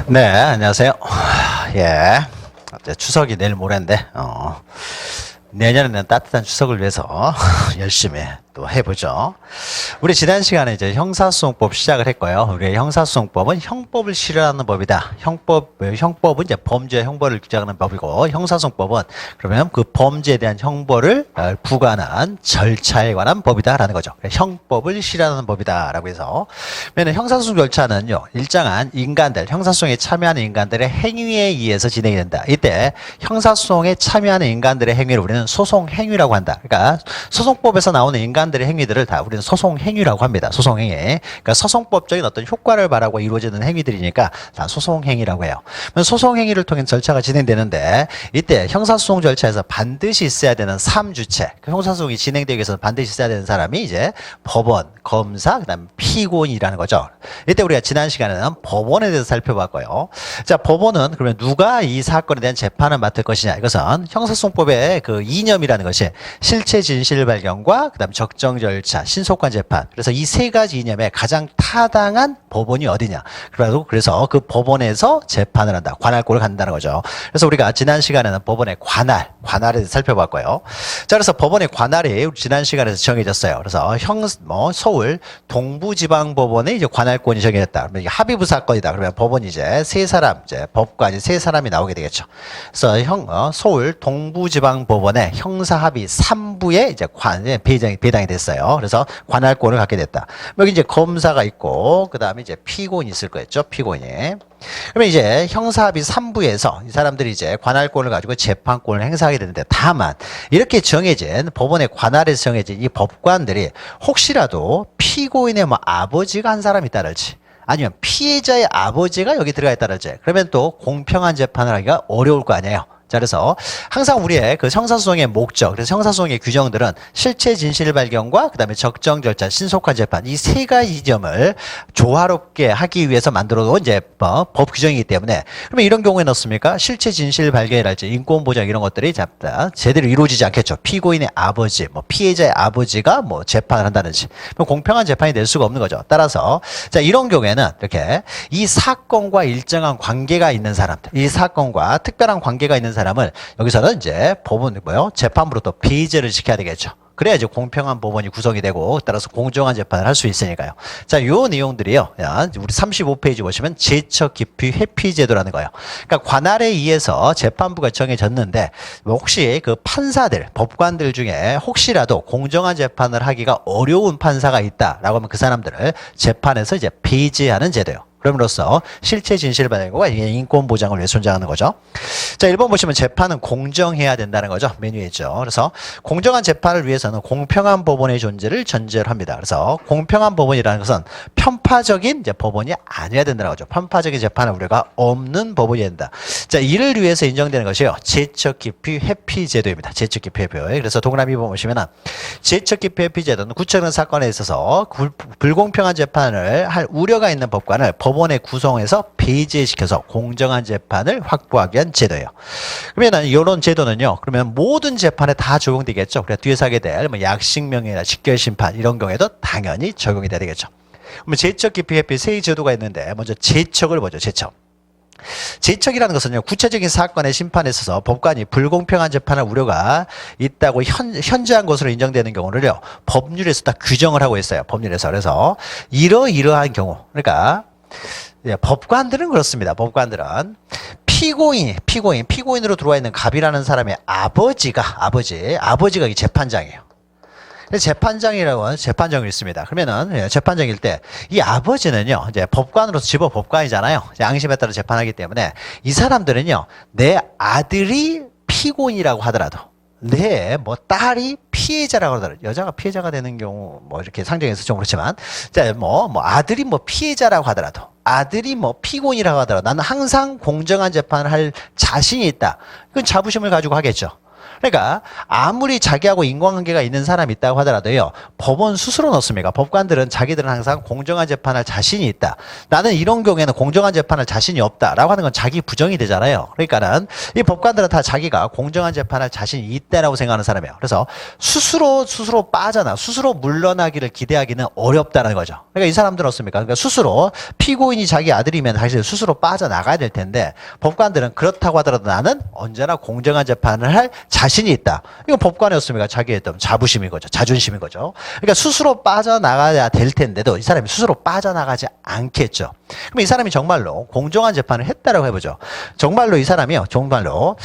네, 안녕하세요. 예. 이제 추석이 내일 모레인데, 내년에는 따뜻한 추석을 위해서 열심히 또 해보죠. 우리 지난 시간에 이제 형사소송법 시작을 했고요. 우리 형사소송법은 형법을 실현하는 법이다. 형법은 이제 범죄 형벌을 규정하는 법이고, 형사소송법은 그러면 그 범죄에 대한 형벌을 부과하는 절차에 관한 법이다라는 거죠. 형법을 실현하는 법이다라고 해서, 왜냐면 형사소송 절차는요, 일정한 인간들, 형사소송에 참여하는 인간들의 행위에 의해서 진행이 된다. 이때 형사소송에 참여하는 인간들의 행위를 우리는 소송행위라고 한다. 그러니까 소송법에서 나오는 인간들의 행위들을 다 우리는 소송행위라고 합니다. 소송행위. 그러니까 소송법적인 어떤 효과를 바라고 이루어지는 행위들이니까 다 소송행위라고 해요. 소송행위를 통해 절차가 진행되는데, 이때 형사소송 절차에서 반드시 있어야 되는 3주체, 그 형사소송이 진행되기 위해서 반드시 있어야 되는 사람이 이제 법원, 검사, 그다음 피고인이라는 거죠. 이때 우리가 지난 시간에는 법원에 대해서 살펴봤고요. 자, 법원은 그러면 누가 이 사건에 대한 재판을 맡을 것이냐? 이것은 형사소송법의 그 이념이라는 것이 실체 진실 발견과 그다음 적정 절차, 신속한 재판. 그래서 이 세 가지 이념에 가장 타당한 법원이 어디냐? 그래서 그 법원에서 재판을 한다. 관할권을 갖는다는 거죠. 그래서 우리가 지난 시간에는 법원의 관할에 대해서 살펴봤고요. 자, 그래서 법원의 관할이 지난 시간에서 정해졌어요. 그래서 서울 동부지방법원의 이제 관할권이 정해졌다. 그러면 이게 합의부 사건이다. 그러면 법원이 이제 세 사람, 이제 법관이 세 사람이 나오게 되겠죠. 그래서 서울 동부지방법원의 형사합의 3부에 이제 배당이 됐어요. 그래서 관할권을 갖게 됐다. 여기 이제 검사가 있고, 그 다음에 이제 피고인이 있을 거였죠. 피고인이. 그러면 이제 형사합의 3부에서 이 사람들이 이제 관할권을 가지고 재판권을 행사하게 되는데, 다만 이렇게 정해진 법원의 관할에서 정해진 이 법관들이 혹시라도 피고인의 아버지가 한 사람이 있다랄지, 아니면 피해자의 아버지가 여기 들어가 있다랄지, 그러면 또 공평한 재판을 하기가 어려울 거 아니에요. 자, 그래서 항상 우리의 그 형사소송의 목적, 그래서 형사소송의 규정들은 실체 진실 발견과 그다음에 적정 절차, 신속한 재판, 이 세 가지 점을 조화롭게 하기 위해서 만들어 놓은 이제 법 규정이기 때문에, 그러면 이런 경우에는 어떻습니까? 실체 진실 발견이랄지 인권 보장 이런 것들이 제대로 이루어지지 않겠죠. 피고인의 아버지, 피해자의 아버지가 재판을 한다든지, 공평한 재판이 될 수가 없는 거죠. 따라서 자, 이런 경우에는 이렇게 이 사건과 일정한 관계가 있는 사람들, 이 사건과 특별한 관계가 있는 사람을 여기서는 이제 재판부로 또 배제를 시켜야 되겠죠. 그래야 이제 공평한 법원이 구성이 되고, 따라서 공정한 재판을 할 수 있으니까요. 자, 요 내용들이요. 우리 35페이지 보시면 제척 기피 회피 제도라는 거예요. 그러니까 관할에 의해서 재판부가 정해졌는데, 혹시 그 판사들, 법관들 중에 혹시라도 공정한 재판을 하기가 어려운 판사가 있다라고 하면 그 사람들을 재판에서 이제 배제하는 제도예요. 그럼으로써 실체 진실 발견과 인권 보장을 위해 존재하는 거죠. 자, 1번 보시면 재판은 공정해야 된다는 거죠. 메뉴에 있죠. 그래서 공정한 재판을 위해서는 공평한 법원의 존재를 전제로 합니다. 그래서 공평한 법원이라는 것은 편파적인 이제 법원이 아니어야 된다는 거죠. 편파적인 재판을 우리가 없는 법원이 된다. 자, 이를 위해서 인정되는 것이요, 제척 기피 회피 제도입니다. 제척 기피 회피. 그래서 동그라미 2번 보시면은 제척 기피 회피 제도는 구체적인 사건에 있어서 불공평한 재판을 할 우려가 있는 법관을 법원에 구성해서 배제시켜서 공정한 재판을 확보하기 위한 제도예요. 그러면 이런 제도는요, 그러면 모든 재판에 다 적용되겠죠. 그래서 뒤에서 하게 될 약식명예나 직결심판 이런 경우에도 당연히 적용이 돼야 되겠죠. 그러면 제척 기피 회피 세 제도가 있는데, 먼저 제척을 보죠. 제척이라는 것은요, 구체적인 사건의 심판에 있어서 법관이 불공평한 재판할 우려가 있다고 현저한 것으로 인정되는 경우를요, 법률에서 다 규정을 하고 있어요. 법률에서. 그래서 이러한 경우, 그러니까 법관들은 그렇습니다. 법관들은 피고인으로 들어와 있는 갑이라는 사람의 아버지가 이 재판장이에요. 재판장이라고 하는 재판장이 있습니다. 그러면은 재판장일 때 이 아버지는요, 이제 법관으로서 집어 법관이잖아요. 양심에 따라 재판하기 때문에 이 사람들은요, 내 아들이 피고인이라고 하더라도, 내 딸이 피해자라고 하더라도, 여자가 피해자가 되는 경우 이렇게 상정해서 좀 그렇지만, 자, 아들이 피해자라고 하더라도, 아들이 피고인이라고 하더라도 나는 항상 공정한 재판을 할 자신이 있다. 그건 자부심을 가지고 하겠죠. 그러니까 아무리 자기하고 인과관계가 있는 사람이 있다고 하더라도요. 법원 스스로 넣습니까? 법관들은 자기들은 항상 공정한 재판할 자신이 있다. 나는 이런 경우에는 공정한 재판할 자신이 없다라고 하는 건 자기 부정이 되잖아요. 그러니까는 이 법관들은 다 자기가 공정한 재판할 자신이 있다라고 생각하는 사람이에요. 그래서 스스로 스스로 물러나기를 기대하기는 어렵다는 거죠. 그러니까 이 사람들은 어떻습니까? 그러니까 스스로 피고인이 자기 아들이면 사실 스스로 빠져나가야 될 텐데 법관들은 그렇다고 하더라도 나는 언제나 공정한 재판을 할 자신이 있다. 이건 법관이었습니까? 자기의 어떤 자부심인 거죠. 자존심인 거죠. 그러니까 스스로 빠져나가야 될 텐데도 이 사람이 스스로 빠져나가지 않겠죠. 그럼 이 사람이 정말로 공정한 재판을 했다라고 해보죠. 정말로 이 사람이요. 정말로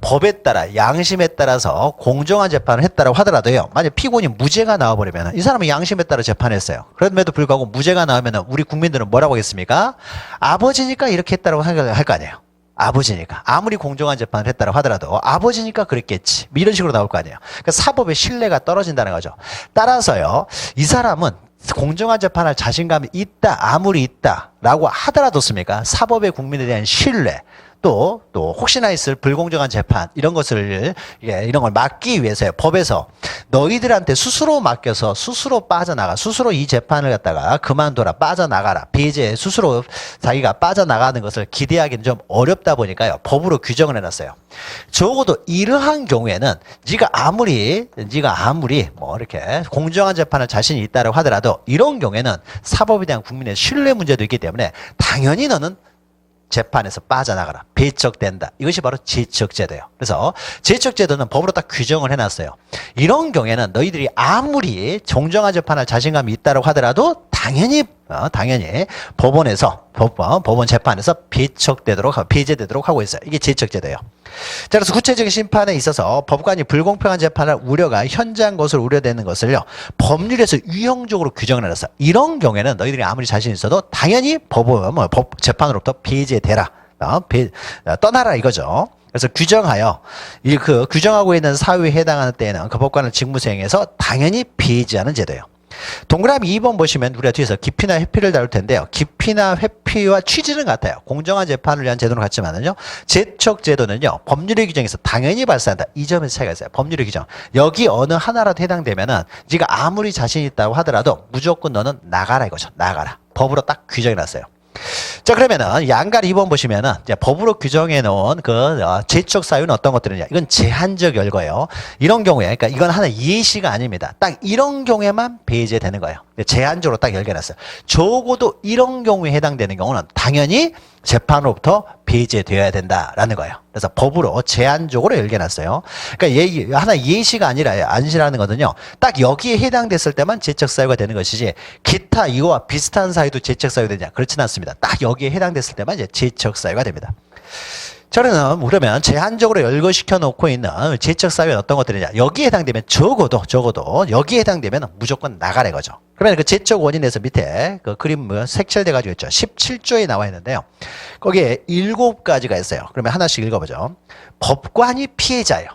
법에 따라 양심에 따라서 공정한 재판을 했다라고 하더라도요. 만약 피고인이 무죄가 나와버리면 이 사람은 양심에 따라 재판했어요. 그럼에도 불구하고 무죄가 나오면 우리 국민들은 뭐라고 하겠습니까? 아버지니까 이렇게 했다라고 할 거 아니에요. 아버지니까 아무리 공정한 재판을 했다고 하더라도 아버지니까 그랬겠지 이런 식으로 나올 거 아니에요. 그러니까 사법의 신뢰가 떨어진다는 거죠. 따라서요 이 사람은 공정한 재판할 자신감이 있다 아무리 있다라고 하더라도습니까 사법의 국민에 대한 신뢰 또 혹시나 있을 불공정한 재판 이런 것을 이런 걸 막기 위해서요 법에서 너희들한테 스스로 맡겨서 스스로 빠져나가 스스로 이 재판을 갖다가 그만둬라 빠져나가라 배제 스스로 자기가 빠져나가는 것을 기대하기는 좀 어렵다 보니까요 법으로 규정을 해놨어요. 적어도 이러한 경우에는 네가 아무리 뭐 이렇게 공정한 재판을 자신이 있다고 하더라도 이런 경우에는 사법에 대한 국민의 신뢰 문제도 있기 때문에 당연히 너는 재판에서 빠져나가라. 배척된다. 이것이 바로 제척제도예요. 그래서 제척제도는 법으로 딱 규정을 해놨어요. 이런 경우에는 너희들이 아무리 정정한 재판할 자신감이 있다고 하더라도 당연히 법원에서 법원 재판에서 배제되도록 하고 있어요. 이게 제척제도예요. 자, 그래서 구체적인 심판에 있어서 법관이 불공평한 재판을 우려가 현저한 것을 우려되는 것을요 법률에서 유형적으로 규정을 해놨어요. 이런 경우에는 너희들이 아무리 자신 있어도 당연히 법 재판으로부터 배제되라. 떠나라 이거죠. 그래서 규정하여 규정하고 있는 사유에 해당하는 때에는 그 법관을 직무수행해서 당연히 배제하는 제도예요. 동그라미 2번 보시면 우리가 뒤에서 기피나 회피를 다룰 텐데요. 기피나 회피와 취지는 같아요. 공정한 재판을 위한 제도는 같지만은요. 제척제도는요. 법률의 규정에서 당연히 발생한다. 이 점에서 차이가 있어요. 법률의 규정. 여기 어느 하나라도 해당되면은 네가 아무리 자신 있다고 하더라도 무조건 너는 나가라 이거죠. 나가라. 법으로 딱 규정해 놨어요. 자, 그러면은 양갈 2번 보시면은 이제 법으로 규정해 놓은 제척 사유는 어떤 것들이냐? 이건 제한적 열거예요. 이런 경우에 그러니까 이건 하나 예시가 아닙니다. 딱 이런 경우에만 배제되는 거예요. 제한적으로 딱 열게놨어요. 적어도 이런 경우에 해당되는 경우는 당연히 재판으로부터 배제되어야 된다라는 거예요. 그래서 법으로 제한적으로 열게놨어요. 그러니까 하나 예시가 아니라는 거는요. 딱 여기에 해당됐을 때만 제척 사유가 되는 것이지 기타 이거와 비슷한 사유도 제척 사유가 되냐? 그렇지는 않습니다. 딱 여기에 해당됐을 때만 이제 제척 사유가 됩니다. 그러면 제한적으로 열거시켜 놓고 있는 제척 사유는 어떤 것들이냐? 여기에 해당되면 적어도 여기에 해당되면 무조건 나가래 거죠. 그러면 그 제척 원인에서 밑에 그 그림 색칠돼 가지고 있죠. 17조에 나와 있는데요. 거기에 7가지가 있어요. 그러면 하나씩 읽어보죠. 법관이 피해자예요.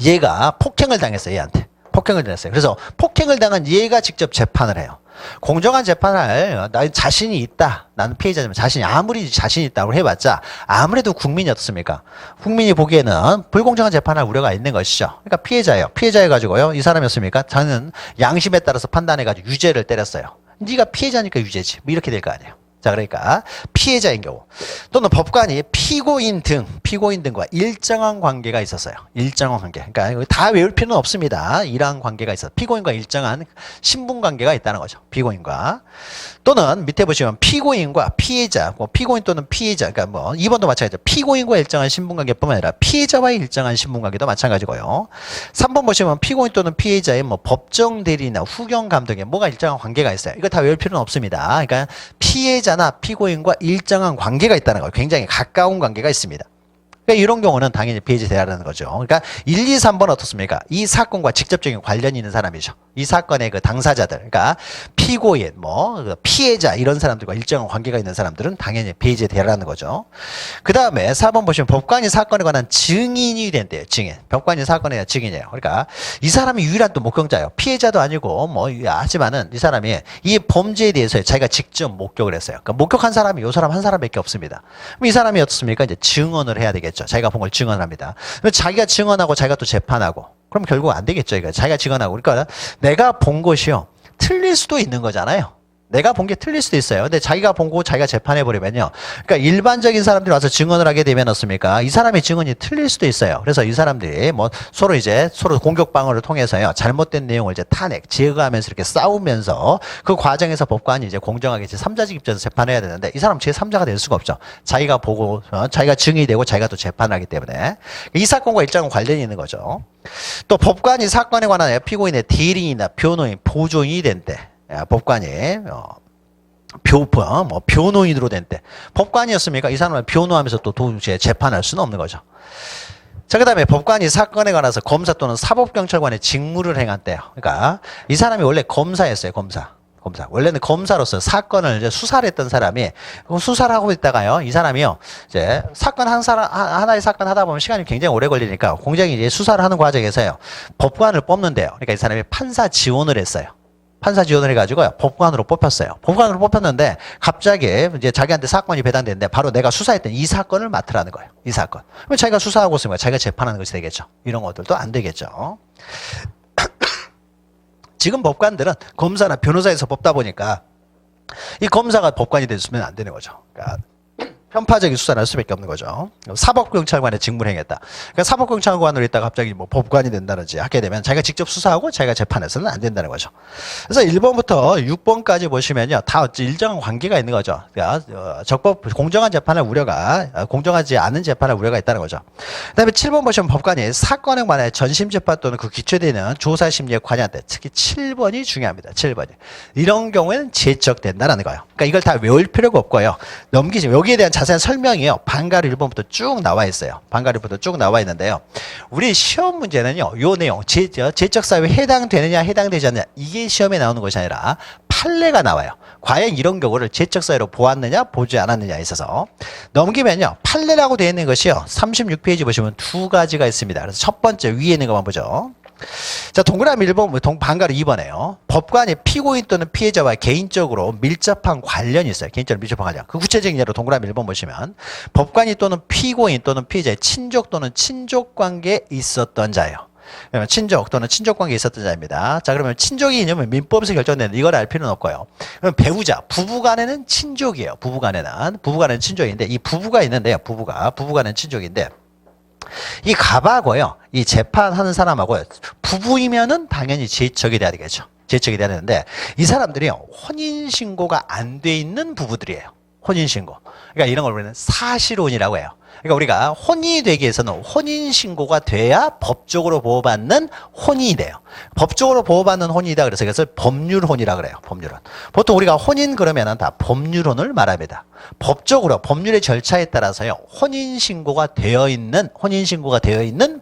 얘가 폭행을 당했어요. 얘한테. 폭행을 당했어요. 그래서 폭행을 당한 얘가 직접 재판을 해요. 공정한 재판할 나 자신이 있다. 나는 피해자지만 아무리 자신이 있다고 해봤자 아무래도 국민이 어떻습니까? 국민이 보기에는 불공정한 재판할 우려가 있는 것이죠. 그러니까 피해자예요. 피해자여가지고요. 이 사람이었습니까? 저는 양심에 따라서 판단해가지고 유죄를 때렸어요. 네가 피해자니까 유죄지. 뭐 이렇게 될 거 아니에요. 자, 그러니까 피해자인 경우 또는 법관이 피고인 등과 일정한 관계가 있었어요. 일정한 관계. 그러니까 다 외울 필요는 없습니다. 이러한 관계가 있어. 피고인과 일정한 신분 관계가 있다는 거죠. 피고인과 또는 밑에 보시면 피고인과 피해자, 피고인 또는 피해자. 그러니까 2번도 마찬가지죠. 피고인과 일정한 신분 관계뿐만 아니라 피해자와의 일정한 신분 관계도 마찬가지고요. 3번 보시면 피고인 또는 피해자의 법정 대리나 후견 감독에 뭐가 일정한 관계가 있어요. 이거 다 외울 필요는 없습니다. 그러니까 피해자나 피고인과 일정한 관계가 있다는 거예요. 굉장히 가까운 관계가 있습니다. 그러니까 이런 경우는 당연히 배제되라는 거죠. 그러니까 1, 2, 3번 어떻습니까? 이 사건과 직접적인 관련이 있는 사람이죠. 이 사건의 그 당사자들, 그러니까 피고인, 피해자 이런 사람들과 일정한 관계가 있는 사람들은 당연히 배제되라는 거죠. 그 다음에 4번 보시면 법관이 사건에 관한 증인이 된대요. 증인. 법관이 사건에 대한 증인이에요. 그러니까 이 사람이 유일한 또 목격자예요. 피해자도 아니고 하지만은 이 사람이 이 범죄에 대해서 자기가 직접 목격을 했어요. 그러니까 목격한 사람이 이 사람 한 사람밖에 없습니다. 그럼 이 사람이 어떻습니까? 이제 증언을 해야 되겠죠. 되겠죠. 자기가 본 걸 증언합니다. 그럼 자기가 증언하고 자기가 또 재판하고 그럼 결국 안 되겠죠. 이거 자기가 증언하고 그러니까 내가 본 것이요 틀릴 수도 있는 거잖아요. 내가 본 게 틀릴 수도 있어요. 근데 자기가 본 거 자기가 재판해버리면요. 그러니까 일반적인 사람들이 와서 증언을 하게 되면 어떻습니까? 이 사람의 증언이 틀릴 수도 있어요. 그래서 이 사람들이 뭐 서로 공격 방어를 통해서요. 잘못된 내용을 이제 제거하면서 이렇게 싸우면서 그 과정에서 법관이 이제 공정하게 제3자직 입장에서 재판해야 되는데 이 사람 제3자가 될 수가 없죠. 자기가 보고, 자기가 증인이 되고 자기가 또 재판하기 때문에 이 사건과 일정한 관련이 있는 거죠. 또 법관이 사건에 관한 피고인의 대리인이나 변호인, 보조인이 된 때. 법관이 변호인으로 된 때 법관이었습니까? 이 사람을 변호하면서 또 동시에 재판할 수는 없는 거죠. 자, 그 다음에 법관이 사건에 관해서 검사 또는 사법경찰관의 직무를 행한 때요. 그러니까 이 사람이 원래 검사였어요. 검사. 원래는 검사로서 사건을 이제 수사를 했던 사람이 수사를 하고 있다가요. 이 사람이요. 이제 하나의 사건 하다 보면 시간이 굉장히 오래 걸리니까 공장이 이제 수사를 하는 과정에서요. 법관을 뽑는데요. 그러니까 이 사람이 판사 지원을 했어요. 판사 지원을 해가지고요. 법관으로 뽑혔어요. 법관으로 뽑혔는데 갑자기 이제 자기한테 사건이 배당됐는데 바로 내가 수사했던 이 사건을 맡으라는 거예요. 이 사건. 그럼 자기가 수사하고 있으면 자기가 재판하는 것이 되겠죠. 이런 것들도 안 되겠죠. 지금 법관들은 검사나 변호사에서 뽑다 보니까 이 검사가 법관이 됐으면 안 되는 거죠. 그러니까 편파적인 수사를 할 수밖에 없는 거죠. 사법경찰관의 직무를 행했다. 그러니까 사법경찰관으로 있다가 갑자기 뭐 법관이 된다든지 하게 되면 자기가 직접 수사하고 자기가 재판해서는 안 된다는 거죠. 그래서 1번부터 6번까지 보시면요. 다 일정한 관계가 있는 거죠. 그러니까 공정하지 않은 재판할 우려가 있다는 거죠. 그 다음에 7번 보시면 법관이 사건에 관해 전심재판 또는 그 기초되는 조사심리에 관여할 때 특히 7번이 중요합니다. 7번이. 이런 경우에는 제적된다는 거예요. 그러니까 이걸 다 외울 필요가 없고요. 넘기시면 여기에 대한 자세한 설명이요. 방가루 1번부터 쭉 나와 있어요. 방가루 1번부터 쭉 나와 있는데요. 우리 시험 문제는요. 요 내용, 제적 사유에 해당되느냐 해당되지 않느냐 이게 시험에 나오는 것이 아니라 판례가 나와요. 과연 이런 경우를 제적 사유로 보았느냐 보지 않았느냐에 있어서 넘기면요. 판례라고 되어 있는 것이요. 36페이지 보시면 두 가지가 있습니다. 그래서 첫 번째 위에 있는 것만 보죠. 자, 동그라미 1번, 방가루 2번에요. 법관이 피고인 또는 피해자와 개인적으로 밀접한 관련이 있어요. 개인적으로 밀접한 관련. 그 구체적인 예로 동그라미 1번 보시면 법관이 또는 피고인 또는 피해자의 친족 또는 친족 관계에 있었던 자예요. 친족 또는 친족 관계에 있었던 자입니다. 자, 그러면 친족이 있냐면 민법에서 결정되는 이걸 알 필요는 없고요. 그럼 배우자, 부부간에는 친족이에요. 부부간에는 친족인데 이 부부가 있는데요. 부부간에는 친족인데 이 갑하고요, 이 재판하는 사람하고 부부이면은 당연히 제척이 돼야 되겠죠. 제척이 돼야 되는데 이 사람들이요, 혼인신고가 안 돼 있는 부부들이에요. 혼인신고. 그러니까 이런 걸 우리는 사실혼이라고 해요. 그러니까 우리가 혼인이 되기 위해서는 혼인신고가 돼야 법적으로 보호받는 혼인이 돼요. 법적으로 보호받는 혼인이다. 그래서 그것을 법률혼이라고 그래요. 법률혼. 보통 우리가 혼인 그러면은 다 법률혼을 말합니다. 법적으로 법률의 절차에 따라서요. 혼인신고가 되어 있는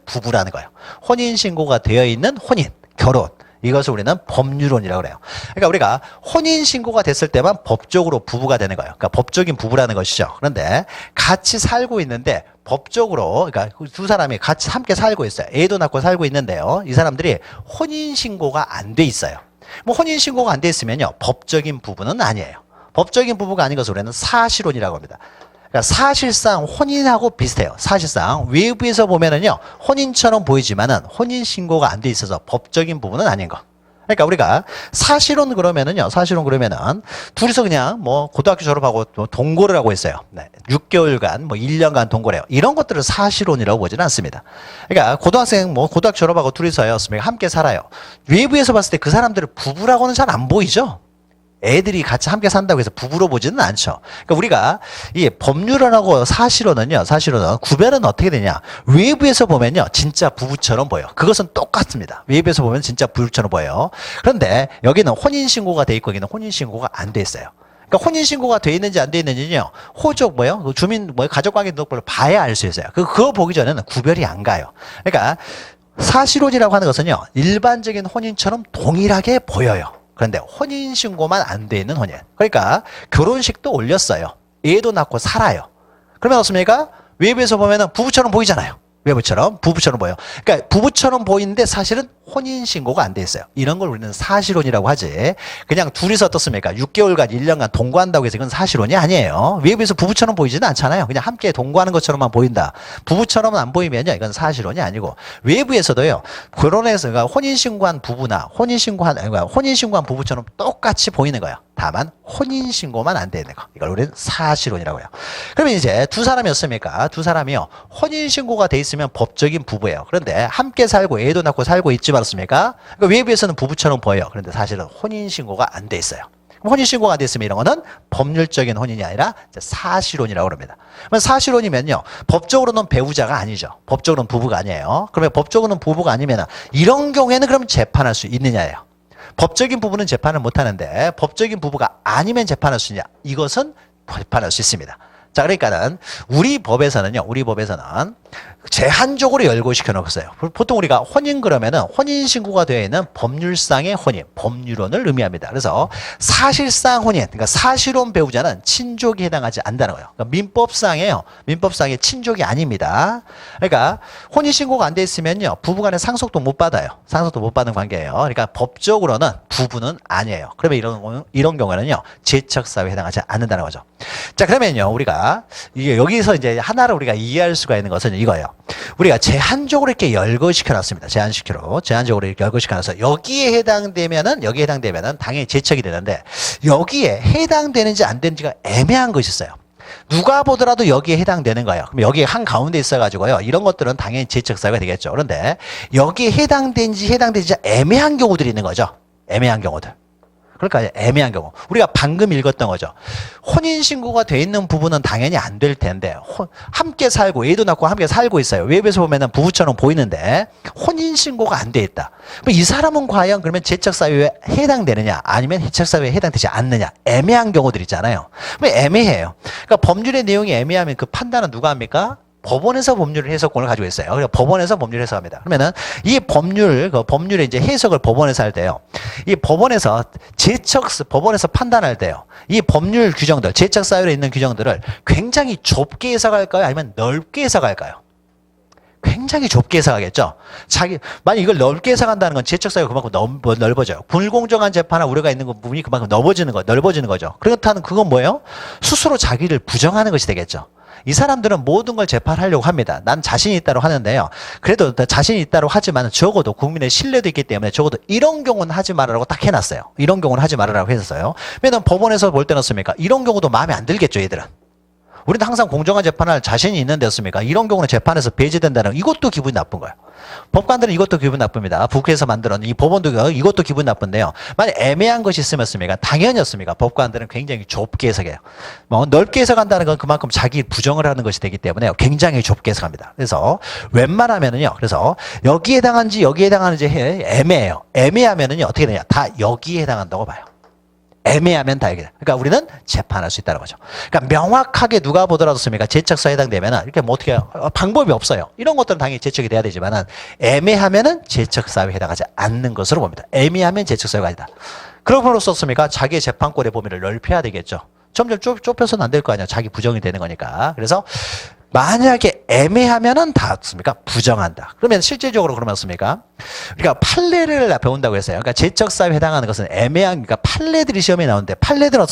부부라는 거예요. 혼인신고가 되어 있는 혼인, 결혼. 이것을 우리는 법률혼이라고 그래요. 그러니까 우리가 혼인신고가 됐을 때만 법적으로 부부가 되는 거예요. 그러니까 법적인 부부라는 것이죠. 그런데 같이 살고 있는데 법적으로, 그러니까 두 사람이 같이 함께 살고 있어요. 애도 낳고 살고 있는데요. 이 사람들이 혼인신고가 안 돼 있어요. 뭐 혼인신고가 안 돼 있으면요. 법적인 부부는 아니에요. 법적인 부부가 아닌 것을 우리는 사실혼이라고 합니다. 그러니까 사실상 혼인하고 비슷해요. 사실상 외부에서 보면은요, 혼인처럼 보이지만은 혼인신고가 안 돼 있어서 법적인 부분은 아닌 거. 그러니까 우리가 사실혼 그러면은 둘이서 그냥 뭐 고등학교 졸업하고 동거를 하고 있어요. 네. 6개월간, 뭐 1년간 동거래요. 이런 것들을 사실혼이라고 보지는 않습니다. 그러니까 고등학교 졸업하고 둘이서요, 함께 살아요. 외부에서 봤을 때 그 사람들을 부부라고는 잘 안 보이죠. 애들이 같이 함께 산다고 해서 부부로 보지는 않죠. 그러니까 우리가 이 법률혼하고 사실혼은 구별은 어떻게 되냐? 외부에서 보면요, 진짜 부부처럼 보여. 그것은 똑같습니다. 외부에서 보면 진짜 부부처럼 보여요. 그런데 여기는 혼인신고가 돼 있고 여기는 혼인신고가 안 돼 있어요. 그러니까 혼인신고가 돼 있는지 안 돼 있는지는요, 호적 그 주민 가족관계 등록번호 봐야 알 수 있어요. 그거 보기 전에는 구별이 안 가요. 그러니까 사실혼이라고 하는 것은요, 일반적인 혼인처럼 동일하게 보여요. 그런데 혼인신고만 안 돼 있는 혼인. 그러니까 결혼식도 올렸어요. 애도 낳고 살아요. 그러면 어떻습니까? 외부에서 보면은 부부처럼 보이잖아요. 부부처럼 보여. 그러니까 부부처럼 보이는데 사실은 혼인신고가 안 돼 있어요. 이런 걸 우리는 사실혼이라고 하지. 그냥 둘이서 어떻습니까? 6개월간, 1년간 동거한다고 해서 이건 사실혼이 아니에요. 외부에서 부부처럼 보이지는 않잖아요. 그냥 함께 동거하는 것처럼만 보인다. 부부처럼은 안 보이면요. 이건 사실혼이 아니고. 외부에서도요. 결혼해서, 그러니까 혼인신고한 부부나 혼인신고한 부부처럼 똑같이 보이는 거예요. 다만 혼인신고만 안 되는 거. 이걸 우리는 사실혼이라고 해요. 그러면 이제 두 사람이었습니까? 두 사람이요. 혼인신고가 돼 있으면 법적인 부부예요. 그런데 함께 살고 애도 낳고 살고 있지 않습니까? 그러니까 외부에서는 부부처럼 보여요. 그런데 사실은 혼인신고가 안 돼 있어요. 혼인신고가 안 돼 있으면 이런 거는 법률적인 혼인이 아니라 사실혼이라고 합니다. 사실혼이면요. 법적으로는 배우자가 아니죠. 법적으로는 부부가 아니에요. 그러면 법적으로는 부부가 아니면 이런 경우에는 그럼 재판할 수 있느냐예요. 법적인 부부는 재판을 못 하는데 법적인 부부가 아니면 재판할 수 있냐? 이것은 재판할 수 있습니다. 자, 그러니까는 우리 법에서는 제한적으로 열거시켜 놓았어요. 보통 우리가 혼인 그러면은 혼인신고가 되어 있는 법률상의 혼인, 법률혼을 의미합니다. 그래서 사실상 혼인, 그러니까 사실혼 배우자는 친족이 해당하지 않는다는 거예요. 그러니까 민법상의 친족이 아닙니다. 그러니까 혼인신고가 안 돼 있으면요, 부부간에 상속도 못 받아요. 상속도 못 받는 관계예요. 그러니까 법적으로는 부부는 아니에요. 그러면 이런 경우에는요, 제척사유에 해당하지 않는다는 거죠. 자, 그러면요, 우리가 이게 여기서 이제 하나를 우리가 이해할 수가 있는 것은 이거예요. 우리가 제한적으로 이렇게 열거시켜 놨습니다. 제한적으로 이렇게 열거시켜 놔서 여기에 해당되면은 당연히 제척이 되는데 여기에 해당되는지 안 되는지가 애매한 것이 있어요. 누가 보더라도 여기에 해당되는 거예요. 그럼 여기에 한 가운데 있어가지고요. 이런 것들은 당연히 제척사유가 되겠죠. 그런데 여기에 해당되는지 애매한 경우들이 있는 거죠. 애매한 경우들. 그러니까 애매한 경우. 우리가 방금 읽었던 거죠. 혼인신고가 돼 있는 부부는 당연히 안 될 텐데 함께 살고 애도 낳고 함께 살고 있어요. 외부에서 보면은 부부처럼 보이는데 혼인신고가 안 돼 있다. 그럼 이 사람은 과연 그러면 제척사유에 해당되느냐 아니면 해척사유에 해당되지 않느냐 애매한 경우들 있잖아요. 그럼 애매해요. 그러니까 법률의 내용이 애매하면 그 판단은 누가 합니까? 법원에서 법률 해석권을 가지고 있어요. 그래서 법원에서 법률 해석합니다. 그러면은 이 법률의 이제 해석을 법원에서 할 때요. 이 법원에서 판단할 때요. 이 법률 규정들, 제척 사유에 있는 규정들을 굉장히 좁게 해석할까요? 아니면 넓게 해석할까요? 굉장히 좁게 해석하겠죠. 만약 이걸 넓게 해석한다는 건 제척 사유가 그만큼 넓어져요. 불공정한 재판에 우려가 있는 부분이 그만큼 넓어지는 거죠. 그렇다는 그건 뭐예요? 스스로 자기를 부정하는 것이 되겠죠. 이 사람들은 모든 걸 재판하려고 합니다. 난 자신이 있다고 하는데요. 그래도 자신이 있다고 하지만 적어도 국민의 신뢰도 있기 때문에 적어도 이런 경우는 하지 말라고 딱 해놨어요. 이런 경우는 하지 말라고 했었어요. 왜냐면 법원에서 볼 때는 어떻습니까? 이런 경우도 마음에 안 들겠죠, 얘들은. 우리는 항상 공정한 재판할 자신이 있는데 어떻습니까? 이런 경우는 재판에서 배제된다는 이것도 기분이 나쁜 거예요. 법관들은 이것도 기분 나쁩니다. 국회에서 만들어낸 이 법원도 이것도 기분 나쁜데요. 만약 애매한 것이 있으면 당연히 법관들은 굉장히 좁게 해석해요. 넓게 해석한다는 건 그만큼 자기 부정을 하는 것이 되기 때문에 굉장히 좁게 해석합니다. 그래서 웬만하면은요. 그래서 여기에 해당하는지 애매해요. 애매하면은요 어떻게 되냐? 다 여기에 해당한다고 봐요. 애매하면 다 얘기해요. 그러니까 우리는 재판할 수 있다는 거죠. 그러니까 명확하게 누가 보더라도 제척사유에 해당되면은 이렇게 어떻게 해요? 방법이 없어요. 이런 것들은 당연히 제척이 돼야 되지만은 애매하면은 제척사유에 해당하지 않는 것으로 봅니다. 애매하면 제척사유가 아니다. 그럼으로써 자기의 재판권의 범위를 넓혀야 되겠죠. 점점 좁혀서는 안 될 거 아니야. 자기 부정이 되는 거니까. 그래서 만약에 애매하면은 다 부정한다. 그러면 실제적으로 그러면 그러니까 판례를 배운다고 했어요. 그러니까 제척사유에 해당하는 것은 그러니까 판례들이 시험에 나오는데 판례들은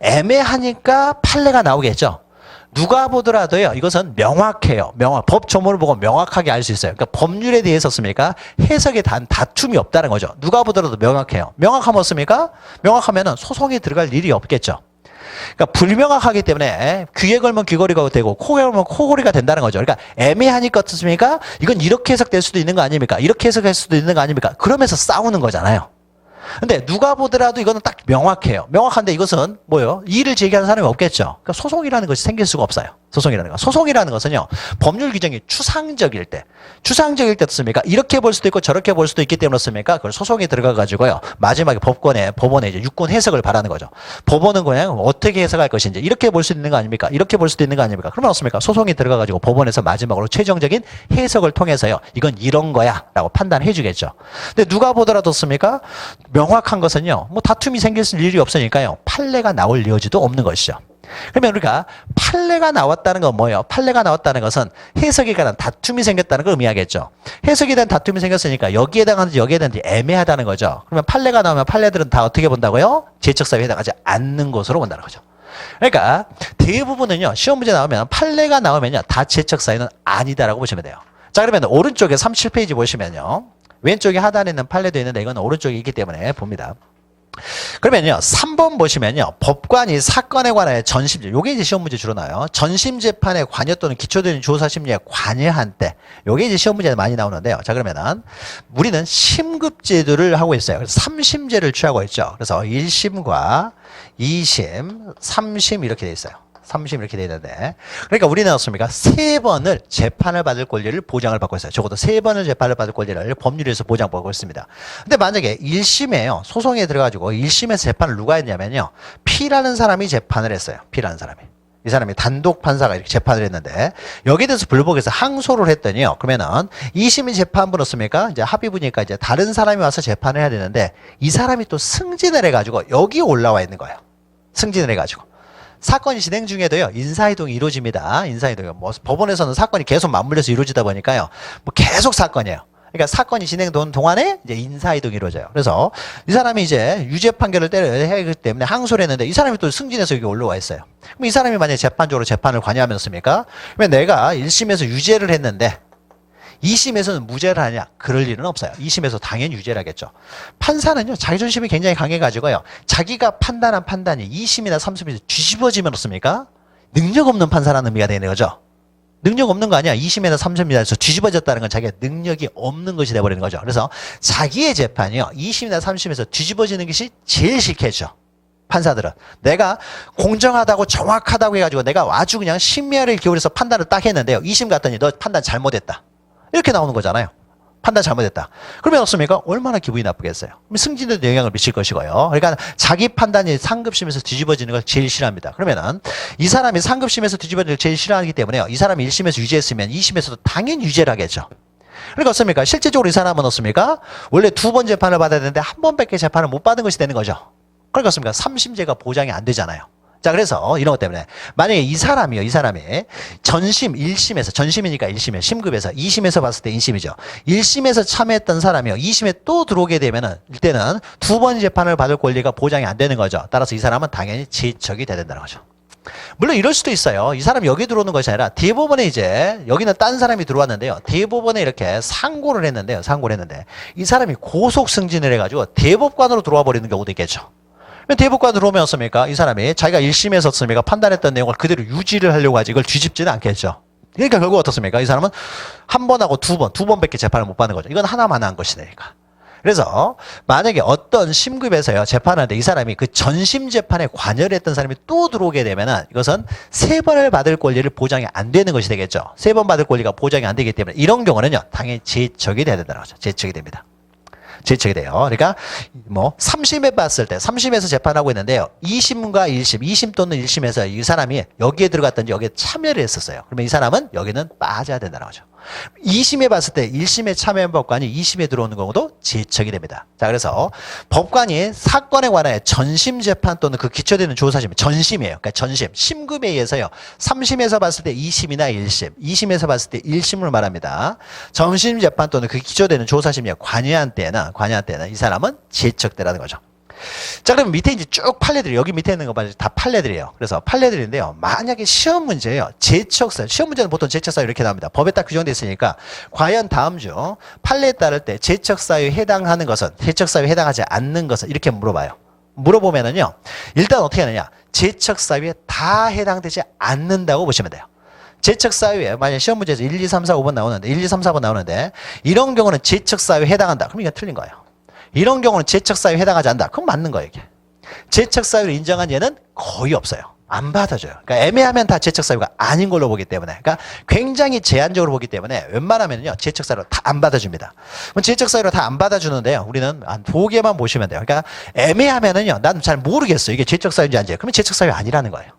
애매하니까 판례가 나오겠죠. 누가 보더라도요, 이것은 명확해요. 법 조문을 보고 명확하게 알 수 있어요. 그러니까 법률에 대해서 해석에 다툼이 없다는 거죠. 누가 보더라도 명확해요. 명확하면 명확하면은 소송에 들어갈 일이 없겠죠. 그러니까 불명확하기 때문에 귀에 걸면 귀걸이가 되고 코에 걸면 코걸이가 된다는 거죠. 그러니까 애매하니까 어떻습니까? 이건 이렇게 해석될 수도 있는 거 아닙니까? 이렇게 해석할 수도 있는 거 아닙니까? 그러면서 싸우는 거잖아요. 근데 누가 보더라도 이거는 딱 명확해요. 명확한데 이것은 이의를 제기하는 사람이 없겠죠. 그러니까 소송이라는 것이 생길 수가 없어요. 소송이라는 것은요, 법률 규정이 추상적일 때 어떻습니까? 이렇게 볼 수도 있고 저렇게 볼 수도 있기 때문에 어떻습니까? 그걸 소송에 들어가가지고요, 마지막에 법원에 이제 유권 해석을 바라는 거죠. 법원은 그냥 어떻게 해석할 것인지, 이렇게 볼 수 있는 거 아닙니까? 이렇게 볼 수도 있는 거 아닙니까? 그러면 어떻습니까? 소송에 들어가가지고 법원에서 마지막으로 최종적인 해석을 통해서요, 이건 이런 거야 라고 판단해 주겠죠. 근데 누가 보더라도 어떻습니까? 명확한 것은요, 다툼이 생길 일이 없으니까요, 판례가 나올 여지도 없는 것이죠. 그러면 우리가 판례가 나왔다는 건 뭐예요? 판례가 나왔다는 것은 해석에 관한 다툼이 생겼다는 걸 의미하겠죠. 해석에 대한 다툼이 생겼으니까 여기에 해당하는지 여기에 해당하는지 애매하다는 거죠. 그러면 판례가 나오면 판례들은 다 어떻게 본다고요? 제척사유에 해당하지 않는 것으로 본다는 거죠. 그러니까 대부분은요, 시험 문제 나오면 판례가 나오면요, 다 제척사유는 아니다라고 보시면 돼요. 자, 그러면 오른쪽에 37페이지 보시면요, 왼쪽에 하단에 있는 판례도 있는데 이건 오른쪽에 있기 때문에 봅니다. 그러면요, 3번 보시면요, 법관이 사건에 관하여 전심, 요게 이제 시험 문제 주로 나와요. 전심 재판에 관여 또는 기초되는 조사 심리에 관여한 때, 요게 이제 시험 문제에 많이 나오는데요. 자, 그러면은 우리는 심급제도를 하고 있어요. 그래서 3심제를 취하고 있죠. 그래서 1심과 2심, 3심 이렇게 돼 있어요. 3심 이렇게 돼 있는데, 그러니까 우리는 어떻습니까? 3번을 재판을 받을 권리를 보장을 받고 있어요. 적어도 3번을 재판을 받을 권리를 법률에서 보장받고 있습니다. 근데 만약에 1심에요, 소송에 들어가지고 1심에서 재판을 누가 했냐면요, P라는 사람이 재판을 했어요. P라는 사람이. 이 사람이 단독 판사가 이렇게 재판을 했는데, 여기에 대해서 불복해서 항소를 했더니요, 그러면은 2심이 재판부 넣습니까? 이제 합의부니까 이제 다른 사람이 와서 재판을 해야 되는데, 이 사람이 또 승진을 해가지고 여기 올라와 있는 거예요. 승진을 해가지고. 사건이 진행 중에도요, 인사이동이 이루어집니다. 인사이동이. 뭐, 법원에서는 사건이 계속 맞물려서 이루어지다 보니까요, 뭐 계속 사건이에요. 그러니까 사건이 진행되는 동안에 이제 인사이동이 이루어져요. 그래서 이 사람이 이제 유죄 판결을 해야 하기 때문에 항소를 했는데 이 사람이 또 승진해서 여기 올라와 있어요. 그럼 이 사람이 만약에 재판적으로 재판을 관여하면습니까? 그러면 내가 1심에서 유죄를 했는데 2심에서는 무죄를 하냐? 그럴 일은 없어요. 2심에서 당연히 유죄를 하겠죠. 판사는요, 자기존심이 굉장히 강해가지고요, 자기가 판단한 판단이 2심이나 3심에서 뒤집어지면 어떻습니까? 능력 없는 판사라는 의미가 되는 거죠. 능력 없는 거 아니야. 2심이나 3심에서 뒤집어졌다는 건 자기가 능력이 없는 것이 돼버리는 거죠. 그래서 자기의 재판이요, 2심이나 3심에서 뒤집어지는 것이 제일 싫겠죠. 판사들은 내가 공정하다고 정확하다고 해가지고 내가 아주 그냥 심야를 기울여서 판단을 딱 했는데요, 2심 갔더니 너 판단 잘못했다, 이렇게 나오는 거잖아요. 판단 잘못했다. 그러면 어떻습니까? 얼마나 기분이 나쁘겠어요. 그럼 승진에도 영향을 미칠 것이고요. 그러니까 자기 판단이 상급심에서 뒤집어지는 걸 제일 싫어합니다. 그러면은 이 사람이 상급심에서 뒤집어지는 걸 제일 싫어하기 때문에요, 이 사람이 1심에서 유죄했으면 2심에서도 당연히 유죄를 하겠죠. 그러니까 어떻습니까? 실제적으로 이 사람은 어떻습니까? 원래 2번 재판을 받아야 되는데 한 번밖에 재판을 못 받은 것이 되는 거죠. 그러니까 어떻습니까? 3심제가 보장이 안 되잖아요. 자, 그래서 이런 것 때문에 만약에 이 사람이 전심 1심에서, 전심이니까 1심에 심급에서, 2심에서 봤을 때 2심이죠. 1심에서 참여했던 사람이요, 2심에 또 들어오게 되면은 이때는 2번 재판을 받을 권리가 보장이 안 되는 거죠. 따라서 이 사람은 당연히 제척이 돼야 된다는 거죠. 물론 이럴 수도 있어요. 이 사람이 여기 들어오는 것이 아니라 대법원에 이제 여기는 딴 사람이 들어왔는데요, 대법원에 이렇게 상고를 했는데 이 사람이 고속 승진을 해가지고 대법관으로 들어와 버리는 경우도 있겠죠. 대법관으로 들어오면 어떻습니까? 이 사람이 자기가 1심에서 어떻습니까? 판단했던 내용을 그대로 유지를 하려고 하지 이걸 뒤집지는 않겠죠. 그러니까 결국 어떻습니까? 이 사람은 한 번하고 두 번밖에 재판을 못 받는 거죠. 이건 하나만 한 것이니까. 그래서 만약에 어떤 심급에서요, 재판하는데 이 사람이 그 전심 재판에 관여를 했던 사람이 또 들어오게 되면은 이것은 3번을 받을 권리를 보장이 안 되는 것이 되겠죠. 3번 받을 권리가 보장이 안 되기 때문에 이런 경우는요, 당연히 제척이 돼야 된다는 거죠. 제척이 됩니다. 제척이 돼요. 그러니까 뭐 3심에 봤을 때 3심에서 재판하고 있는데요, 2심과 1심, 2심 또는 1심에서 이 사람이 여기에 들어갔든지 여기에 참여를 했었어요. 그러면 이 사람은 여기는 빠져야 된다는 거죠. 2심에 봤을 때 1심에 참여한 법관이 2심에 들어오는 경우도 제척이 됩니다. 자, 그래서 법관이 사건에 관하여 전심 재판 또는 그 기초되는 조사심, 전심이에요. 그러니까 전심, 심급에 의해서요, 3심에서 봤을 때 2심이나 1심, 2심에서 봤을 때 1심을 말합니다. 전심 재판 또는 그 기초되는 조사심에 관여한 때는 이 사람은 제척되라는 거죠. 자, 그럼 밑에 이제 쭉 판례들이, 여기 밑에 있는 거 봐도 다 판례들이에요. 그래서 판례들인데요, 만약에 시험 문제예요, 제척사유, 시험 문제는 보통 제척사유 이렇게 나옵니다. 법에 딱 규정되어 있으니까 과연 다음 중 판례에 따를 때 제척사유에 해당하는 것은, 제척사유에 해당하지 않는 것은, 이렇게 물어봐요. 물어보면은요, 일단 어떻게 하느냐, 제척사유에 다 해당되지 않는다고 보시면 돼요. 제척사유에 만약 시험 문제에서 1, 2, 3, 4, 5번 나오는데, 1, 2, 3, 4번 나오는데 이런 경우는 제척사유에 해당한다. 그럼 이건 틀린 거예요. 이런 경우는 제척사유에 해당하지 않는다. 그럼 맞는 거예요, 이게. 제척사유를 인정한 예는 거의 없어요. 안 받아줘요. 그러니까 애매하면 다 제척사유가 아닌 걸로 보기 때문에, 그러니까 굉장히 제한적으로 보기 때문에 웬만하면요, 제척사유를 다 안 받아줍니다. 그럼 제척사유를 다 안 받아주는데요, 우리는 한 2개만 보시면 돼요. 그러니까 애매하면은요, 난 잘 모르겠어요, 이게 제척사유인지 아닌지. 그러면 제척사유 아니라는 거예요.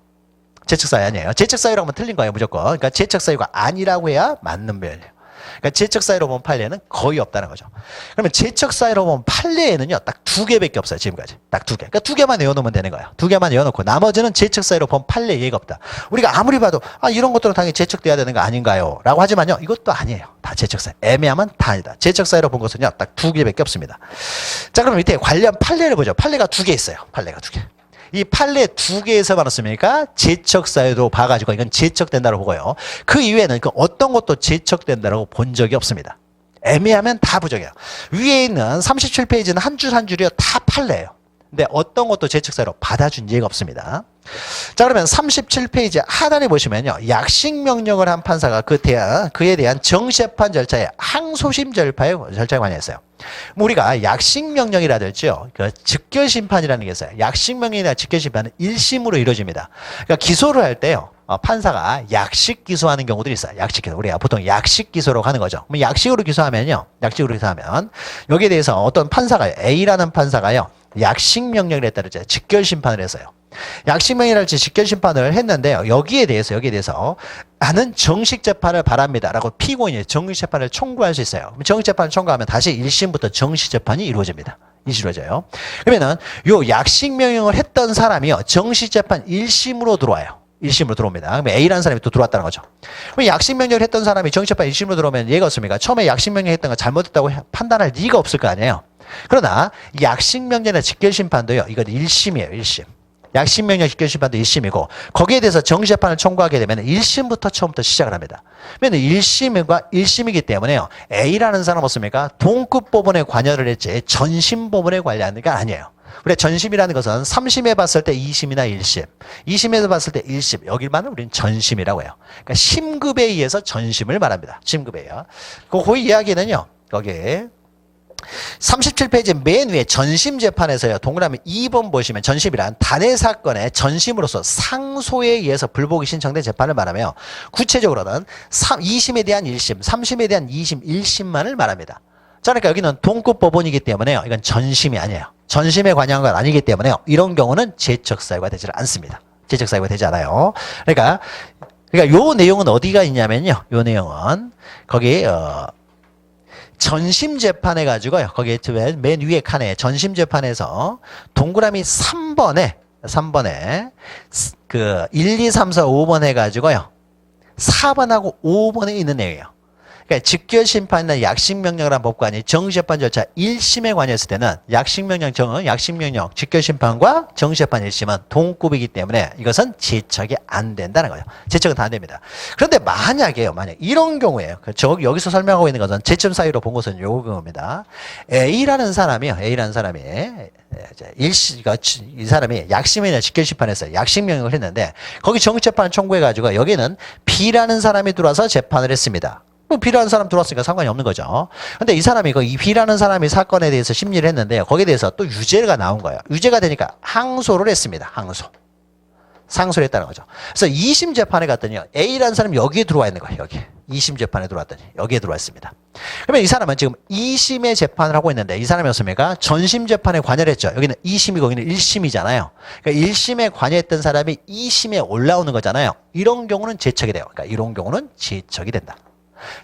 제척사유 아니에요. 제척사유라고 하면 틀린 거예요, 무조건. 그러니까 제척사유가 아니라고 해야 맞는 표현이에요. 그러니까 제척 사유로 본 판례는 거의 없다는 거죠. 그러면 제척 사유로 본 판례에는요, 딱 2개밖에 없어요, 지금까지. 딱 2개. 그러니까 2개만 외워놓으면 되는 거예요. 2개만 외워놓고 나머지는 제척 사유로 본 판례 예가 없다. 우리가 아무리 봐도 이런 것들은 당연히 제척돼야 되는 거 아닌가요? 라고 하지만요, 이것도 아니에요. 다 제척 사유. 애매하면 다 아니다. 제척 사유로 본 것은요, 딱 2개밖에 없습니다. 자, 그럼 밑에 관련 판례를 보죠. 판례가 2개 있어요. 판례가 2개. 이 판례 2개에서 말았습니까? 제척 사유로 봐가지고 이건 제척된다고 보고요. 그 이외에는 그 어떤 것도 제척된다고 본 적이 없습니다. 애매하면 다 부정해요. 위에 있는 37페이지는 한 줄 한 줄이요. 다 판례예요. 근데 어떤 것도 제척 사유로 받아준 예가 없습니다. 자, 그러면 37페이지 하단에 보시면요. 약식 명령을 한 판사가 그에 대한 정재판 절차에 항소심 절차에 관여했어요. 우리가 약식 명령이라든지요, 그 직결 심판이라는 게 있어요. 약식 명령이나 직결 심판은 1심으로 이루어집니다. 그러니까 기소를 할 때요, 판사가 약식 기소하는 경우들이 있어요. 약식 기소. 우리가 보통 약식 기소라고 하는 거죠. 그럼 약식으로 기소하면 여기에 대해서 어떤 판사가 A라는 판사가요, 약식 명령을 했다든지 직결 심판을 했어요. 약식명이랄지 직결심판을 했는데요. 여기에 대해서 나는 정식재판을 바랍니다 라고 피고인이 정식재판을 청구할 수 있어요. 정식재판을 청구하면 다시 1심부터 정식재판이 이루어집니다. 이루어져요. 그러면은 요 약식명령을 했던 사람이요, 정식재판 1심으로 들어와요. 1심으로 들어옵니다. 그러면 A라는 사람이 또 들어왔다는 거죠. 그럼 약식명령을 했던 사람이 정식재판 1심으로 들어오면 얘가 없습니까? 처음에 약식명령 했던 거 잘못했다고 판단할 리가 없을 거 아니에요. 그러나 약식명령이나 직결심판도요, 이건 1심이에요. 1심. 약식명령 직결심판도 1심이고 거기에 대해서 정식재판을 청구하게 되면 1심부터 처음부터 시작을 합니다. 그러면 1심이기 때문에요, A라는 사람 없습니까? 동급법원에 관여를 했지 전심법원에 관여하는 게 아니에요. 우리가 전심이라는 것은 3심에 봤을 때 2심이나 1심, 2심에서 봤을 때 1심, 여기만은 우리는 전심이라고 해요. 그러니까 심급에 의해서 전심을 말합니다. 심급에 의해서. 그 이야기는요, 거기 37페이지 맨 위에 전심재판에서요, 동그라미 2번 보시면 전심이란 단해 사건의 전심으로서 상소에 의해서 불복이 신청된 재판을 말하며 구체적으로는 2심에 대한 1심, 3심에 대한 2심, 1심만을 말합니다. 자, 그러니까 여기는 동급법원이기 때문에요, 이건 전심이 아니에요. 전심에 관여한 건 아니기 때문에요, 이런 경우는 제척사유가 되지 않습니다. 제척사유가 되지 않아요. 그러니까 요 내용은 어디가 있냐면요, 요 내용은 거기 전심재판 해가지고요, 거기 맨 위에 칸에 전심재판에서 동그라미 3번에 그 1, 2, 3, 4, 5번 해가지고요, 4번하고 5번에 있는 내용이에요. 그러니까 직결심판이나 약식명령을 한 법관이 정식재판 절차 1심에 관여했을 때는 약식명령, 직결심판과 정식재판 1심은 동급이기 때문에 이것은 제척이 안 된다는 거예요. 제척은 다 안 됩니다. 그런데 만약 이런 경우에요. 여기서 설명하고 있는 것은 제척 사유로 본 것은 요 경우입니다. A라는 사람이 이 사람이 약심이나 직결심판에서 약식명령을 했는데 거기 정식재판을 청구해가지고 여기는 B라는 사람이 들어와서 재판을 했습니다. B라는 사람 들어왔으니까 상관이 없는 거죠. 근데 이 사람이 이 B라는 사람이 사건에 대해서 심리를 했는데요, 거기에 대해서 또 유죄가 나온 거예요. 유죄가 되니까 항소를 했습니다. 상소를 했다는 거죠. 그래서 2심 재판에 갔더니요, A라는 사람이 여기에 들어와 있는 거예요. 여기 2심 재판에 들어왔더니 여기에 들어와 있습니다. 그러면 이 사람은 지금 2심의 재판을 하고 있는데 이 사람이었습니까? 전심 재판에 관여를 했죠. 여기는 2심이고 여기는 1심이잖아요. 그러니까 1심에 관여했던 사람이 2심에 올라오는 거잖아요. 이런 경우는 제척이 돼요. 그러니까 이런 경우는 제척이 된다.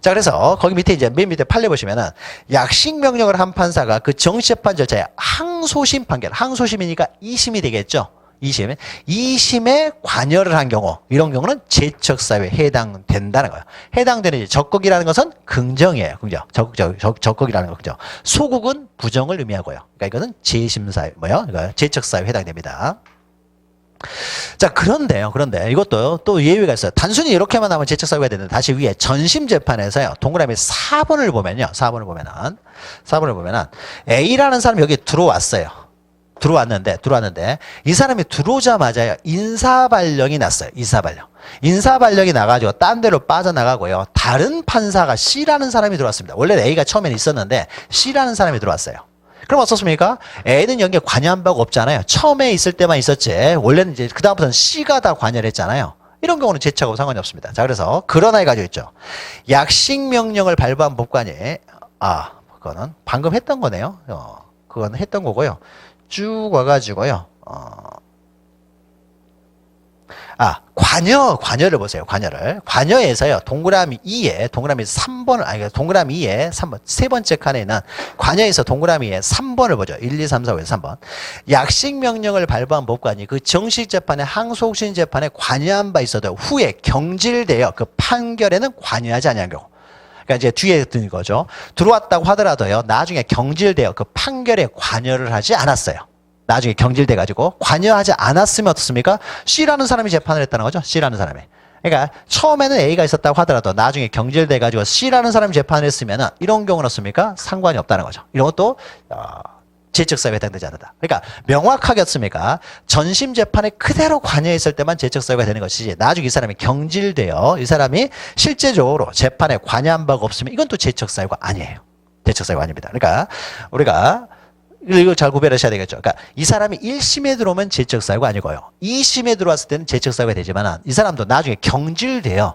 자, 그래서 거기 밑에 맨 밑에 판례 보시면은 약식명령을 한 판사가 그 정식재판 절차에 항소심 판결, 항소심이니까 2심이 되겠죠. 2심에 관여를 한 경우, 이런 경우는 제척사유에 해당된다는 거예요. 해당되는 적극이라는 것은 긍정이에요. 긍정. 적극이라는 거 긍정. 소극은 부정을 의미하고요. 그러니까 이거는 제심사유, 제척사유에 해당됩니다. 자, 그런데 이것도 또 예외가 있어요. 단순히 이렇게만 하면 제척사유가 되는데 다시 위에 전심재판에서요, 동그라미 4번을 보면은 A라는 사람이 여기 들어왔는데 이 사람이 들어오자마자 인사발령이 났어요. 인사발령이 나가지고 딴 데로 빠져나가고요, 다른 판사가 C라는 사람이 들어왔습니다. 원래는 A가 처음에는 있었는데 C라는 사람이 들어왔어요. 그럼 어떻습니까? A는 여기에 관여한 바가 없잖아요. 처음에 있을 때만 있었지. 원래는 이제 그다음부터는 C가 다 관여를 했잖아요. 이런 경우는 제척하고 상관이 없습니다. 자, 그래서 그러나 해가지고 있죠. 약식명령을 발부한 법관이, 그거는 방금 했던 거네요. 그건 했던 거고요. 쭉 와가지고요. 관여를 보세요. 관여에서요. 동그라미 2에, 동그라미 3번을, 동그라미 2에 3번, 세 번째 칸에 있는 관여에서 동그라미 2에 3번을 보죠. 1, 2, 3, 4, 5에서 3번. 약식 명령을 발부한 법관이 그 정식 재판에 항소심 재판에 관여한 바 있어도 후에 경질되어 그 판결에는 관여하지 아니한 경우. 그러니까 이제 뒤에 든 거죠. 들어왔다고 하더라도요. 나중에 경질되어 그 판결에 관여를 하지 않았어요. 나중에 경질돼가지고 관여하지 않았으면 어떻습니까? C라는 사람이 재판을 했다는 거죠. C라는 사람이. 그러니까 처음에는 A가 있었다고 하더라도 나중에 경질돼가지고 C라는 사람이 재판을 했으면 이런 경우는 어떻습니까? 상관이 없다는 거죠. 이런 것도 제적사유에 해당되지 않는다. 그러니까 명확하게 어떻습니까? 전심 재판에 그대로 관여했을 때만 제적사유가 되는 것이지 나중에 이 사람이 경질되어 이 사람이 실제적으로 재판에 관여한 바가 없으면 이건 또 제적사유가 아니에요. 제적사유가 아닙니다. 그러니까 우리가 이거 잘 구별하셔야 되겠죠. 그러니까 이 사람이 1심에 들어오면 제적사유가 아니고요. 2심에 들어왔을 때는 제적사유가 되지만 이 사람도 나중에 경질돼요.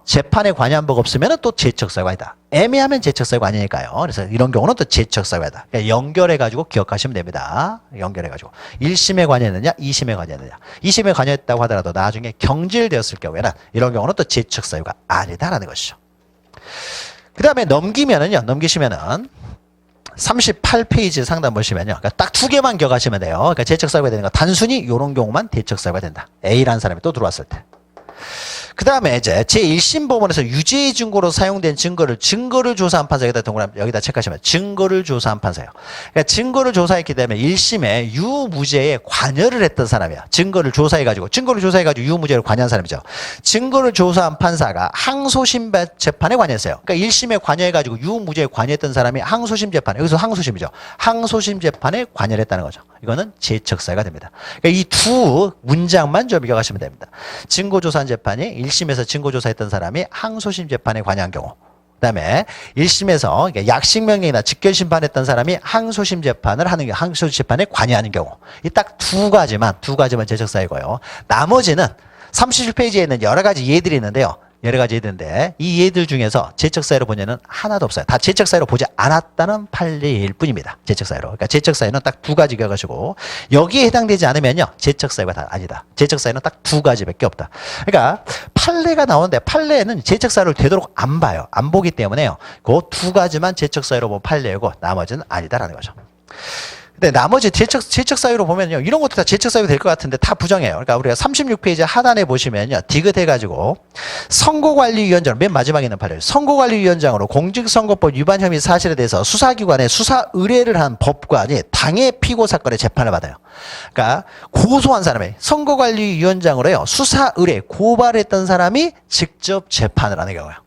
재판에 관여한 바가 없으면 또 제적사유가 아니다. 애매하면 제적사유가 아니니까요. 그래서 이런 경우는 또 제적사유가 아니다. 그러니까 연결해가지고 기억하시면 됩니다. 연결해가지고. 1심에 관여했느냐, 2심에 관여했느냐. 2심에 관여했다고 하더라도 나중에 경질되었을 경우에는 이런 경우는 또 제적사유가 아니다라는 것이죠. 그 다음에 넘기시면은 38페이지 상담 보시면요. 그러니까 딱 두 개만 기억하시면 돼요. 그러니까 제적사유가 되는 거 단순히 이런 경우만 대적사유가 된다. A라는 사람이 또 들어왔을 때. 그 다음에 이제 제1심 법원에서 유죄의 증거로 사용된 증거를 조사한 판사 여기다 체크하시면 증거를 조사한 판사예요. 그러니까 증거를 조사했기 때문에 1심에 유무죄에 관여를 했던 사람이야. 증거를 조사해가지고 유무죄를 관여한 사람이죠. 증거를 조사한 판사가 항소심 재판에 관여했어요. 그러니까 1심에 관여해가지고 유무죄에 관여했던 사람이 항소심 재판에, 여기서 항소심이죠. 항소심 재판에 관여를 했다는 거죠. 이거는 제척사유가 됩니다. 그러니까 이 두 문장만 좀 기억하시면 됩니다. 증거조사한 재판이 1심에서 증거조사했던 사람이 항소심 재판에 관여한 경우, 그 다음에 1심에서 약식명령이나 직결심판했던 사람이 항소심 재판에 관여하는 경우, 이 딱 두 가지만 제적사유고요. 나머지는 37페이지에 있는 여러 가지 예들이 있는데요. 이 예들 중에서 제적사유로 본 예는 하나도 없어요. 다 제적사유로 보지 않았다는 판례일 뿐입니다. 제적사유로. 그러니까 제적사유는 딱 두 가지 기억하시고, 여기에 해당되지 않으면요, 제적사유가 다 아니다. 제적사유는 딱 두 가지밖에 없다. 그러니까 판례가 나오는데 판례에는 제적사유를 되도록 안 봐요. 안 보기 때문에요. 그 두 가지만 제적사유로 본 판례이고 나머지는 아니다라는 거죠. 근데 나머지 제적사유로 보면요, 이런 것도 다 제적사유 될 것 같은데 다 부정해요. 그러니까 우리가 36페이지 하단에 보시면요, 디귿해가지고 선거관리위원장, 맨 마지막에 있는 판례, 선거관리위원장으로 공직선거법 위반 혐의 사실에 대해서 수사기관에 수사 의뢰를 한 법관이 당해 피고 사건의 재판을 받아요. 그러니까 고소한 사람이 선거관리위원장으로요, 수사 의뢰 고발했던 사람이 직접 재판을 하는 경우예요.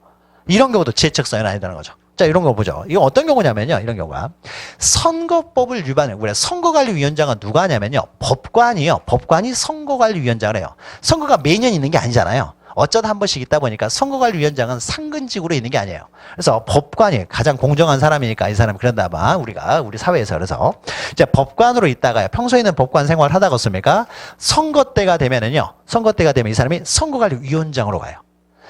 이런 경우도 제적사유는 아니다는 거죠. 자, 이런 거 보죠. 이거 어떤 경우냐면요, 이런 경우가 선거법을 위반해. 우리가 선거관리위원장은 누가 하냐면요, 법관이 선거관리위원장을 해요. 선거가 매년 있는 게 아니잖아요. 어쩌다 한 번씩 있다 보니까 선거관리위원장은 상근직으로 있는 게 아니에요. 그래서 법관이 가장 공정한 사람이니까 이 사람이 그런다 봐. 우리 사회에서. 그래서 이제 법관으로 있다가요, 평소에는 법관 생활 하다가 없습니까? 선거 때가 되면 이 사람이 선거관리위원장으로 가요.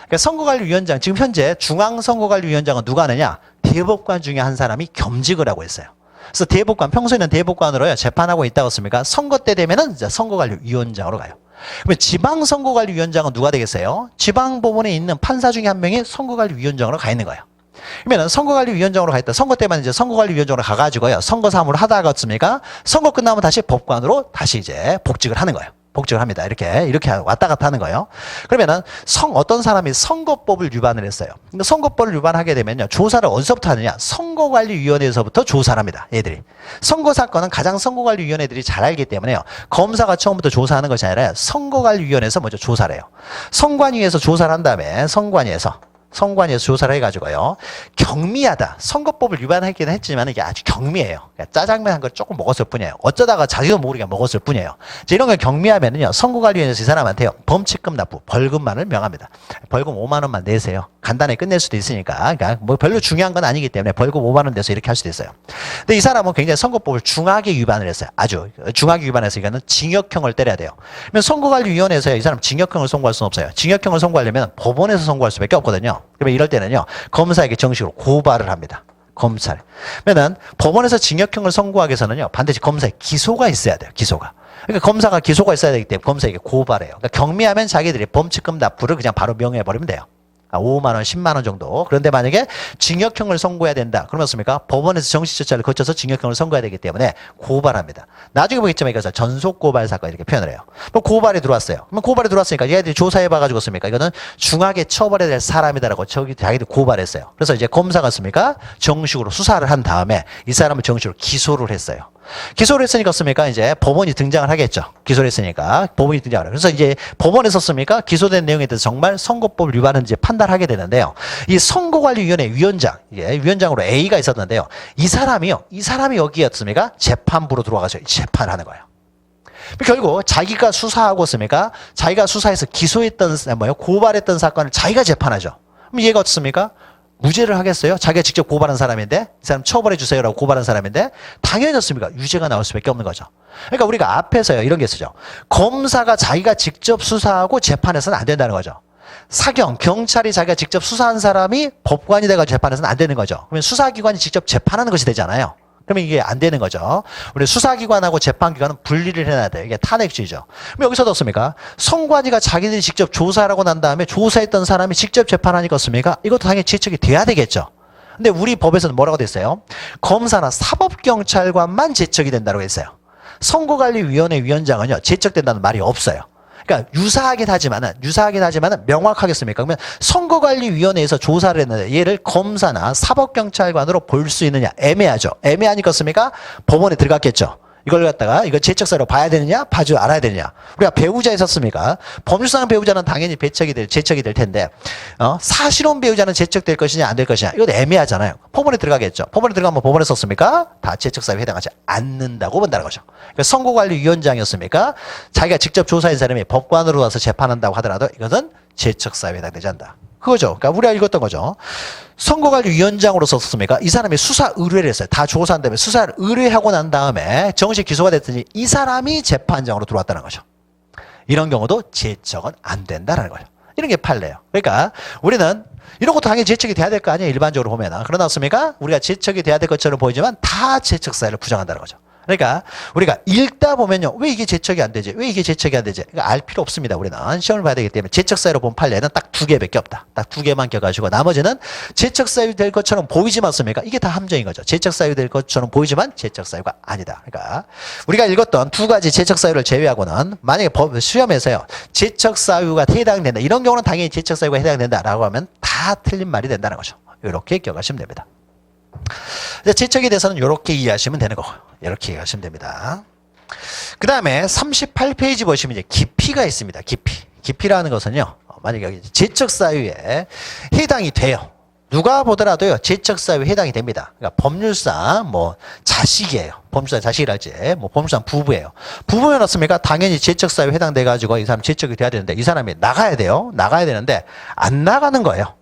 그러니까 선거관리위원장, 지금 현재 중앙선거관리위원장은 누가 하느냐? 대법관 중에 한 사람이 겸직을 하고 있어요. 그래서 평소에는 대법관으로요, 재판하고 있다고 했습니까? 선거 때 되면은 이제 선거관리위원장으로 가요. 그러면 지방선거관리위원장은 누가 되겠어요? 지방법원에 있는 판사 중에 한 명이 선거관리위원장으로 가 있는 거예요. 그러면 선거관리위원장으로 가 있다. 선거 때만 이제 선거관리위원장으로 가가지고요, 선거 사무를 하다가 없습니까? 선거 끝나면 다시 법관으로 다시 이제 복직을 하는 거예요. 복직을 합니다. 이렇게 왔다 갔다 하는 거예요. 그러면은 어떤 사람이 선거법을 위반을 했어요. 근데 선거법을 위반하게 되면요, 조사를 어디서부터 하느냐? 선거관리위원회에서부터 조사를 합니다. 얘들이. 선거 사건은 가장 선거관리위원회들이 잘 알기 때문에요, 검사가 처음부터 조사하는 것이 아니라 선거관리위원회에서 먼저 조사를 해요. 선관위에서 조사를 한 다음에 선관위에서 조사를 해가지고요, 경미하다. 선거법을 위반했긴 했지만 이게 아주 경미해요. 그러니까 짜장면 한 걸 조금 먹었을 뿐이에요. 어쩌다가 자기도 모르게 먹었을 뿐이에요. 이런 걸 경미하면은요, 선거관리위원회에서 이 사람한테요, 범칙금 납부, 벌금만을 명합니다. 벌금 5만 원만 내세요. 간단히 끝낼 수도 있으니까. 그러니까 뭐 별로 중요한 건 아니기 때문에 벌금 5만 원 내서 이렇게 할 수도 있어요. 근데 이 사람은 굉장히 선거법을 중하게 위반을 했어요. 아주 중하게 위반해서 이거는 징역형을 때려야 돼요. 그러면 선거관리위원회에서 이 사람 징역형을 선고할 수는 없어요. 징역형을 선고하려면 법원에서 선고할 수밖에 없거든요. 그러면 이럴 때는요, 검사에게 정식으로 고발을 합니다. 검찰. 그러면 법원에서 징역형을 선고하기 위해서는요, 반드시 검사의 기소가 있어야 돼요. 기소가. 그러니까 검사가 기소가 있어야 되기 때문에 검사에게 고발해요. 그러니까 경미하면 자기들이 범칙금 납부를 그냥 바로 명해버리면 돼요. 5만 원, 10만 원 정도. 그런데 만약에 징역형을 선고해야 된다. 그러면 어떻습니까? 법원에서 정식조차를 거쳐서 징역형을 선고해야 되기 때문에 고발합니다. 나중에 보겠지만 이것을 전속고발 사건 이렇게 표현을 해요. 그럼 고발이 들어왔어요. 그럼 고발이 들어왔으니까 얘들이 조사해봐가지고 습니까? 이거는 중하게 처벌해야 될 사람이다라고 자기들 고발했어요. 그래서 이제 검사가 습니까? 정식으로 수사를 한 다음에 이 사람을 정식으로 기소를 했어요. 기소를 했으니까 습니까? 이제 법원이 등장을 하겠죠. 기소를 했으니까 법원이 등장을 해요. 그래서 이제 법원에서 습니까? 기소된 내용에 대해서 정말 선거법을 위반한지 판단하게 되는데요. 이 선거관리위원회 위원장, 위원장으로 A가 있었는데요. 이 사람이 여기였습니까? 재판부로 들어와가지고 재판을 하는 거예요. 결국 자기가 수사하고 습니까? 자기가 수사해서 기소했던 고발했던 사건을 자기가 재판하죠. 그럼 얘가 어떻습니까? 무죄를 하겠어요? 자기가 직접 고발한 사람인데 이 사람 처벌해 주세요라고 고발한 사람인데 당연히 어떻습니까? 유죄가 나올 수밖에 없는 거죠. 그러니까 우리가 앞에서요 이런 게 쓰죠. 검사가 자기가 직접 수사하고 재판해서는 안 된다는 거죠. 사경, 경찰이 자기가 직접 수사한 사람이 법관이 돼가지고 재판해서는 안 되는 거죠. 그러면 수사기관이 직접 재판하는 것이 되잖아요. 그러면 이게 안 되는 거죠. 우리 수사기관하고 재판기관은 분리를 해놔야 돼요. 이게 탄핵주의죠. 그럼 여기서도 어떻습니까? 선관위가 자기들이 직접 조사를 하고 난 다음에 조사했던 사람이 직접 재판하니까 어떻습니까? 이것도 당연히 제척이 돼야 되겠죠. 근데 우리 법에서는 뭐라고 됐어요? 검사나 사법경찰관만 제척이 된다고 했어요. 선거관리위원회 위원장은요, 제척된다는 말이 없어요. 그러니까 유사하긴 하지만은 명확하겠습니까? 그러면 선거관리위원회에서 조사를 했는데 얘를 검사나 사법경찰관으로 볼 수 있느냐? 애매하죠. 애매하니까 습니까? 법원에 들어갔겠죠. 이걸 갖다가 이거 제척사로 봐야 되느냐? 봐줄 알아야 되느냐? 우리가 배우자 있었습니까? 법률상 배우자는 당연히 제척이 될 텐데 사실혼 배우자는 제척될 것이냐 안 될 것이냐? 이건 애매하잖아요. 법원에 들어가겠죠. 법원에 들어가면 법원에 썼습니까? 다 제척사유에 해당하지 않는다고 본다는 거죠. 그러니까 선거관리위원장이었습니까? 자기가 직접 조사한 사람이 법관으로 와서 재판한다고 하더라도 이것은 제척사유에 해당되지 않는다. 그거죠. 그러니까 우리가 읽었던 거죠. 선거관리위원장으로 썼습니까? 이 사람이 수사 의뢰를 했어요. 다 조사한 다음에 수사를 의뢰하고 난 다음에 정식 기소가 됐더니 이 사람이 재판장으로 들어왔다는 거죠. 이런 경우도 제척은 안 된다는 거예요. 이런 게 판례예요. 그러니까 우리는 이런 것도 당연히 제척이 돼야 될 거 아니에요. 일반적으로 보면. 그러나 없습니까? 우리가 제척이 돼야 될 것처럼 보이지만 다 제척 사유를 부정한다는 거죠. 그러니까 우리가 읽다 보면요. 왜 이게 제척이 안 되지? 왜 이게 제척이 안 되지? 그러니까 알 필요 없습니다. 우리는 시험을 봐야 되기 때문에 제척 사유로 본 판례는 딱 2개밖에 없다. 딱 2개만 껴가지고 나머지는 제척 사유 될 것처럼 보이지만 습니까? 이게 다 함정인 거죠. 제척 사유 될 것처럼 보이지만 제척 사유가 아니다. 그러니까 우리가 읽었던 2가지 제척 사유를 제외하고는 만약에 시험에서요. 제척 사유가 해당된다. 이런 경우는 당연히 제척 사유가 해당된다라고 하면 다 틀린 말이 된다는 거죠. 이렇게 기억하시면 됩니다. 제척에 대해서는 이렇게 이해하시면 되는 거고 이렇게 이해하시면 됩니다. 그 다음에 38페이지 보시면 이제 깊이가 있습니다. 깊이라는 것은요. 만약에 여기 제척 사유에 해당이 돼요. 누가 보더라도요. 제척 사유에 해당이 됩니다. 그러니까 법률상 자식이에요. 법률상 자식이랄지 법률상 부부예요. 부부면 어떻습니까? 당연히 제척 사유에 해당돼 가지고 이 사람 제척이 돼야 되는데 이 사람이 나가야 돼요. 나가야 되는데 안 나가는 거예요.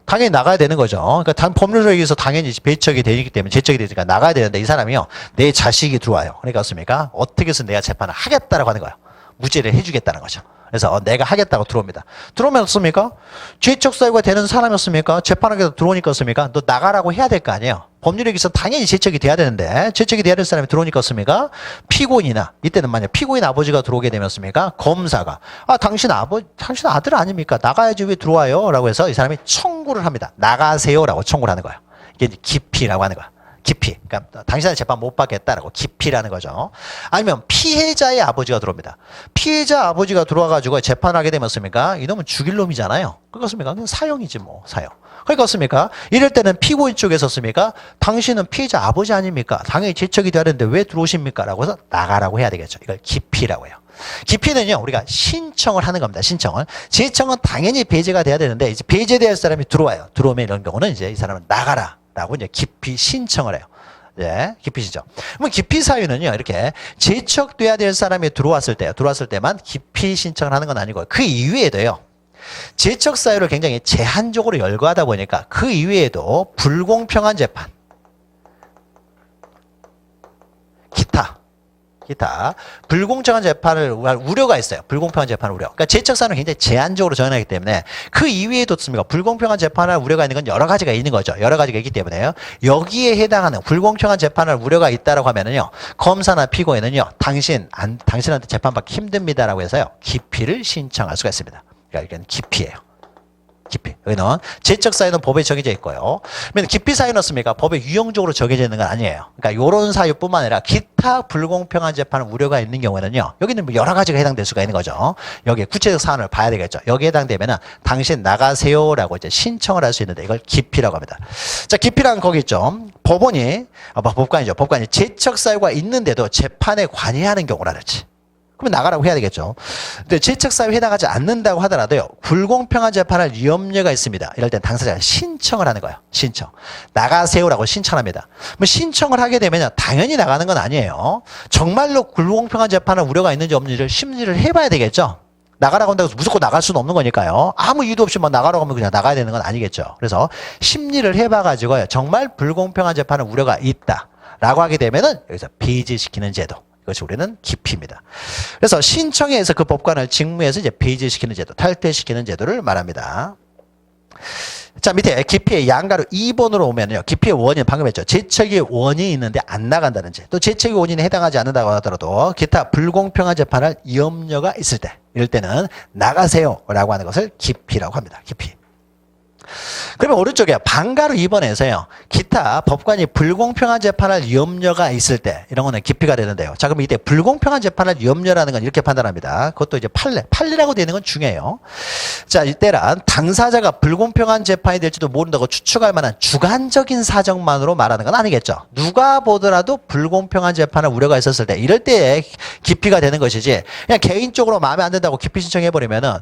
당연히 나가야 되는 거죠. 그러니까 법률에 의해서 당연히 배척이 되기 때문에 제척이 되니까 나가야 되는데 이 사람이요. 내 자식이 들어와요. 그러니까 어떻습니까? 어떻게 해서 내가 재판을 하겠다라고 하는 거예요. 무죄를 해주겠다는 거죠. 그래서 내가 하겠다고 들어옵니다. 들어오면 어떻습니까? 제척 사유가 되는 사람이었습니까? 재판하게 들어오니까 어떻습니까? 너 나가라고 해야 될 거 아니에요. 법률에 의해서 당연히 제척이 돼야 되는데 제척이 돼야 될 사람이 들어오니까 어떻습니까? 피고인이나 이때는 만약 피고인 아버지가 들어오게 되면 어떻습니까? 검사가 당신 아들 아닙니까? 나가야지 왜 들어와요? 라고 해서 이 사람이 청구를 합니다. 나가세요라고 청구를 하는 거예요. 이게 깊이라고 하는 거야. 깊이. 그러니까 당신은 재판 못 받겠다라고 깊이라는 거죠. 아니면 피해자의 아버지가 들어옵니다. 피해자 아버지가 들어와가지고 재판하게 되면 습니까? 이놈은 죽일 놈이잖아요. 그렇습니까? 그건 사형이지 사형. 그러니까 어떻습니까? 이럴 때는 피고인 쪽에서 습니까? 당신은 피해자 아버지 아닙니까? 당연히 제척이 돼야 되는데 왜 들어오십니까? 라고 해서 나가라고 해야 되겠죠. 이걸 깊이라고 해요. 깊이는요, 우리가 신청을 하는 겁니다. 신청을. 제청은 당연히 배제가 돼야 되는데, 이제 배제될 사람이 들어와요. 들어오면 이런 경우는 이제 이 사람은 나가라. 라고 이제 깊이 신청을 해요. 예, 깊이 신청. 그럼 깊이 사유는요, 이렇게 제척돼야 될 사람이 들어왔을 때만 깊이 신청을 하는 건 아니고, 그 이외에도요, 제척 사유를 굉장히 제한적으로 열거하다 보니까 그 이외에도 불공평한 재판, 기타 불공정한 재판을 우려가 있어요. 불공평한 재판 우려. 그러니까 제척 사유는 굉장히 제한적으로 정해놨기 때문에 그 이외에도 습니까 불공평한 재판을 우려가 있는 건 여러 가지가 있는 거죠. 여러 가지가 있기 때문에요. 여기에 해당하는 불공평한 재판을 우려가 있다라고 하면은요. 검사나 피고인은요. 당신한테 재판받기 힘듭니다라고 해서요. 기피를 신청할 수가 있습니다. 그러니까 이건 기피예요. 기피. 여기는 제척 사유는 법에 정해져 있고요. 그러면 기피 사유는 습니까 법에 유형적으로 정해져 있는 건 아니에요. 그러니까 이런 사유뿐만 아니라 기타 불공평한 재판 우려가 있는 경우에는요. 여기는 뭐 여러 가지가 해당될 수가 있는 거죠. 여기에 구체적 사안을 봐야 되겠죠. 여기에 해당되면은 당신 나가세요라고 이제 신청을 할 수 있는데 이걸 기피라고 합니다. 자, 기피란 거기 있죠. 법관이 제척 사유가 있는데도 재판에 관여하는 경우라 그랬지. 그러면 나가라고 해야 되겠죠. 근데 제척 사유에 해당하지 않는다고 하더라도요. 불공평한 재판할 위험료가 있습니다. 이럴 땐 당사자가 신청을 하는 거예요. 신청. 나가세요라고 신청합니다. 뭐 신청을 하게 되면 당연히 나가는 건 아니에요. 정말로 불공평한 재판할 우려가 있는지 없는지를 심리를 해봐야 되겠죠. 나가라고 한다고 해서 무조건 나갈 수는 없는 거니까요. 아무 이유도 없이 뭐 나가라고 하면 그냥 나가야 되는 건 아니겠죠. 그래서 심리를 해봐가지고요. 정말 불공평한 재판할 우려가 있다라고 하게 되면은 여기서 배제시키는 제도. 이것이 우리는 기피입니다. 그래서 신청에 의해서 그 법관을 직무에서 이제 배제시키는 제도, 탈퇴시키는 제도를 말합니다. 자, 밑에 기피의 양가로 2번으로 오면요. 기피의 원인, 방금 했죠. 제척의 원인이 있는데 안 나간다든지, 또 제척의 원인에 해당하지 않는다고 하더라도 기타 불공평한 재판할 염려가 있을 때, 이럴 때는 나가세요라고 하는 것을 기피라고 합니다. 기피. 그러면 오른쪽에 방가로 2번에서요. 기타 법관이 불공평한 재판할 염려가 있을 때 이런 거는 기피가 되는데요. 자, 그럼 이때 불공평한 재판할 염려라는 건 이렇게 판단합니다. 그것도 이제 판례라고 되는 건 중요해요. 자, 이때란 당사자가 불공평한 재판이 될지도 모른다고 추측할 만한 주관적인 사정만으로 말하는 건 아니겠죠. 누가 보더라도 불공평한 재판할 우려가 있었을 때 이럴 때에 기피가 되는 것이지 그냥 개인적으로 마음에 안 든다고 기피 신청해버리면은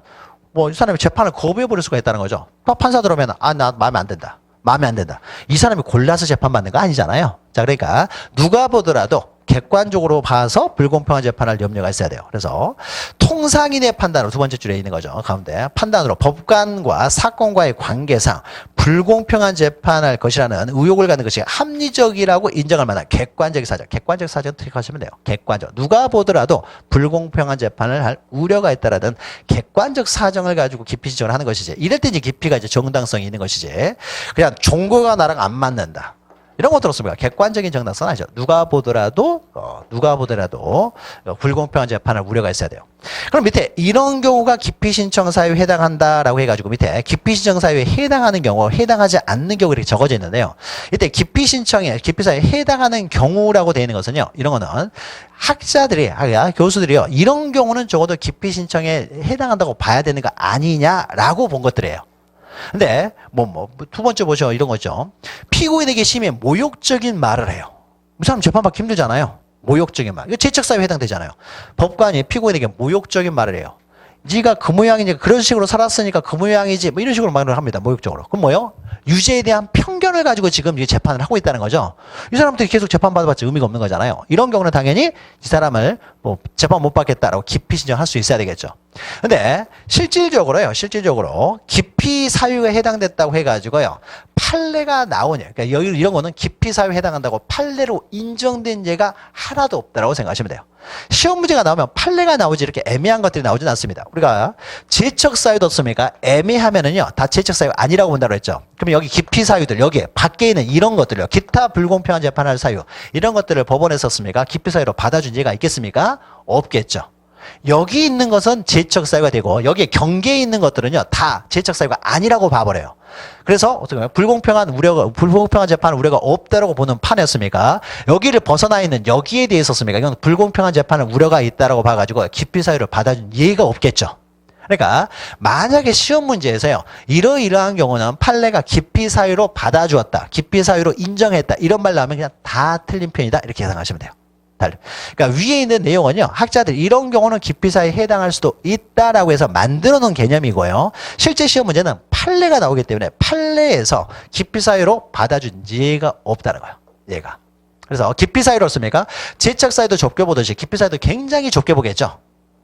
뭐 이 사람이 재판을 거부해버릴 수가 있다는 거죠. 판사 들어오면 나 마음에 안 든다. 마음에 안 든다. 이 사람이 골라서 재판받는 거 아니잖아요. 자, 그러니까 누가 보더라도 객관적으로 봐서 불공평한 재판할 염려가 있어야 돼요. 그래서 통상인의 판단으로 두 번째 줄에 있는 거죠. 가운데 판단으로 법관과 사건과의 관계상 불공평한 재판할 것이라는 의혹을 갖는 것이 합리적이라고 인정할 만한 객관적 사정. 객관적 사정 트릭하시면 돼요. 객관적. 누가 보더라도 불공평한 재판을 할 우려가 있다라는 객관적 사정을 가지고 기피 신청을 하는 것이지. 이럴 때 이제 기피가 이제 정당성이 있는 것이지. 그냥 종교가 나랑 안 맞는다. 이런 거 들었습니다. 객관적인 정당성은 아니죠. 누가 보더라도 불공평한 재판을 우려가 있어야 돼요. 그럼 밑에 이런 경우가 기피 신청 사유에 해당한다라고 해가지고 밑에 기피 신청 사유에 해당하는 경우, 해당하지 않는 경우 이렇게 적어져 있는데요. 이때 기피 신청에 기피 사유에 해당하는 경우라고 되어 있는 것은요. 이런 거는 학자들이, 교수들이요. 이런 경우는 적어도 기피 신청에 해당한다고 봐야 되는 거 아니냐라고 본 것들이에요. 근데 두 번째 보죠. 이런 거죠. 피고인에게 심히 모욕적인 말을 해요. 이 사람 재판받기 힘들잖아요. 모욕적인 말. 이거 제척 사유에 해당되잖아요. 법관이 피고인에게 모욕적인 말을 해요. 네가 그 모양이지, 그런 식으로 살았으니까 그 모양이지, 뭐 이런 식으로 말을 합니다. 모욕적으로. 그럼 뭐요? 유죄에 대한 편견을 가지고 지금 이 재판을 하고 있다는 거죠. 이 사람들이 계속 재판받아봤자 의미가 없는 거잖아요. 이런 경우는 당연히 이 사람을 재판 못 받겠다라고 기피 신청할 수 있어야 되겠죠. 근데 실질적으로 기피 사유에 해당됐다고 해가지고요. 판례가 나오냐. 그러니까 이런 거는 기피 사유에 해당한다고 판례로 인정된 예가 하나도 없다라고 생각하시면 돼요. 시험 문제가 나오면 판례가 나오지 이렇게 애매한 것들이 나오진 않습니다. 우리가 제척 사유도 없습니까? 애매하면은요 다 제척 사유 아니라고 본다고 했죠. 그럼 여기 기피 사유들 여기에 밖에 있는 이런 것들요, 기타 불공평한 재판할 사유 이런 것들을 법원에 썼습니까? 기피 사유로 받아준 예가 있겠습니까? 없겠죠. 여기 있는 것은 제척 사유가 되고 여기에 경계에 있는 것들은요 다 제척 사유가 아니라고 봐버려요. 그래서 어떻게 보면 불공평한 재판 우려가 없다라고 보는 판이었습니까? 여기를 벗어나 있는 여기에 대해 있었습니까? 이건 불공평한 재판을 우려가 있다라고 봐가지고 기피 사유를 받아준 예가 없겠죠. 그러니까 만약에 시험 문제에서요 이러이러한 경우는 판례가 기피 사유로 받아주었다, 기피 사유로 인정했다 이런 말 나오면 그냥 다 틀린 편이다 이렇게 예상하시면 돼요. 그러니까 위에 있는 내용은요 학자들 이런 경우는 기피 사유에 해당할 수도 있다라고 해서 만들어 놓은 개념이고요. 실제 시험 문제는 판례가 나오기 때문에 판례에서 기피 사유로 받아준 예가 없다는 거예요. 얘가. 그래서 기피 사유로 씁니까? 제척 사유도 좁게 보듯이 기피 사유도 굉장히 좁게 보겠죠.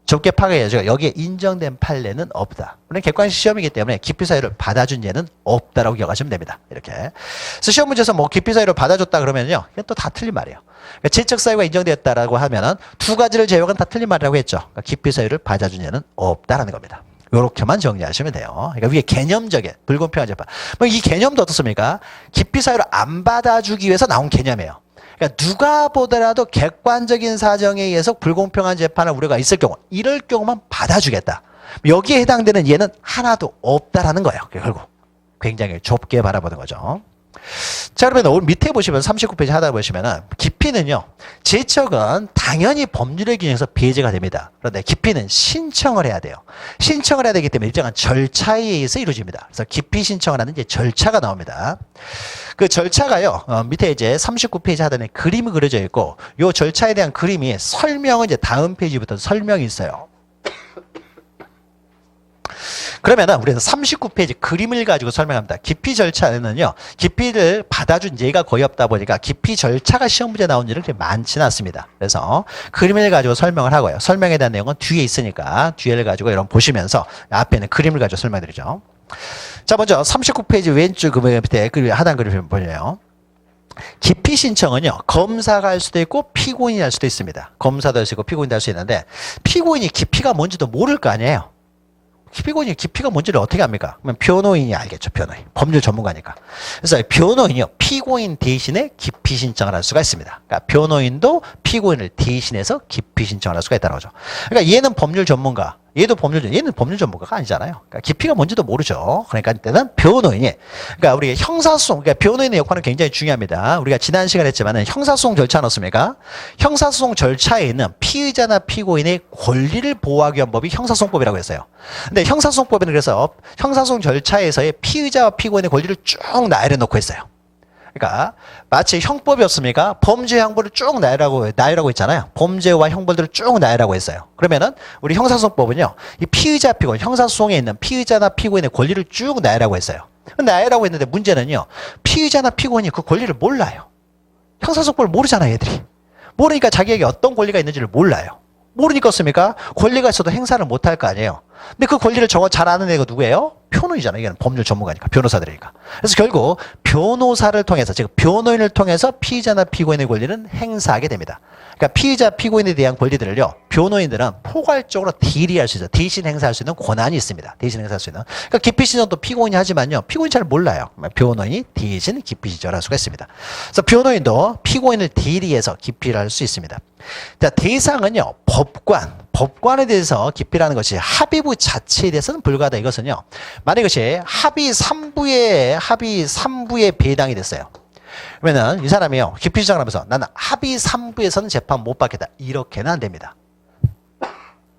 좁게 파악해야죠. 여기에 인정된 판례는 없다. 물론 객관식 시험이기 때문에 깊이 사유를 받아준 예는 없다라고 기억하시면 됩니다. 이렇게. 그래서 시험 문제에서 뭐 깊이 사유를 받아줬다 그러면요. 이건 또 다 틀린 말이에요. 그러니까 지적 사유가 인정되었다라고 하면은 두 가지를 제외하고는 다 틀린 말이라고 했죠. 그러니까 깊이 사유를 받아준 예는 없다라는 겁니다. 이렇게만 정리하시면 돼요. 그러니까 위에 개념적인 불공평한 재판. 뭐 이 개념도 어떻습니까? 깊이 사유를 안 받아주기 위해서 나온 개념이에요. 그러니까 누가 보더라도 객관적인 사정에 의해서 불공평한 재판을 우려가 있을 경우, 이럴 경우만 받아주겠다. 여기에 해당되는 예는 하나도 없다라는 거예요. 결국 굉장히 좁게 바라보는 거죠. 자, 그러면 오늘 밑에 보시면 39페이지 하다 보시면은 기피는요, 제척은 당연히 법률의 균형에서 배제가 됩니다. 그런데 기피는 신청을 해야 돼요. 신청을 해야 되기 때문에 일정한 절차에 의해서 이루어집니다. 그래서 기피 신청을 하는 이제 절차가 나옵니다. 그 절차가요, 밑에 이제 39페이지 하단에 그림이 그려져 있고, 요 절차에 대한 그림이 설명은 이제 다음 페이지부터 설명이 있어요. 그러면은 우리는 39페이지 그림을 가지고 설명합니다. 기피 절차는요, 기피를 받아준 예가 거의 없다 보니까 기피 절차가 시험 문제 나온 일은 그렇게 많지는 않습니다. 그래서 그림을 가지고 설명을 하고요. 설명에 대한 내용은 뒤에 있으니까 뒤를 가지고 여러분 보시면서 앞에는 그림을 가지고 설명드리죠. 자, 먼저 39페이지 왼쪽 밑에 하단 그림을 보세요. 기피 신청은요, 검사가 할 수도 있고 피고인이 할 수도 있습니다. 검사도 할 수 있고 피고인도 할 수 있는데, 피고인이 기피가 뭔지도 모를 거 아니에요. 피고인이 기피가 뭔지를 어떻게 합니까? 그러면 변호인이 알겠죠, 변호인. 법률 전문가니까. 그래서 변호인이요, 피고인 대신에 기피 신청을 할 수가 있습니다. 그러니까 변호인도 피고인을 대신해서 기피 신청을 할 수가 있다는 거죠. 그러니까 얘는 법률 전문가, 얘는 법률 전문가가 아니잖아요. 그러니까 기피가 뭔지도 모르죠. 그러니까 이때는 변호인이, 그러니까 우리 형사소송, 그러니까 변호인의 역할은 굉장히 중요합니다. 우리가 지난 시간에 했지만은 형사소송 절차 넣었습니까? 형사소송 절차에 있는 피의자나 피고인의 권리를 보호하기 위한 법이 형사소송법이라고 했어요. 근데 형사소송법에는 그래서 형사소송 절차에서의 피의자와 피고인의 권리를 쭉 나열해 놓고 했어요. 그러니까 마치 형법이었습니까? 범죄 형벌을 쭉 나열하고 있잖아요. 범죄와 형벌들을 쭉 나열하고 있어요. 그러면은 우리 형사소송법은요, 이 피의자 피고인, 형사소송에 있는 피의자나 피고인의 권리를 쭉 나열하고 있어요. 나열하고 있는데 문제는요, 피의자나 피고인이 그 권리를 몰라요. 형사소송법을 모르잖아요, 얘들이. 모르니까 자기에게 어떤 권리가 있는지를 몰라요. 모르니까 어떻습니까? 권리가 있어도 행사를 못할 거 아니에요. 근데 그 권리를 잘 아는 애가 누구예요? 변호인이잖아요. 이건 법률 전문가니까, 변호사들이니까. 그래서 결국 변호사를 통해서, 즉 변호인을 통해서 피의자나 피고인의 권리는 행사하게 됩니다. 그러니까 피의자, 피고인에 대한 권리들을요, 변호인들은 포괄적으로 딜이할 수 있어요. 대신 행사할 수 있는 권한이 있습니다. 대신 행사할 수 있는. 그러니까 기피 신청도 피고인이 하지만요, 피고인 잘 몰라요. 변호인이 대신 기피 신청을 할 수가 있습니다. 그래서 변호인도 피고인을 딜이해서 기피를 할 수 있습니다. 자, 대상은요, 법관에 대해서 기피라는 것이 합의부 자체에 대해서는 불가하다. 이것은요, 만약 이것이 합의 3부에 배당이 됐어요. 그러면은 이 사람이요, 기피 신청을 하면서 나는 합의 3부에서는 재판 못 받겠다. 이렇게는 안 됩니다.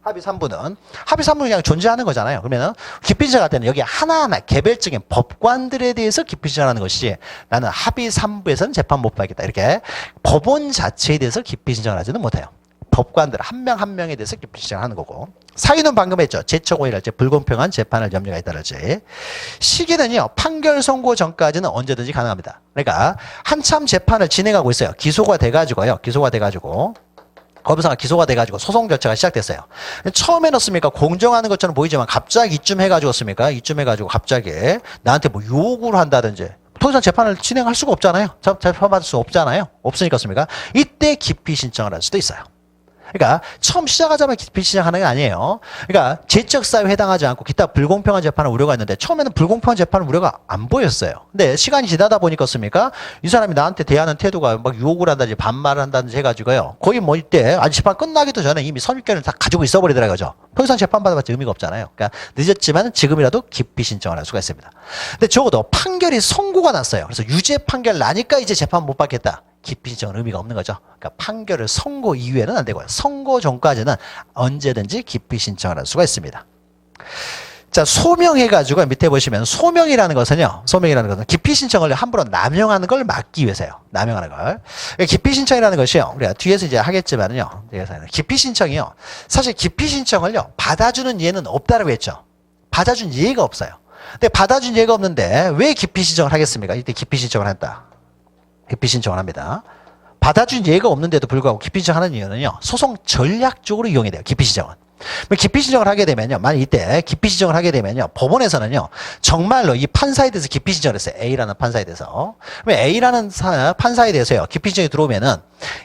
합의 3부는 그냥 존재하는 거잖아요. 그러면은 기피 신청할 때는 여기 하나하나 개별적인 법관들에 대해서 기피 신청하는 것이지, 나는 합의 3부에서는 재판 못 받겠다. 이렇게 법원 자체에 대해서 기피 신청을 하지는 못해요. 법관들 한 명 한 명에 대해서 기피 신청을 하는 거고, 사유는 방금 했죠. 제척 오해랄지 불공평한 재판을 염려가 있다랄지. 시기는요, 판결 선고 전까지는 언제든지 가능합니다. 그러니까 한참 재판을 진행하고 있어요. 기소가 돼가지고 검사가 기소가 돼가지고 소송 절차가 시작됐어요. 처음에는 습니까, 공정하는 것처럼 보이지만 갑자기 이쯤 해가지고 갑자기 나한테 뭐 요구를 한다든지, 더 이상 재판을 진행할 수가 없잖아요. 재판 받을 수 없잖아요. 없으니까 습니까, 이때 기피 신청을 할 수도 있어요. 그러니까 처음 시작하자마자 기피 신청하는 게 아니에요. 그러니까 제적 사유에 해당하지 않고 기타 불공평한 재판을 우려가 있는데, 처음에는 불공평한 재판을 우려가 안 보였어요. 근데 시간이 지나다 보니까 습니까, 이 사람이 나한테 대하는 태도가 막 욕을 한다든지 반말을 한다든지 해가지고요, 거의 뭐 이때 아직 재판 끝나기도 전에 이미 선입견을 다 가지고 있어 버리더라고요. 더 이상 재판 받아봤자 의미가 없잖아요. 그러니까 늦었지만 지금이라도 기피 신청을 할 수가 있습니다. 근데 적어도 판결이 선고가 났어요. 그래서 유죄 판결 나니까 이제 재판 못 받겠다. 기피 신청은 의미가 없는 거죠. 그러니까 판결을 선고 이후에는 안 되고요. 선고 전까지는 언제든지 기피 신청을 할 수가 있습니다. 자, 소명해가지고 밑에 보시면 소명이라는 것은 기피 신청을 함부로 남용하는 걸 막기 위해서요. 남용하는 걸. 기피 신청이라는 것이요, 우리가 뒤에서 이제 하겠지만은요, 기피 신청이요, 사실 기피 신청을요, 받아주는 예는 없다라고 했죠. 받아준 예가 없어요. 근데 받아준 예가 없는데 왜 기피 신청을 하겠습니까? 이때 기피 신청을 한다. 기피 신청을 합니다. 받아준 예가 없는데도 불구하고 기피 신청하는 이유는요. 소송 전략적으로 이용이 돼요. 기피 신청은. 기피 신청을 하게 되면요. 만약 이때 기피 신청을 하게 되면요. 법원에서는요. 정말로 이 판사에 대해서 기피 신청을 했어요. A라는 판사에 대해서. 그럼 A라는 판사에 대해서요. 기피 신청이 들어오면은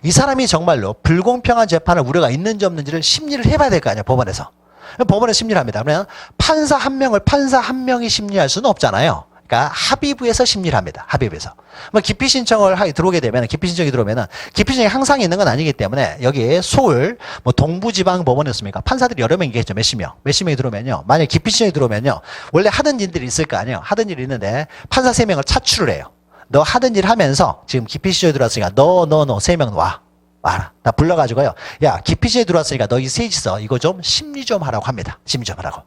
이 사람이 정말로 불공평한 재판을 우려가 있는지 없는지를 심리를 해봐야 될 거 아니에요. 법원에서. 법원에 심리를 합니다. 그러면 판사 한 명이 심리할 수는 없잖아요. 그러니까 합의부에서 심리를 합니다. 합의부에서. 뭐 기피 신청을 들어오게 되면 기피 신청이 들어오면은 기피 신청이 항상 있는 건 아니기 때문에 여기 서울 뭐 동부지방 법원이었습니까? 판사들이 여러 명이겠죠. 몇십 명이 들어오면요. 만약 기피 신청이 들어오면요. 원래 하던 일들이 있을 거 아니에요. 하던 일이 있는데 판사 3명을 차출을 해요. 너 하던 일 하면서 지금 기피 신청이 들어왔으니까 너 3명 와라. 다 불러가지고요. 야, 기피 신청이 들어왔으니까 너 이 셋이서 이거 좀 심리 좀 하라고 합니다. 심리 좀 하라고.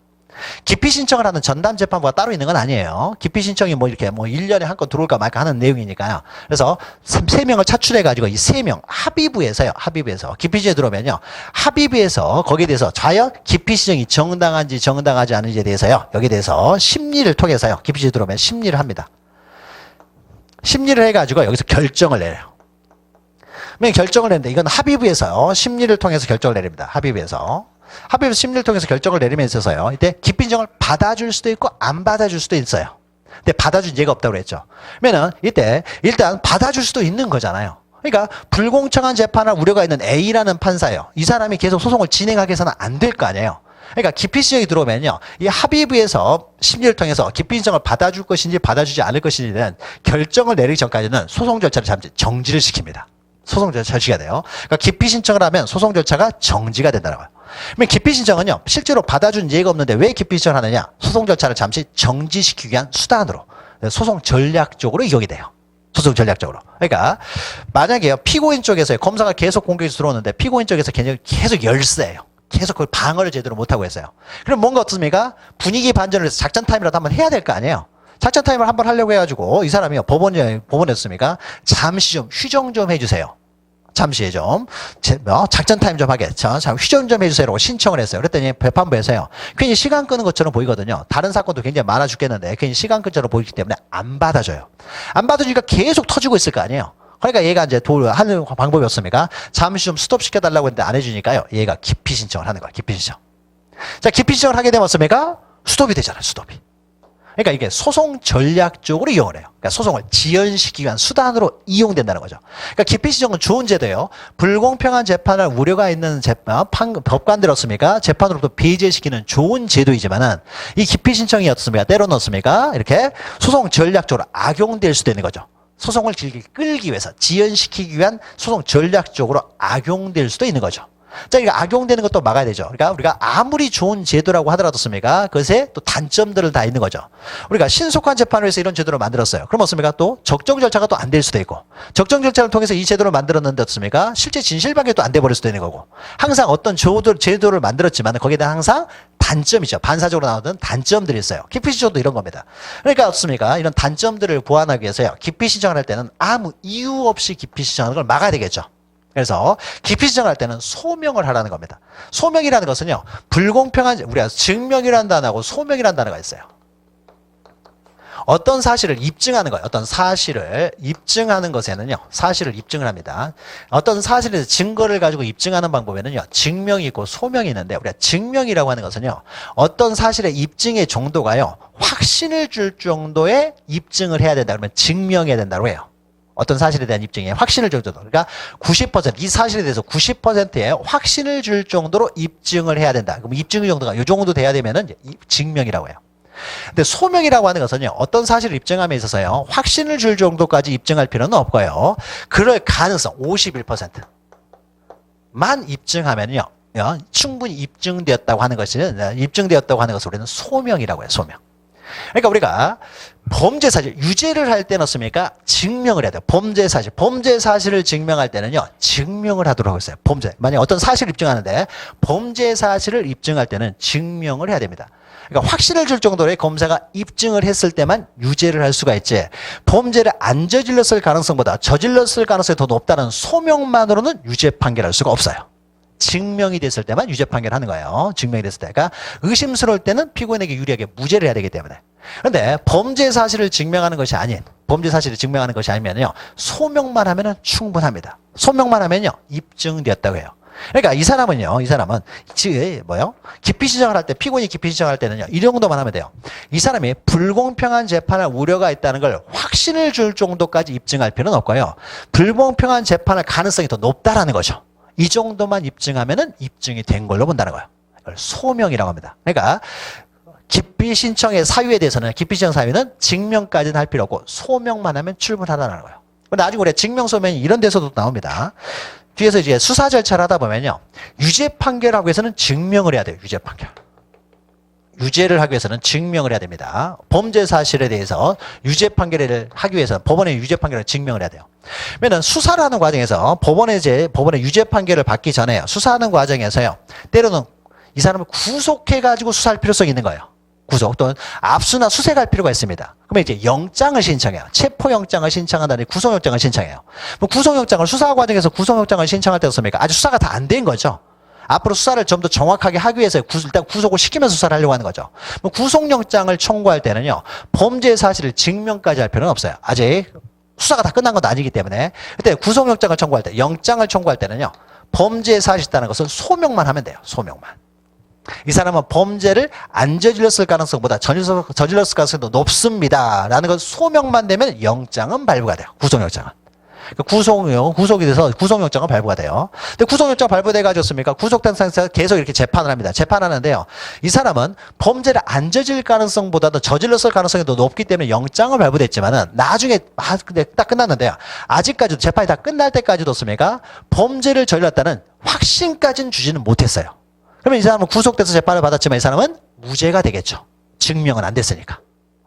기피 신청을 하는 전담 재판부가 따로 있는 건 아니에요. 기피 신청이 뭐 이렇게 뭐 1년에 한 건 들어올까 말까 하는 내용이니까요. 그래서 3명을 차출해가지고 이 3명 합의부에서요. 합의부에서 기피 신청이 들어오면요. 합의부에서 거기에 대해서 과연 기피 신청이 정당한지 정당하지 않은지에 대해서요. 여기에 대해서 심리를 통해서요. 기피 신청이 들어오면 심리를 합니다. 심리를 해가지고 여기서 결정을 내려요. 결정을 내는데 이건 합의부에서 심리를 통해서 결정을 내립니다. 합의부에서 심리를 통해서 결정을 내리면 있어서요. 이때 기피 신청을 받아줄 수도 있고 안 받아줄 수도 있어요. 근데 받아준 예가 없다고 그랬죠. 그러면은 이때 일단 받아줄 수도 있는 거잖아요. 그러니까 불공정한 재판을 우려가 있는 A라는 판사예요. 이 사람이 계속 소송을 진행하게 해서는 안 될 거 아니에요. 그러니까 기피 신청이 들어오면요. 이 합의부에서 심리를 통해서 기피 신청을 받아줄 것인지 받아주지 않을 것인지는 결정을 내리기 전까지는 소송 절차를 잠시 정지를 시킵니다. 소송 절차를 시켜야 돼요. 그러니까 기피 신청을 하면 소송 절차가 정지가 된다는 거예요. 그러면 기피 신청은요. 실제로 받아준 예가 없는데 왜 기피 신청을 하느냐. 소송 절차를 잠시 정지시키기 위한 수단으로 소송 전략적으로 이용이 돼요. 소송 전략적으로. 그러니까 만약에 피고인 쪽에서 검사가 계속 공격이 들어오는데 피고인 쪽에서 계속 열세예요. 계속 그걸 방어를 제대로 못하고 했어요. 그럼 뭔가 어떻습니까? 분위기 반전을 해서 작전 타임이라도 한번 해야 될 거 아니에요. 작전 타임을 한번 하려고 해가지고 이 사람이요. 법원이었습니까? 잠시 좀 휴정 좀 해주세요. 잠시 좀 작전 타임 좀 하겠죠. 참 휴정 좀 해주세요라고 신청을 했어요. 그랬더니 재판부에서요. 괜히 시간 끄는 것처럼 보이거든요. 다른 사건도 굉장히 많아 죽겠는데 괜히 시간 끄는 것처럼 보이기 때문에 안 받아줘요. 안 받아주니까 계속 터지고 있을 거 아니에요. 그러니까 얘가 이제 하는 방법이 없습니까? 잠시 좀 스톱 시켜달라고 했는데 안 해주니까요. 얘가 기피 신청을 하는 거야. 기피 신청. 자, 기피 신청을 하게 되면 어떻습니까? 스톱이 되잖아요. 스톱이. 그러니까 이게 소송 전략적으로 이용을 해요. 그러니까 소송을 지연시키기 위한 수단으로 이용된다는 거죠. 그러니까 기피 신청은 좋은 제도예요. 불공평한 재판을 우려가 있는 법관들었습니까? 재판으로부터 배제시키는 좋은 제도이지만은 이 기피 신청이 어떻습니까? 때로는 어떻습니까? 이렇게 소송 전략적으로 악용될 수도 있는 거죠. 소송을 길게 끌기 위해서 지연시키기 위한 소송 전략적으로 악용될 수도 있는 거죠. 자, 이거 악용되는 것도 막아야 되죠. 그러니까 우리가 아무리 좋은 제도라고 하더라도 습니까? 그것에 또 단점들을 다 있는 거죠. 우리가 신속한 재판을 위해서 이런 제도를 만들었어요. 그럼 어떻습니까? 또 적정 절차가 또 안 될 수도 있고, 적정 절차를 통해서 이 제도를 만들었는데 어떻습니까? 실제 진실방해 또 안 돼 버릴 수도 있는 거고, 항상 어떤 제도를 만들었지만 거기에 대한 항상 단점이죠. 반사적으로 나오는 단점들이 있어요. 기피 신청도 이런 겁니다. 그러니까 어떻습니까? 이런 단점들을 보완하기 위해서요. 기피 신청을 할 때는 아무 이유 없이 기피 신청하는 걸 막아야 되겠죠. 그래서 기피 신청할 때는 소명을 하라는 겁니다. 소명이라는 것은요. 불공평한 우리가 증명이라는 단어하고 소명이라는 단어가 있어요. 어떤 사실을 입증하는 거예요. 어떤 사실을 입증하는 것에는요. 사실을 입증을 합니다. 어떤 사실에서 증거를 가지고 입증하는 방법에는요. 증명이 있고 소명이 있는데 우리가 증명이라고 하는 것은요. 어떤 사실의 입증의 정도가요. 확신을 줄 정도의 입증을 해야 된다. 그러면 증명해야 된다고 해요. 어떤 사실에 대한 입증에 확신을 줄 정도. 그러니까 90%, 이 사실에 대해서 90%의 확신을 줄 정도로 입증을 해야 된다. 그럼 입증 정도가 이 정도 돼야 되면은 증명이라고 해요. 근데 소명이라고 하는 것은요, 어떤 사실을 입증함에 있어서요, 확신을 줄 정도까지 입증할 필요는 없고요. 그럴 가능성 51%만 입증하면요, 충분히 입증되었다고 하는 것은 우리는 소명이라고 해요, 소명. 그러니까 우리가 범죄 사실, 유죄를 할 때는 어떻습니까? 증명을 해야 돼요. 범죄 사실을 증명할 때는요, 증명을 하도록 하고 있어요. 만약 어떤 사실을 입증하는데, 범죄 사실을 입증할 때는 증명을 해야 됩니다. 그러니까 확신을 줄 정도의 검사가 입증을 했을 때만 유죄를 할 수가 있지, 범죄를 안 저질렀을 가능성보다 저질렀을 가능성이 더 높다는 소명만으로는 유죄 판결할 수가 없어요. 증명이 됐을 때만 유죄 판결하는 거예요. 증명이 됐을 때. 그러니까 의심스러울 때는 피고인에게 유리하게 무죄를 해야 되기 때문에. 그런데 범죄 사실을 증명하는 것이 아닌, 범죄 사실을 증명하는 것이 아니면요, 소명만 하면은 충분합니다. 소명만 하면요, 입증되었다고 해요. 그러니까 이 사람은 지금 기피 신청을 할 때, 피고인이 기피 신청을 할 때는요, 이 정도만 하면 돼요. 이 사람이 불공평한 재판을 우려가 있다는 걸 확신을 줄 정도까지 입증할 필요는 없고요. 불공평한 재판할 가능성이 더 높다라는 거죠. 이 정도만 입증하면은 입증이 된 걸로 본다는 거예요. 이걸 소명이라고 합니다. 그러니까 기피 신청의 사유에 대해서는, 기피 신청 사유는 증명까지는 할 필요 없고 소명만 하면 충분하다는 거예요. 근데 나중에 우리가 증명 소명이 이런 데서도 나옵니다. 뒤에서 이제 수사 절차를 하다 보면요, 유죄 판결하기 위해서는 증명을 해야 돼요. 유죄 판결. 유죄를 하기 위해서는 증명을 해야 됩니다. 범죄 사실에 대해서 유죄 판결을 하기 위해서 법원의 유죄 판결을 증명을 해야 돼요. 왜냐면 수사를 하는 과정에서 법원의 유죄 판결을 받기 전에 수사하는 과정에서요, 때로는 이 사람을 구속해가지고 수사할 필요성이 있는 거예요. 구속 또는 압수나 수색할 필요가 있습니다. 그러면 이제 영장을 신청해요. 체포영장을 신청한다니 구속영장을 신청해요. 뭐 구속영장을 수사 과정에서 구속영장을 신청할 때 어떻습니까? 아직 수사가 다 안 된 거죠. 앞으로 수사를 좀 더 정확하게 하기 위해서 일단 구속을 시키면서 수사를 하려고 하는 거죠. 뭐 구속영장을 청구할 때는요, 범죄 사실을 증명까지 할 필요는 없어요. 아직 수사가 다 끝난 건 아니기 때문에. 그때 구속영장을 청구할 때, 영장을 청구할 때는요, 범죄 사실이 있다는 것은 소명만 하면 돼요. 소명만. 이 사람은 범죄를 안 저질렀을 가능성보다 저질렀을 가능성이 더 높습니다. 라는 것 소명만 되면 영장은 발부가 돼요. 구속영장은. 구속이 돼서 구속영장은 발부가 돼요. 근데 구속영장 발부돼 가지고습니까? 구속된 상태에서 계속 이렇게 재판을 합니다. 재판하는데요, 이 사람은 범죄를 안 저질 가능성보다도 저질렀을 가능성이 더 높기 때문에 영장을 발부됐지만은 나중에 근데 딱 끝났는데요, 아직까지도 재판이 다 끝날 때까지도 습니까? 범죄를 저질렀다는 확신까지는 주지는 못했어요. 그러면 이 사람은 구속돼서 재판을 받았지만 이 사람은 무죄가 되겠죠. 증명은 안 됐으니까.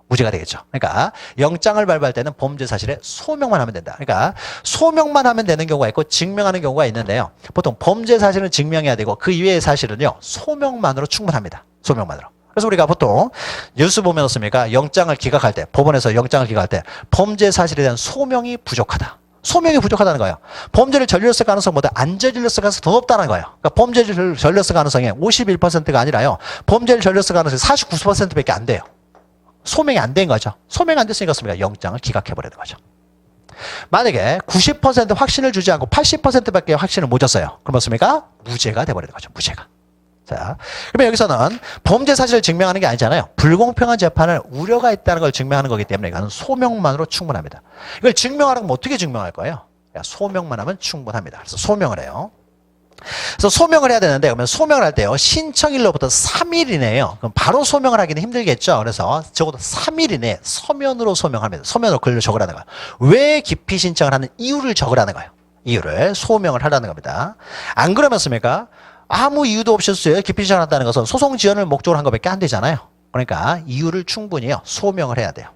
무죄가 되겠죠. 그러니까 영장을 발부할 때는 범죄 사실에 소명만 하면 된다. 그러니까 소명만 하면 되는 경우가 있고 증명하는 경우가 있는데요, 보통 범죄 사실은 증명해야 되고 그 이외의 사실은요, 소명만으로 충분합니다. 소명만으로. 그래서 우리가 보통 뉴스 보면 어떻습니까? 영장을 기각할 때, 법원에서 영장을 기각할 때 범죄 사실에 대한 소명이 부족하다. 소명이 부족하다는 거예요. 범죄를 저질렀을 가능성보다 안 저질렀을 가능성이 더 높다는 거예요. 그러니까 범죄를 저질렀을 가능성이 51%가 아니라요, 범죄를 저질렀을 가능성이 49%밖에 안 돼요. 소명이 안 된 거죠. 소명이 안 됐으니까 영장을 기각해버리는 거죠. 만약에 90% 확신을 주지 않고 80%밖에 확신을 못 줬어요. 그럼 어떻습니까? 무죄가 돼버리는 거죠. 무죄가. 자, 그러면 여기서는 범죄 사실을 증명하는 게 아니잖아요. 불공평한 재판을 우려가 있다는 걸 증명하는 거기 때문에 이거는 소명만으로 충분합니다. 이걸 증명하려면 어떻게 증명할 거예요? 소명만 하면 충분합니다. 그래서 소명을 해요. 그래서 소명을 해야 되는데, 그러면 소명을 할 때요, 신청일로부터 3일 이내에요. 그럼 바로 소명을 하기는 힘들겠죠. 그래서 적어도 3일 이내에 서면으로 소명합니다. 서면으로 글을 적으라는 거예요. 왜 기피 신청을 하는 이유를 적으라는 거예요. 이유를 소명을 하라는 겁니다. 안 그러면 습니까? 아무 이유도 없이 기피 신청한다는 것은 소송 지연을 목적으로 한 것밖에 안 되잖아요. 그러니까 이유를 충분히요, 소명을 해야 돼요.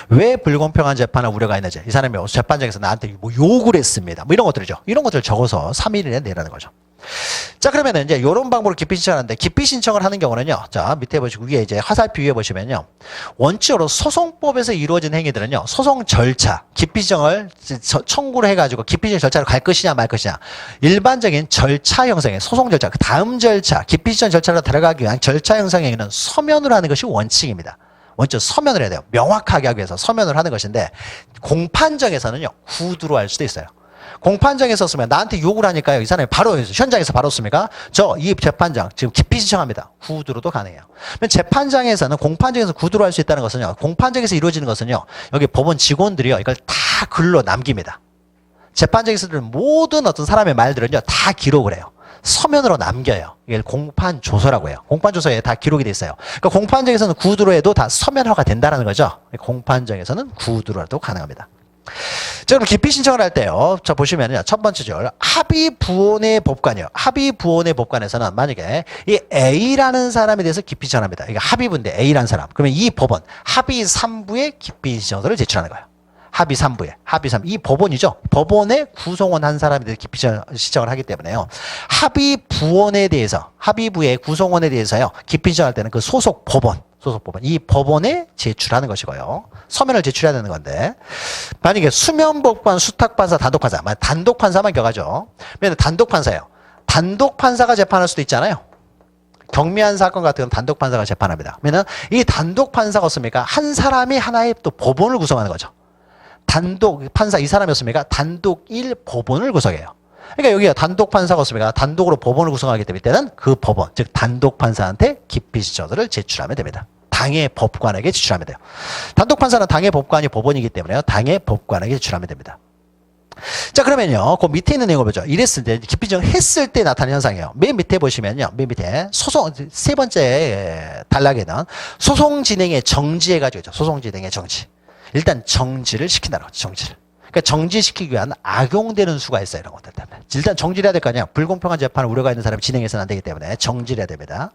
왜 불공평한 재판을 우려가 있는지, 이 사람이 재판장에서 나한테 뭐 욕을 했습니다, 뭐 이런 것들이죠. 이런 것들을 적어서 3일 이내에 내라는 거죠. 자, 그러면은 이제 이런 방법으로 기피 신청하는데, 기피 신청을 하는 경우는요, 자, 밑에 보시고 위에 이제 화살표 위에 보시면요, 원칙으로 소송법에서 이루어진 행위들은요, 소송 절차, 기피 신청을 청구를 해가지고 기피 신청 절차로 갈 것이냐 말 것이냐, 일반적인 절차 형성의 소송 절차, 그 다음 절차, 기피 신청 절차로 들어가기 위한 절차 형성의 행위는 서면으로 하는 것이 원칙입니다. 먼저 서면을 해야 돼요. 명확하게 하기 위해서 서면을 하는 것인데, 공판정에서는요, 구두로 할 수도 있어요. 공판정에서 쓰면 나한테 욕을 하니까요, 이 사람이 바로 현장에서 바로 씁니까? 이 재판장 지금 기피 신청합니다. 구두로도 가능해요. 재판장에서는, 공판정에서 구두로 할 수 있다는 것은요, 공판정에서 이루어지는 것은요, 여기 법원 직원들이요, 이걸 다 글로 남깁니다. 재판정에서 들은 모든 어떤 사람의 말들은요, 다 기록을 해요. 서면으로 남겨요. 이게 공판조서라고 해요. 공판조서에 다 기록이 돼 있어요. 그러니까 공판정에서는 구두로 해도 다 서면화가 된다는 거죠. 공판정에서는 구두로 해도 가능합니다. 자, 그럼 기피 신청을 할 때요, 자, 보시면요, 첫 번째 줄, 합의부원의 법관이요. 합의부원의 법관에서는 만약에 이 A라는 사람에 대해서 기피 신청합니다. 이게 합의부인데 A라는 사람. 그러면 이 법원, 합의 3부에 기피 신청서를 제출하는 거예요. 합의 3부에, 합의 3, 이 법원이죠. 법원에 구성원 한 사람에 대해서 기피 신청을 하기 때문에요, 합의부원에 대해서, 합의부의 구성원에 대해서요, 기피 신청할 때는 그 소속 법원, 이 법원에 제출하는 것이고요. 서면을 제출해야 되는 건데, 만약에 수면법관, 수탁판사, 단독판사, 단독판사만 격하죠. 왜냐면 단독판사예요. 단독판사가 재판할 수도 있잖아요. 경미한 사건 같은 건 단독 판사가 재판합니다. 그러면 이 단독 판사가 없습니까? 한 사람이 하나의 또 법원을 구성하는 거죠. 단독 판사 이 사람이었습니까? 단독 1법원을 구성해요. 그러니까 여기가 단독 판사가 없습니까? 단독으로 법원을 구성하기 때문에 이때는 그 법원, 즉 단독 판사한테 기피 신청서를 제출하면 됩니다. 당의 법관에게 제출하면 돼요. 단독 판사는 당의 법관이 법원이기 때문에요. 당의 법관에게 제출하면 됩니다. 자, 그러면요. 그 밑에 있는 내용을 보죠. 이랬을 때, 기피 신청 했을 때 나타나는 현상이에요. 맨 밑에 보시면요. 맨 밑에 소송, 세 번째 단락에는 소송 진행의 정지해가지고 있죠. 소송 진행의 정지. 일단 정지를 시킨다는 거죠. 정지를. 그러니까 정지시키기 위한 악용되는 수가 있어요. 이런 것들 때문에. 일단 정지를 해야 될 거 아니야. 불공평한 재판을 우려가 있는 사람이 진행해서는 안 되기 때문에 정지를 해야 됩니다.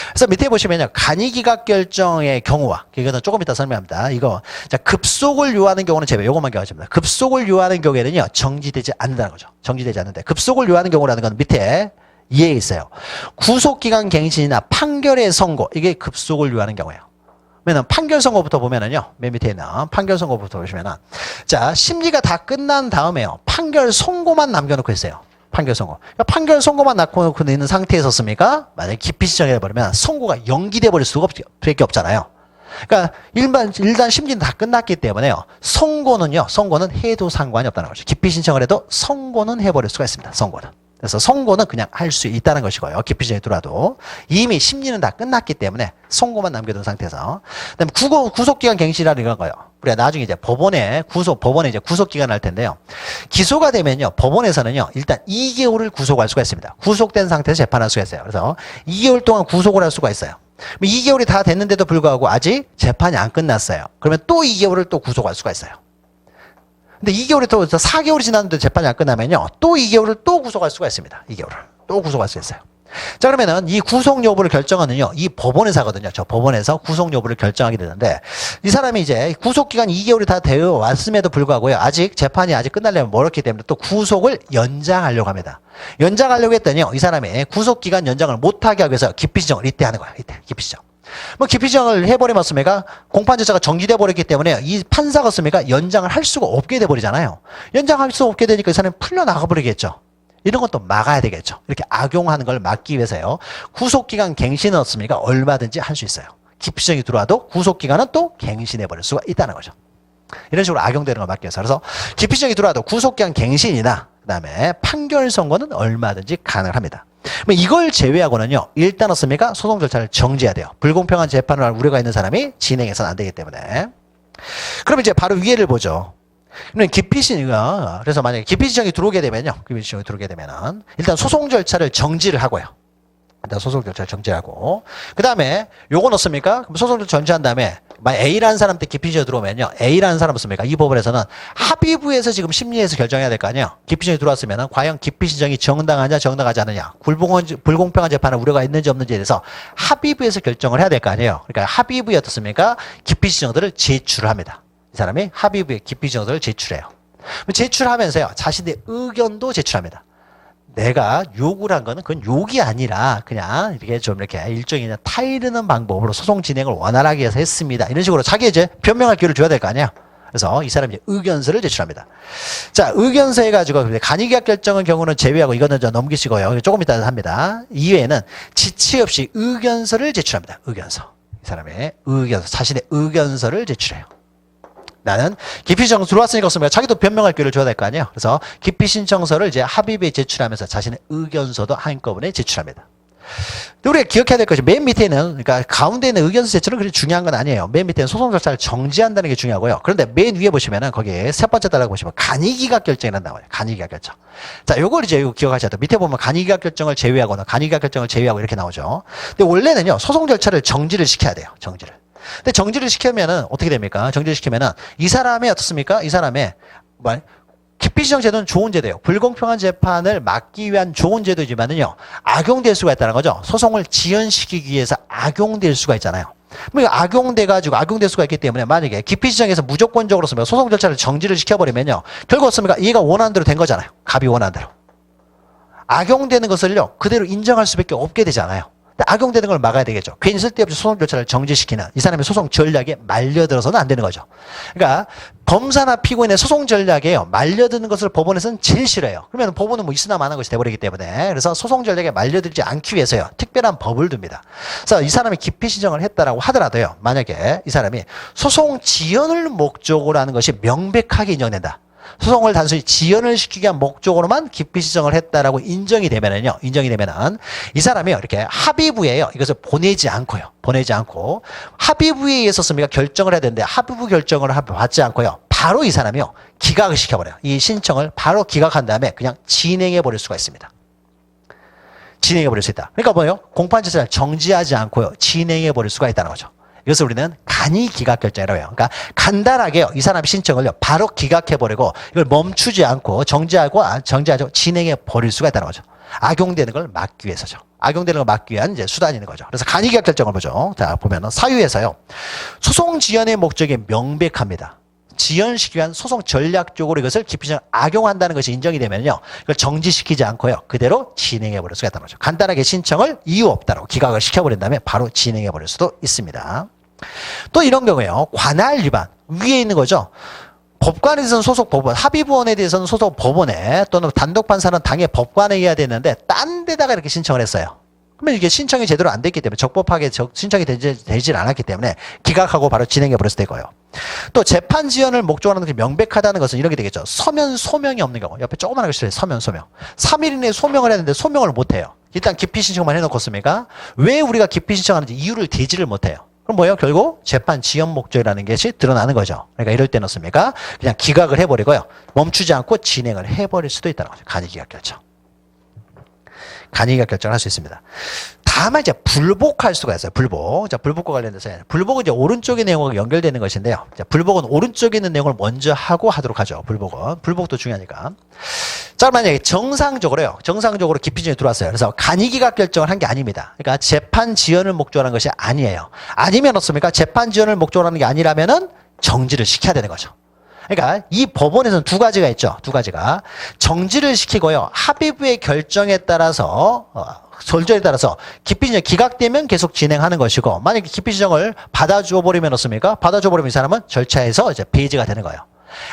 그래서 밑에 보시면요. 간이기각 결정의 경우와, 이거는 조금 이따 설명합니다. 이거, 자, 급속을 요하는 경우는 제외. 요것만 기억하십니다. 급속을 요하는 경우에는요. 정지되지 않는다는 거죠. 정지되지 않는데. 급속을 요하는 경우라는 건 밑에 이해에 있어요. 구속기간 갱신이나 판결의 선고. 이게 급속을 요하는 경우예요. 그러면 판결 선고부터 보면은요. 맨 밑에 있는 판결 선고부터 보시면은 자, 심리가 다 끝난 다음에요. 판결 선고만 남겨놓고 있어요. 판결 선고. 그러니까 판결 선고만 남겨놓고 있는 상태에서습니까? 만약에 기피 신청을 해버리면 선고가 연기돼 버릴 수가 밖에 없잖아요. 그러니까 일단 심리는 다 끝났기 때문에요. 선고는 해도 상관이 없다는 거죠. 기피 신청을 해도 선고는 해버릴 수가 있습니다. 선고는. 그래서 선고는 그냥 할 수 있다는 것이고요. 기피 신청이 들어와도 이미 심리는 다 끝났기 때문에 선고만 남겨둔 상태에서. 그다음에 구속기간 갱신이라는 이런 거예요. 우리가 나중에 이제 법원에 이제 구속기간 할 텐데요. 기소가 되면요. 법원에서는요. 일단 2개월을 구속할 수가 있습니다. 구속된 상태에서 재판할 수가 있어요. 그래서 2개월 동안 구속을 할 수가 있어요. 2개월이 다 됐는데도 불구하고 아직 재판이 안 끝났어요. 그러면 또 2개월을 또 구속할 수가 있어요. 근데 2개월이 또 4개월이 지났는데 재판이 안 끝나면요. 또 2개월을 또 구속할 수가 있습니다. 2개월을. 또 구속할 수 있어요. 자, 그러면은 이 구속 여부를 결정하는요. 이 법원에서 하거든요. 저 법원에서 구속 여부를 결정하게 되는데 이 사람이 이제 구속기간 2개월이 다 되어 왔음에도 불구하고요. 아직 재판이 아직 끝나려면 멀었기 때문에 또 구속을 연장하려고 합니다. 연장하려고 했더니요. 이 사람이 구속기간 연장을 못하게 하기 위해서 기피 신청을 이때 하는 거예요. 이때 기피 신청. 뭐 기피 신청을 해버리면 습니까? 공판 절차가 정지돼 버렸기 때문에 이 판사가 습니까? 연장을 할 수가 없게 돼 버리잖아요. 연장할 수 없게 되니까 이 사람이 풀려 나가 버리겠죠. 이런 것도 막아야 되겠죠. 이렇게 악용하는 걸 막기 위해서요. 구속기간 갱신은 없습니까? 얼마든지 할 수 있어요. 기피 신청이 들어와도 구속기간은 또 갱신해 버릴 수가 있다는 거죠. 이런 식으로 악용되는 걸 막기 위해서. 그래서 기피 신청이 들어와도 구속기간 갱신이나 그다음에 판결 선고는 얼마든지 가능합니다. 이걸 제외하고는요. 일단 없습니까? 소송 절차를 정지해야 돼요. 불공평한 재판을 할 우려가 있는 사람이 진행해서는 안 되기 때문에. 그럼 이제 바로 위에를 보죠. 그래서 만약에 기피 신청이 들어오게 되면요. 기피 신청이 들어오게 되면은 일단 소송 절차를 정지를 하고요. 일단 소송 절차를 정지하고 그 다음에 요건 없습니까? 그럼 소송을 정지한 다음에 A라는 사람한테 기피 신청이 들어오면요. A라는 사람 없습니까? 이 법원에서는 합의부에서 지금 심리에서 결정해야 될 거 아니에요. 기피 신청이 들어왔으면 과연 기피 신청이 정당하냐 정당하지 않느냐 불공평한 재판을 우려가 있는지 없는지에 대해서 합의부에서 결정을 해야 될 거 아니에요. 그러니까 합의부에 어떻습니까? 기피 신청들을 제출을 합니다. 이 사람이 합의부에 기피 신청서를 제출해요. 제출하면서요. 자신의 의견도 제출합니다. 내가 욕을 한 거는 그건 욕이 아니라 그냥 이렇게 좀 이렇게 일종의 그냥 타이르는 방법으로 소송 진행을 원활하게 해서 했습니다. 이런 식으로 자기 이제 변명할 기회를 줘야 될 거 아니야. 그래서 이 사람이 의견서를 제출합니다. 자, 의견서 해가지고 간이기각 결정의 경우는 제외하고 이거는 좀 넘기시고요. 조금 이따 합니다. 이외에는 지체 없이 의견서를 제출합니다. 의견서. 이 사람의 의견서, 자신의 의견서를 제출해요. 나는 기피 신청 들어왔으니까 없습니다. 자기도 변명할 기회를 줘야 될 거 아니에요. 그래서 기피 신청서를 이제 합의부에 제출하면서 자신의 의견서도 한꺼번에 제출합니다. 우리가 기억해야 될 것이 맨 밑에는 그러니까 가운데 있는 의견서 제출은 그렇게 중요한 건 아니에요. 맨 밑에는 소송 절차를 정지한다는 게 중요하고요. 그런데 맨 위에 보시면은 거기에 세 번째 단락 보시면 간이기각 결정이라는 나와요. 간이기각 결정. 자, 요걸 이제 기억하셔야 돼요. 밑에 보면 간이기각 결정을 제외하거나 간이기각 결정을 제외하고 이렇게 나오죠. 근데 원래는요. 소송 절차를 정지를 시켜야 돼요. 정지를. 근데 정지를 시키면은 어떻게 됩니까? 정지를 시키면은 이 사람의 어떻습니까? 이 사람의 기피 신청 제도는 좋은 제도예요. 불공평한 재판을 막기 위한 좋은 제도지만은요. 악용될 수가 있다는 거죠. 소송을 지연시키기 위해서 악용될 수가 있잖아요. 뭐 악용될 수가 있기 때문에 만약에 기피 신청에서 무조건적으로 쓰면 소송 절차를 정지를 시켜버리면요. 결국 어떻습니까? 얘가 원하는 대로 된 거잖아요. 갑이 원하는 대로. 악용되는 것을요. 그대로 인정할 수밖에 없게 되잖아요. 악용되는 걸 막아야 되겠죠. 괜히 쓸데없이 소송 절차를 정지시키는 이 사람의 소송 전략에 말려들어서는 안 되는 거죠. 그러니까 검사나 피고인의 소송 전략에요. 말려드는 것을 법원에서는 제일 싫어해요. 그러면 법원은 뭐 있으나 마나 것이 돼버리기 때문에 그래서 소송 전략에 말려들지 않기 위해서요. 특별한 법을 둡니다. 그래서 이 사람이 기피 신청을 했다라고 하더라도요. 만약에 이 사람이 소송 지연을 목적으로 하는 것이 명백하게 인정된다. 소송을 단순히 지연을 시키기 위한 목적으로만 기피 신청을 했다라고 인정이 되면은요. 인정이 되면은 이 사람이요. 이렇게 합의부에요. 이것을 보내지 않고요. 보내지 않고 합의부에 의해서 결정을 해야 되는데 합의부 결정을 받지 않고요. 바로 이 사람이요. 기각을 시켜버려요. 이 신청을 바로 기각한 다음에 그냥 진행해 버릴 수가 있습니다. 진행해 버릴 수 있다. 그러니까 뭐예요? 공판 절차를 정지하지 않고요. 진행해 버릴 수가 있다는 거죠. 이것을 우리는 간이 기각 결정이라고 해요. 그러니까 간단하게요. 이 사람의 신청을요. 바로 기각해버리고 이걸 멈추지 않고 정지하고 진행해 버릴 수가 있다는 거죠. 악용되는 걸 막기 위해서죠. 악용되는 걸 막기 위한 이제 수단이 있는 거죠. 그래서 간이 기각 결정을 보죠. 자, 보면은 사유에서요. 소송 지연의 목적이 명백합니다. 지연시키기 위한 소송 전략적으로 이것을 기피신청을 악용한다는 것이 인정이 되면요. 이걸 정지시키지 않고요. 그대로 진행해 버릴 수가 있다는 거죠. 간단하게 신청을 이유 없다고 기각을 시켜버린 다음에 바로 진행해 버릴 수도 있습니다. 또 이런 경우에요. 관할 위반. 위에 있는 거죠. 법관에 대해서는 소속 법원, 합의부원에 대해서는 소속 법원에 또는 단독 판사는 당의 법관에 해야 되는데 딴 데다가 이렇게 신청을 했어요. 그러면 이게 신청이 제대로 안 됐기 때문에 적법하게 신청이 되질 않았기 때문에 기각하고 바로 진행해 버릴 수도 있고요. 또 재판 지연을 목적으로 하는 것이 명백하다는 것은 이렇게 되겠죠. 서면 소명이 없는 경우. 옆에 조그마한 것이 서면 소명. 3일 이내에 소명을 했는데 소명을 못 해요. 일단 기피 신청만 해놓고 습니까? 왜 우리가 기피 신청하는지 이유를 대지를 못 해요. 그럼 뭐예요? 결국 재판 지연 목적이라는 것이 드러나는 거죠. 그러니까 이럴 때는 어떻습니까? 그냥 기각을 해버리고요. 멈추지 않고 진행을 해버릴 수도 있다는 거죠. 간이기각 결정. 간이기각 결정을 할 수 있습니다. 다만 이제 불복할 수가 있어요. 불복. 자, 불복과 관련돼서 불복은 이제 오른쪽의 내용과 연결되는 것인데요. 자, 불복은 오른쪽에 있는 내용을 먼저 하고 하도록 하죠. 불복은. 불복도 중요하니까. 자, 만약에 정상적으로요. 정상적으로 기피신청이 들어왔어요. 그래서 간이기각 결정을 한 게 아닙니다. 그러니까 재판 지연을 목적으로 하는 것이 아니에요. 아니면 어떻습니까? 재판 지연을 목적으로 하는 게 아니라면은 정지를 시켜야 되는 거죠. 그러니까 이 법원에서는 두 가지가 있죠. 두 가지가. 정지를 시키고요. 합의부의 결정에 따라서 절차에 따라서 기피신청 기각되면 계속 진행하는 것이고 만약에 기피신청을 받아줘 버리면 어떻습니까? 받아줘 버리면 이 사람은 절차에서 이제 배제가 되는 거예요.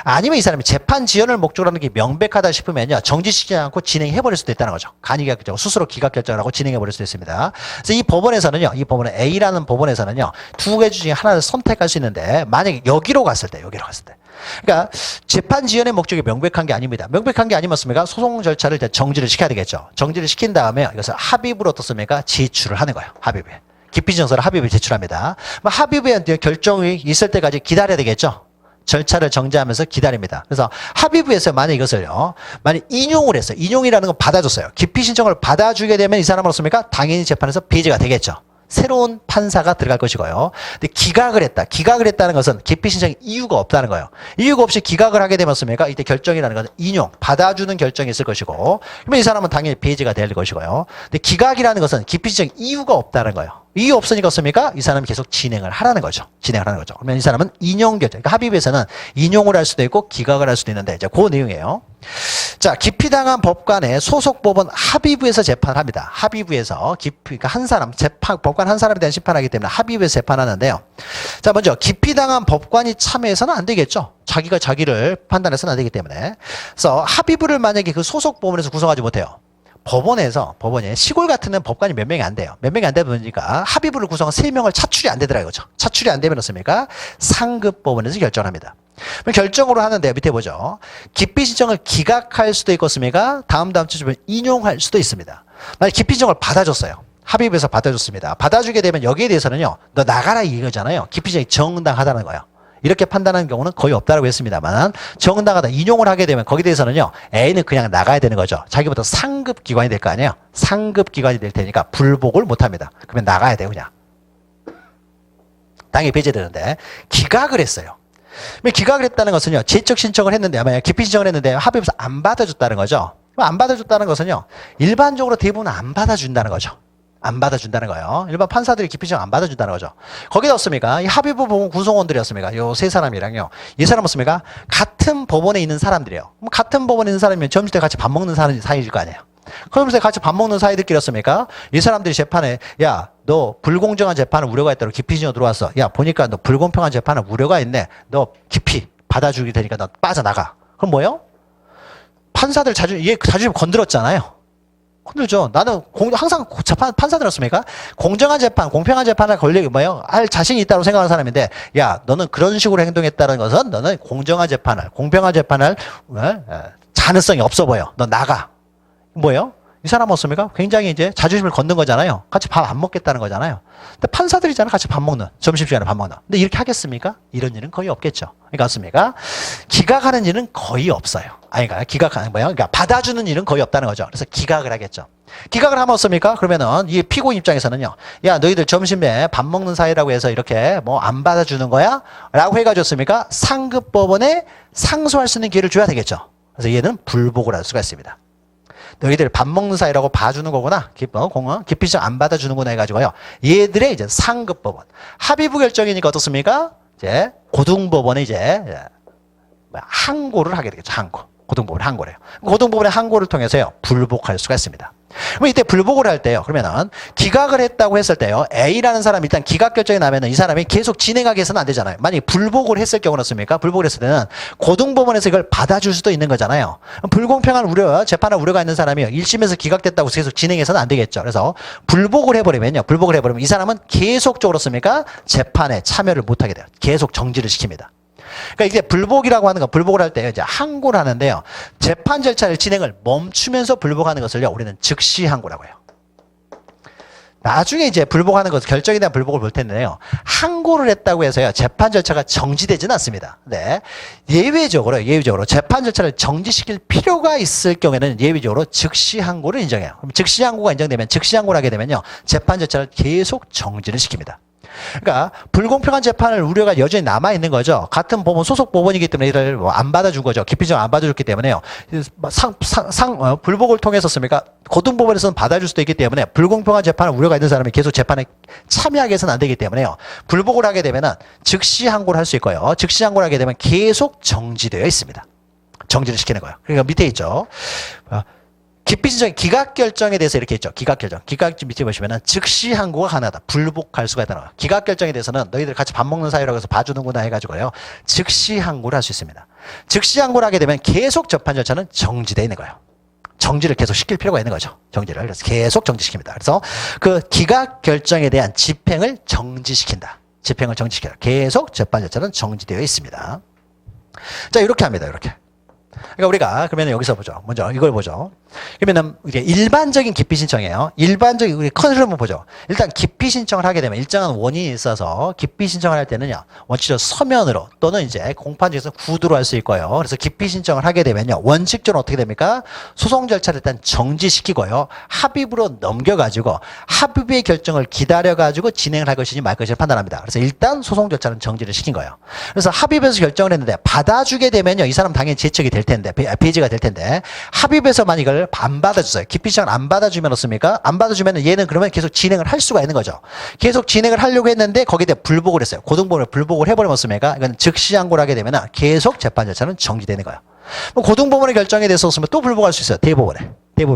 아니면 이 사람이 재판 지연을 목적으로 하는 게 명백하다 싶으면요. 정지시키지 않고 진행해 버릴 수도 있다는 거죠. 간이기각 결정, 스스로 기각 결정을 하고 진행해 버릴 수도 있습니다. 그래서 이 법원에서는요. 이 법원은 A라는 법원에서는요. 두 개 중에 하나를 선택할 수 있는데 만약에 여기로 갔을 때 그러니까 재판 지연의 목적이 명백한 게 아닙니다. 명백한 게 아니면 어떻습니까? 소송 절차를 정지를 시켜야 되겠죠. 정지를 시킨 다음에 이것을 합의부로 어떻습니까? 제출을 하는 거예요. 합의부에. 기피신청서를 합의부에 제출합니다. 합의부에 결정이 있을 때까지 기다려야 되겠죠. 절차를 정지하면서 기다립니다. 그래서 합의부에서 만약 이것을요, 만약 인용을 했어요. 인용이라는 건 받아줬어요. 기피 신청을 받아주게 되면 이 사람은 어떻습니까? 당연히 재판에서 배제가 되겠죠. 새로운 판사가 들어갈 것이고요. 근데 기각을 했다. 기각을 했다는 것은 기피 신청에 이유가 없다는 거예요. 이유가 없이 기각을 하게 되면 어떻습니까? 이때 결정이라는 것은 인용, 받아주는 결정이 있을 것이고, 그러면 이 사람은 당연히 배제가 될 것이고요. 근데 기각이라는 것은 기피 신청 이유가 없다는 거예요. 이유 없으니까 어떻습니까? 이 사람이 계속 진행을 하라는 거죠. 진행을 하는 거죠. 그러면 이 사람은 인용 결정. 그러니까 합의부에서는 인용을 할 수도 있고 기각을 할 수도 있는데 이제 그 내용이에요. 자, 기피당한 법관의 소속 법원 합의부에서 재판을 합니다. 합의부에서 그러니까 한 사람 법관 한 사람에 대한 심판하기 때문에 합의부에서 재판하는데요. 자, 먼저 기피당한 법관이 참여해서는 안 되겠죠. 자기가 자기를 판단해서는 안 되기 때문에. 그래서 합의부를 만약에 그 소속 법원에서 구성하지 못해요. 법원에 시골 같은 데는 법관이 몇 명이 안 돼요. 몇 명이 안 되다 보니까 합의부를 구성한 3명을 차출이 안 되더라고요. 그죠? 차출이 안 되면 어떻습니까? 상급 법원에서 결정을 합니다. 결정으로 하는데 밑에 보죠. 기피 신청을 기각할 수도 있겠습니까? 다음 주면 인용할 수도 있습니다. 만약 기피 신청을 받아줬어요. 합의부에서 받아줬습니다. 받아주게 되면 여기에 대해서는요. 너 나가라 이거잖아요. 기피 신청이 정당하다는 거예요. 이렇게 판단하는 경우는 거의 없다고 했습니다만 정당하다 인용을 하게 되면 거기에 대해서는요. A는 그냥 나가야 되는 거죠. 자기보다 상급 기관이 될 거 아니에요. 상급 기관이 될 테니까 불복을 못합니다. 그러면 나가야 돼요. 그냥. 당연히 배제되는데 기각을 했어요. 기각을 했다는 것은요. 제적 신청을 했는데 아마 기피 신청을 했는데 합의부에서 안 받아줬다는 거죠. 안 받아줬다는 것은요. 일반적으로 대부분 안 받아준다는 거죠. 안 받아준다는 거예요. 일반 판사들이 기피 신청 안 받아준다는 거죠. 거기다 없습니까? 이 합의부 법원 구성원들이었습니까? 요 세 사람이랑요. 이 사람 없습니까? 같은 법원에 있는 사람들이에요. 같은 법원에 있는 사람이면 점심 때 같이 밥 먹는 사이일 거 아니에요. 그러면서 같이 밥 먹는 사이들끼리였습니까? 이 사람들이 재판에 야, 너 불공정한 재판을 우려가 있다고 깊이 진영 들어왔어. 야, 보니까 너 불공평한 재판을 우려가 있네. 너 깊이 받아주게 되니까 너 빠져나가. 그럼 뭐요? 판사들 자존심 건드렸잖아요. 건들죠. 나는 항상 판사들었습니까? 공정한 재판, 공평한 재판을 할 자신이 있다고 생각하는 사람인데, 야, 너는 그런 식으로 행동했다는 것은 너는 공정한 재판을, 공평한 재판을 가능성이 없어 보여. 너 나가. 뭐예요? 이 사람 없습니까? 굉장히 이제 자존심을 걷는 거잖아요. 같이 밥 안 먹겠다는 거잖아요. 근데 판사들이잖아. 같이 밥 먹는. 점심시간에 밥 먹는. 근데 이렇게 하겠습니까? 이런 일은 거의 없겠죠. 그러니까 맞습니까? 기각하는 일은 거의 없어요. 그러니까 기각하는 뭐예요? 그러니까 받아주는 일은 거의 없다는 거죠. 그래서 기각을 하겠죠. 기각을 하면 어떻습니까? 그러면은 이 피고인 입장에서는요. 야, 너희들 점심에 밥 먹는 사이라고 해서 이렇게 뭐 안 받아주는 거야? 라고 해가지고습니까? 상급 법원에 상소할 수 있는 기회를 줘야 되겠죠. 그래서 얘는 불복을 할 수가 있습니다. 너희들 밥 먹는 사이라고 봐주는 거구나. 깊이 좀 안 받아주는구나 해가지고요. 얘들의 이제 상급 법원. 합의부 결정이니까 어떻습니까? 이제 고등법원에 이제 항고를 하게 되겠죠. 항고. 고등법원에 항고래요. 고등법원의 항고를 통해서요. 불복할 수가 있습니다. 그럼 이때 불복을 할 때요. 그러면은 기각을 했다고 했을 때요. A라는 사람이 일단 기각 결정이 나면은 이 사람이 계속 진행하게 해서는 안 되잖아요. 만약에 불복을 했을 경우는 어떻습니까? 불복을 했을 때는 고등법원에서 이걸 받아줄 수도 있는 거잖아요. 불공평한 우려, 재판할 우려가 있는 사람이요. 1심에서 기각됐다고 계속 진행해서는 안 되겠죠. 그래서 불복을 해버리면 이 사람은 계속적으로 습니까? 재판에 참여를 못하게 돼요. 계속 정지를 시킵니다. 그러니까 이게 불복이라고 하는 건 불복을 할 때 이제 항고를 하는데요. 재판 절차를 진행을 멈추면서 불복하는 것을요. 우리는 즉시 항고라고 해요. 나중에 이제 불복하는 것, 결정에 대한 불복을 볼 텐데요. 항고를 했다고 해서요. 재판 절차가 정지되지는 않습니다. 네. 예외적으로 재판 절차를 정지시킬 필요가 있을 경우에는 예외적으로 즉시 항고를 인정해요. 그럼 즉시 항고가 인정되면 즉시 항고를 하게 되면요. 재판 절차를 계속 정지를 시킵니다. 그러니까 불공평한 재판을 우려가 여전히 남아 있는 거죠. 같은 법원 소속 법원이기 때문에 이를 안 받아준 거죠. 깊이정 안 받아줬기 때문에요. 불복을 통해서 씁니까? 고등법원에서는 받아줄 수도 있기 때문에 불공평한 재판을 우려가 있는 사람이 계속 재판에 참여하게 해서는 안 되기 때문에요. 불복을 하게 되면은 즉시 항고를 할 수 있고요. 즉시 항고를 하게 되면 계속 정지되어 있습니다. 정지를 시키는 거예요. 그러니까 밑에 있죠. 기피신청 기각 결정에 대해서 이렇게 있죠. 기각 결정. 기각 밑에 보시면은 즉시 항고가 가능하다. 불복할 수가 있다는 거예요. 기각 결정에 대해서는 너희들 같이 밥 먹는 사이라고 해서 봐주는구나 해가지고요. 즉시 항고를 할 수 있습니다. 즉시 항고를 하게 되면 계속 재판 절차는 정지되어 있는 거예요. 정지를 계속 시킬 필요가 있는 거죠. 정지를. 그래서 계속 정지시킵니다. 그래서 그 기각 결정에 대한 집행을 정지시킨다. 집행을 정지시켜라. 계속 재판 절차는 정지되어 있습니다. 자, 이렇게 합니다. 이렇게. 그러니까 우리가 그러면 여기서 보죠. 먼저 이걸 보죠. 그러면은 이게 일반적인 기피 신청이에요. 일반적인 우리 컨셉을 한번 보죠. 일단 기피 신청을 하게 되면 일정한 원인이 있어서 기피 신청을 할 때는요. 원칙적으로 서면으로 또는 이제 공판장에서 구두로 할 수 있고요. 그래서 기피 신청을 하게 되면요. 원칙적으로 어떻게 됩니까? 소송 절차를 일단 정지시키고요. 합의부로 넘겨가지고 합의부의 결정을 기다려가지고 진행을 할 것이니 말 것인지 판단합니다. 그래서 일단 소송 절차는 정지를 시킨 거예요. 그래서 합의부에서 결정을 했는데 받아주게 되면요. 이 사람 당연히 제척이 될 텐데 배제가 될 텐데 합의부에서 만약 이걸 안 받아주세요. 기피 신청을 안 받아주면 어떻습니까? 안 받아주면 얘는 그러면 계속 진행을 할 수가 있는 거죠. 계속 진행을 하려고 했는데 거기에 대해 불복을 했어요. 고등법원에 불복을 해버리면 어떻습니까? 이건 즉시 항고를 하게 되면 계속 재판 절차는 정지되는 거예요. 고등법원의 결정에 대해서 없으면 또 불복할 수 있어요. 대법원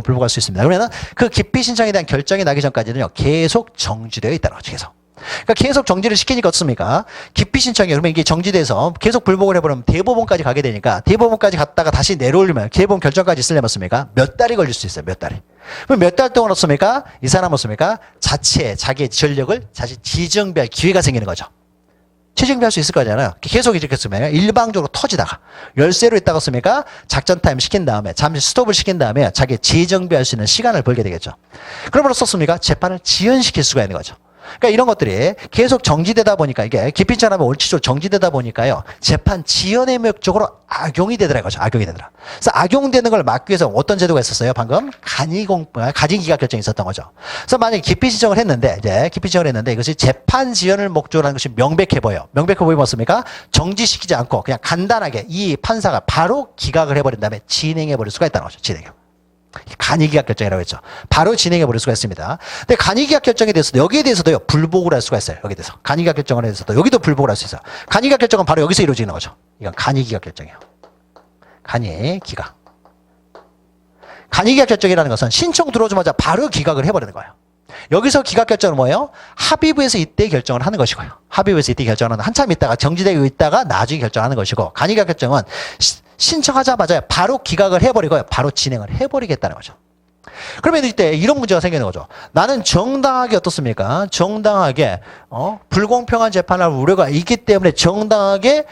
불복할 수 있습니다. 그러면은 그 기피 신청에 대한 결정이 나기 전까지는요. 계속 정지되어 있다는 거죠. 계속. 그러니까 계속 정지를 시키니까 어떻습니까? 기피 신청이 그러면 이게 정지돼서 계속 불복을 해버리면 대법원까지 가게 되니까 대법원까지 갔다가 다시 내려오려면 대법원 결정까지 있으려면 어떻습니까? 몇 달이 걸릴 수 있어요. 몇 달이. 그럼 몇 달 동안 어떻습니까? 이 사람은 어떻습니까? 자기의 전력을 다시 지정비할 기회가 생기는 거죠. 재정비할 수 있을 거잖아요. 계속 이렇게 쓰면 일방적으로 터지다가 열세로 있다가 씁니까? 작전 타임 시킨 다음에 잠시 스톱을 시킨 다음에 자기 재정비할 수 있는 시간을 벌게 되겠죠. 그럼으로써 씁니까? 재판을 지연시킬 수가 있는 거죠. 그러니까 이런 것들이 계속 정지되다 보니까 이게 기피신청하면 원칙적으로 정지되다 보니까요. 재판 지연의 목적으로 악용이 되더라고요. 악용이 되더라. 그래서 악용되는 걸 막기 위해서 어떤 제도가 있었어요? 방금 가진기각 결정이 있었던 거죠. 그래서 만약에 기피신청을 했는데 이것이 재판 지연을 목적으로 하는 것이 명백해 보여. 명백해 보이면 어떻습니까? 정지시키지 않고 그냥 간단하게 이 판사가 바로 기각을 해버린 다음에 진행해 버릴 수가 있다는 거죠. 진행해. 간이기각 결정이라고 했죠. 바로 진행해 버릴 수가 있습니다. 근데 간이기각 결정에 대해서도 여기에 대해서도요. 불복을 할 수가 있어요. 여기에 대해서. 간이기각 결정에 대해서도 여기도 불복을 할 수 있어요. 간이기각 결정은 바로 여기서 이루어지는 거죠. 이건 간이기각 결정이에요. 간이기각. 간이기각 결정이라는 것은 신청 들어오자마자 바로 기각을 해버리는 거예요. 여기서 기각 결정은 뭐예요? 합의부에서 이때 결정을 하는 것이고요. 합의부에서 이때 결정을 하는 한참 있다가 정지되고 있다가 나중에 결정하는 것이고, 간이기각 결정은 신청하자마자 바로 기각을 해버리고요. 바로 진행을 해버리겠다는 거죠. 그러면 이때 이런 문제가 생기는 거죠. 나는 정당하게 어떻습니까? 정당하게 불공평한 재판을 할 우려가 있기 때문에 정당하게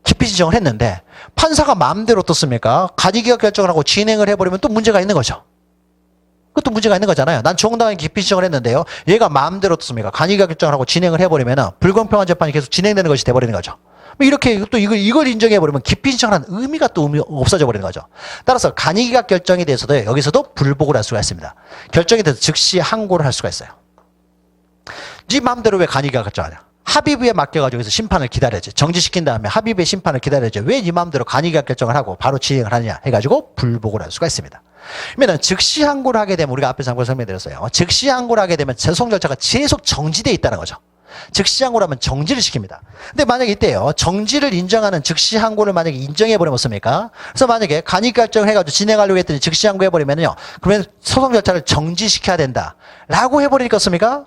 기피 신청을 했는데 판사가 마음대로 어떻습니까? 간이기각 결정을 하고 진행을 해버리면 또 문제가 있는 거죠. 그것도 문제가 있는 거잖아요. 난 정당하게 기피 신청을 했는데요. 얘가 마음대로 어떻습니까? 간이기각 결정을 하고 진행을 해버리면 불공평한 재판이 계속 진행되는 것이 돼버리는 거죠. 이렇게 또 이걸 인정해버리면 기피 신청을 한 의미가 또 없어져 버리는 거죠. 따라서 간이기각 결정에 대해서도 여기서도 불복을 할 수가 있습니다. 결정에 대해서 즉시 항고를 할 수가 있어요. 네 마음대로 왜 간이기각 결정하냐? 합의부에 맡겨가지고 여기서 심판을 기다려야지. 정지시킨 다음에 합의부의 심판을 기다려야지. 왜 네 마음대로 간이기각 결정을 하고 바로 진행을 하느냐 해가지고 불복을 할 수가 있습니다. 그러면 즉시 항고를 하게 되면 우리가 앞에서 항고를 설명드렸어요. 즉시 항고를 하게 되면 소송 절차가 계속 정지되어 있다는 거죠. 즉시 항고를 하면 정지를 시킵니다. 근데 만약에 이때요, 정지를 인정하는 즉시 항고를 만약에 인정해버리면 어떻습니까? 그래서 만약에 간이기각 결정을 해가지고 진행하려고 했더니 즉시 항고 해버리면요, 그러면 소송 절차를 정지시켜야 된다. 라고 해버리니까 어떻습니까?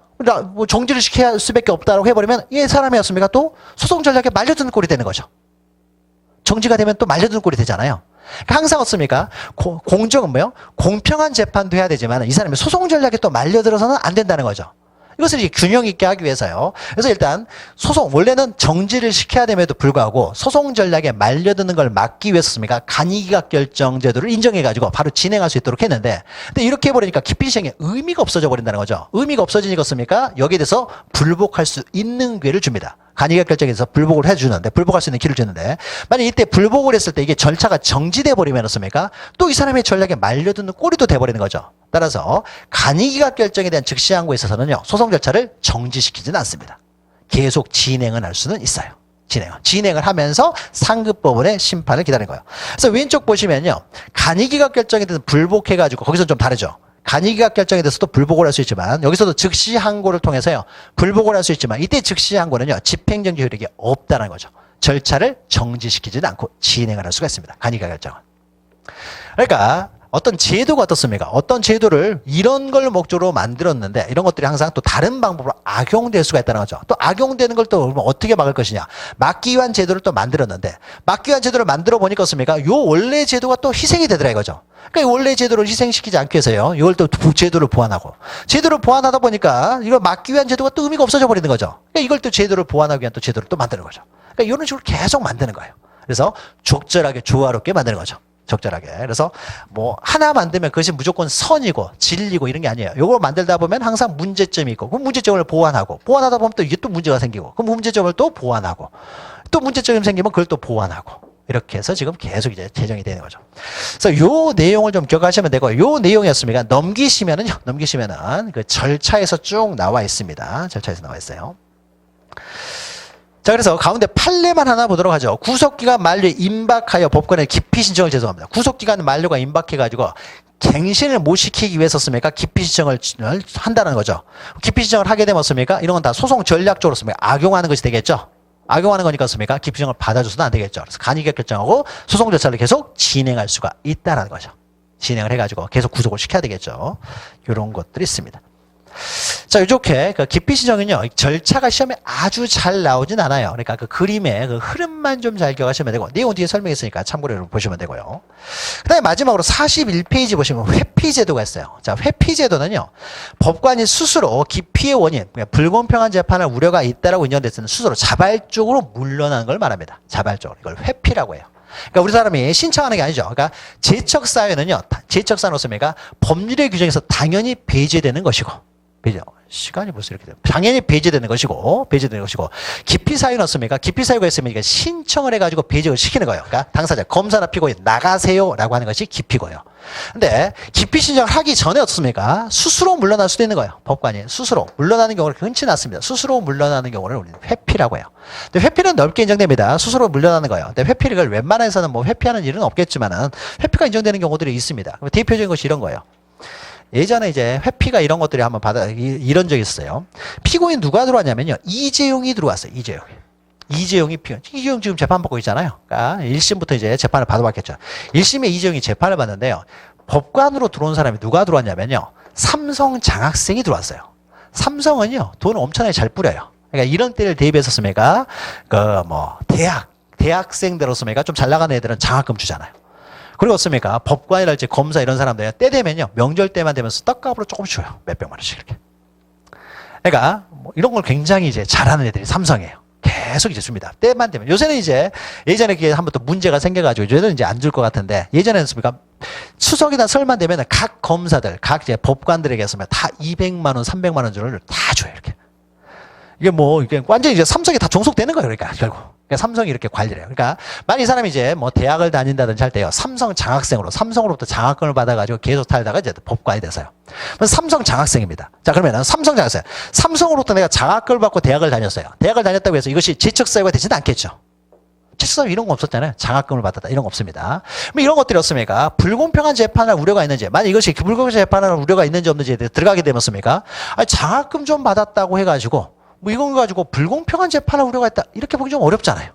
뭐 정지를 시켜야 할 수밖에 없다라고 해버리면 이 사람이 어떻습니까? 또 소송 전략에 말려드는 꼴이 되는 거죠. 정지가 되면 또 말려드는 꼴이 되잖아요. 그러니까 항상 어떻습니까? 공정은 뭐요? 공평한 재판도 해야 되지만 이 사람이 소송 전략에 또 말려들어서는 안 된다는 거죠. 이것을 이제 균형 있게 하기 위해서요. 그래서 일단 소송, 원래는 정지를 시켜야 됨에도 불구하고 소송 전략에 말려드는 걸 막기 위해서입니까? 간이기각 결정 제도를 인정해가지고 바로 진행할 수 있도록 했는데, 근데 이렇게 해버리니까 기피 신청의 의미가 없어져 버린다는 거죠. 의미가 없어지니까 어떻습니까? 여기에 대해서 불복할 수 있는 기회를 줍니다. 간이기각 결정에서 불복을 해주는데, 불복할 수 있는 기회를 주는데, 만약 이때 불복을 했을 때 이게 절차가 정지돼 버리면 어떻습니까? 또 이 사람의 전략에 말려드는 꼴이도 돼버리는 거죠. 따라서 간이기각 결정에 대한 즉시 항고에 있어서는요, 소송 절차를 정지시키지는 않습니다. 계속 진행은 할 수는 있어요. 진행을 하면서 상급법원의 심판을 기다리는 거예요. 그래서 왼쪽 보시면요, 간이기각 결정에 대해서 불복해가지고 거기서 좀 다르죠. 간이기각 결정에 대해서도 불복을 할 수 있지만 여기서도 즉시 항고를 통해서요, 불복을 할 수 있지만 이때 즉시 항고는요, 집행정지 효력이 없다는 거죠. 절차를 정지시키지는 않고 진행을 할 수가 있습니다. 간이기각 결정은. 그러니까 어떤 제도가 어떻습니까? 어떤 제도를 이런 걸 목적으로 만들었는데 이런 것들이 항상 또 다른 방법으로 악용될 수가 있다는 거죠. 또 악용되는 걸 또 어떻게 막을 것이냐. 막기 위한 제도를 또 만들었는데 막기 위한 제도를 만들어 보니까 어떻습니까? 요 원래 제도가 또 희생이 되더라 이거죠. 그러니까 이 원래 제도를 희생시키지 않기 위해서요, 이걸 또 제도를 보완하고, 제도를 보완하다 보니까 이걸 막기 위한 제도가 또 의미가 없어져 버리는 거죠. 그러니까 이걸 또 제도를 보완하기 위한 또 제도를 또 만드는 거죠. 그러니까 이런 식으로 계속 만드는 거예요. 그래서 적절하게 조화롭게 만드는 거죠. 적절하게. 그래서 뭐 하나 만들면 그것이 무조건 선이고 진리고 이런 게 아니에요. 이걸 만들다 보면 항상 문제점이 있고, 그 문제점을 보완하고, 보완하다 보면 또 이게 또 문제가 생기고, 그 문제점을 또 보완하고, 또 문제점이 생기면 그걸 또 보완하고, 이렇게 해서 지금 계속 이제 제정이 되는 거죠. 그래서 요 내용을 좀 기억하시면 되고, 요 내용이었습니까? 넘기시면은 그 절차에서 쭉 나와 있습니다. 절차에서 나와 있어요. 자, 그래서 가운데 판례만 하나 보도록 하죠. 구속기간 만료에 임박하여 법관에 기피 신청을 제소합니다. 구속기간 만료가 임박해가지고 갱신을 못 시키기 위해서였습니까? 기피 신청을 한다는 거죠. 기피 신청을 하게 되면 어떻습니까? 이런 건 다 소송 전략적으로 악용하는 것이 되겠죠. 악용하는 거니까 어떻습니까? 기피 신청을 받아줘서는 안 되겠죠. 그래서 간이기각 결정하고 소송 절차를 계속 진행할 수가 있다는 거죠. 진행을 해가지고 계속 구속을 시켜야 되겠죠. 이런 것들이 있습니다. 자, 이렇게 그 기피 신청은요, 절차가 시험에 아주 잘 나오진 않아요. 그러니까 그 그림의 그 흐름만 좀 잘 기억하시면 되고, 내용 뒤에 설명했으니까 참고로 보시면 되고요. 그 다음에 마지막으로 41페이지 보시면 회피 제도가 있어요. 자, 회피 제도는요, 법관이 스스로 기피의 원인, 그러니까 불공평한 재판을 우려가 있다라고 인정됐을 때 스스로 자발적으로 물러나는 걸 말합니다. 자발적으로. 이걸 회피라고 해요. 그러니까 우리 사람이 신청하는 게 아니죠. 그러니까 제척사유는요, 제척사유는 어떻습니까? 법률의 규정에서 당연히 배제되는 것이고, 시간이 벌써 이렇게 돼요. 당연히 배제되는 것이고, 기피 사유는 어떻습니까? 기피 사유가 있으면 이게 신청을 해가지고 배제를 시키는 거예요. 그러니까 당사자, 검사나 피고인 나가세요라고 하는 것이 기피고요. 근데 기피 신청을 하기 전에 어떻습니까? 스스로 물러날 수도 있는 거예요. 법관이 스스로 물러나는 경우를 흔치 않습니다. 스스로 물러나는 경우를 우리는 회피라고 해요. 근데 회피는 넓게 인정됩니다. 스스로 물러나는 거예요. 근데 회피를 웬만해서는 뭐 회피하는 일은 없겠지만은 회피가 인정되는 경우들이 있습니다. 대표적인 것이 이런 거예요. 예전에 이제 회피가 이런 것들이 한번 이런 적이 있어요. 피고인 누가 들어왔냐면요, 이재용이 들어왔어요. 이재용이 피고인. 이재용 지금 재판받고 있잖아요. 그러니까 1심부터 이제 재판을 받아봤겠죠. 1심에 이재용이 재판을 받는데요, 법관으로 들어온 사람이 누가 들어왔냐면요. 삼성 장학생이 들어왔어요. 삼성은요, 돈을 엄청나게 잘 뿌려요. 그러니까 이런 때를 대비해서 습니까? 대학생들로서니까 좀 잘 나가는 애들은 장학금 주잖아요. 그리고 어떻습니까? 법관이랄지 검사 이런 사람들 때 되면요. 명절 때만 되면서 떡값으로 조금씩 줘요. 몇백만 원씩 이렇게. 그러니까 뭐 이런 걸 굉장히 이제 잘하는 애들이 삼성이에요. 계속 이제 줍니다. 때만 되면. 요새는 이제 예전에 그게 한번 또 문제가 생겨가지고 요새는 이제 안 줄 것 같은데 예전에는 습니까? 추석이나 설만 되면 각 검사들, 각 이제 법관들에게 다 200만 원, 300만 원 정도를 다 줘요. 이렇게. 이게 완전히 이제 삼성이 다 종속되는 거예요. 그러니까 결국. 그러니까 삼성이 이렇게 관리를 해요. 그러니까 만약 이 사람이 이제 뭐 대학을 다닌다든지 할 때요. 삼성 장학생으로 삼성으로부터 장학금을 받아가지고 계속 살다가 이제 법관이 돼서요. 삼성 장학생입니다. 자, 그러면은 삼성 장학생. 삼성으로부터 내가 장학금을 받고 대학을 다녔어요. 대학을 다녔다고 해서 이것이 재척사유가 되지는 않겠죠. 재척사유 이런 거 없었잖아요. 장학금을 받았다. 이런 거 없습니다. 뭐 이런 것들이 없습니까? 불공평한 재판할 우려가 있는지, 만약 이것이 불공평한 재판할 우려가 있는지 없는지에 대해 들어가게 되면 습니까? 장학금 좀 받았다고 해가지고 뭐 이건 가지고 불공평한 재판할 우려가 있다. 이렇게 보기 좀 어렵잖아요.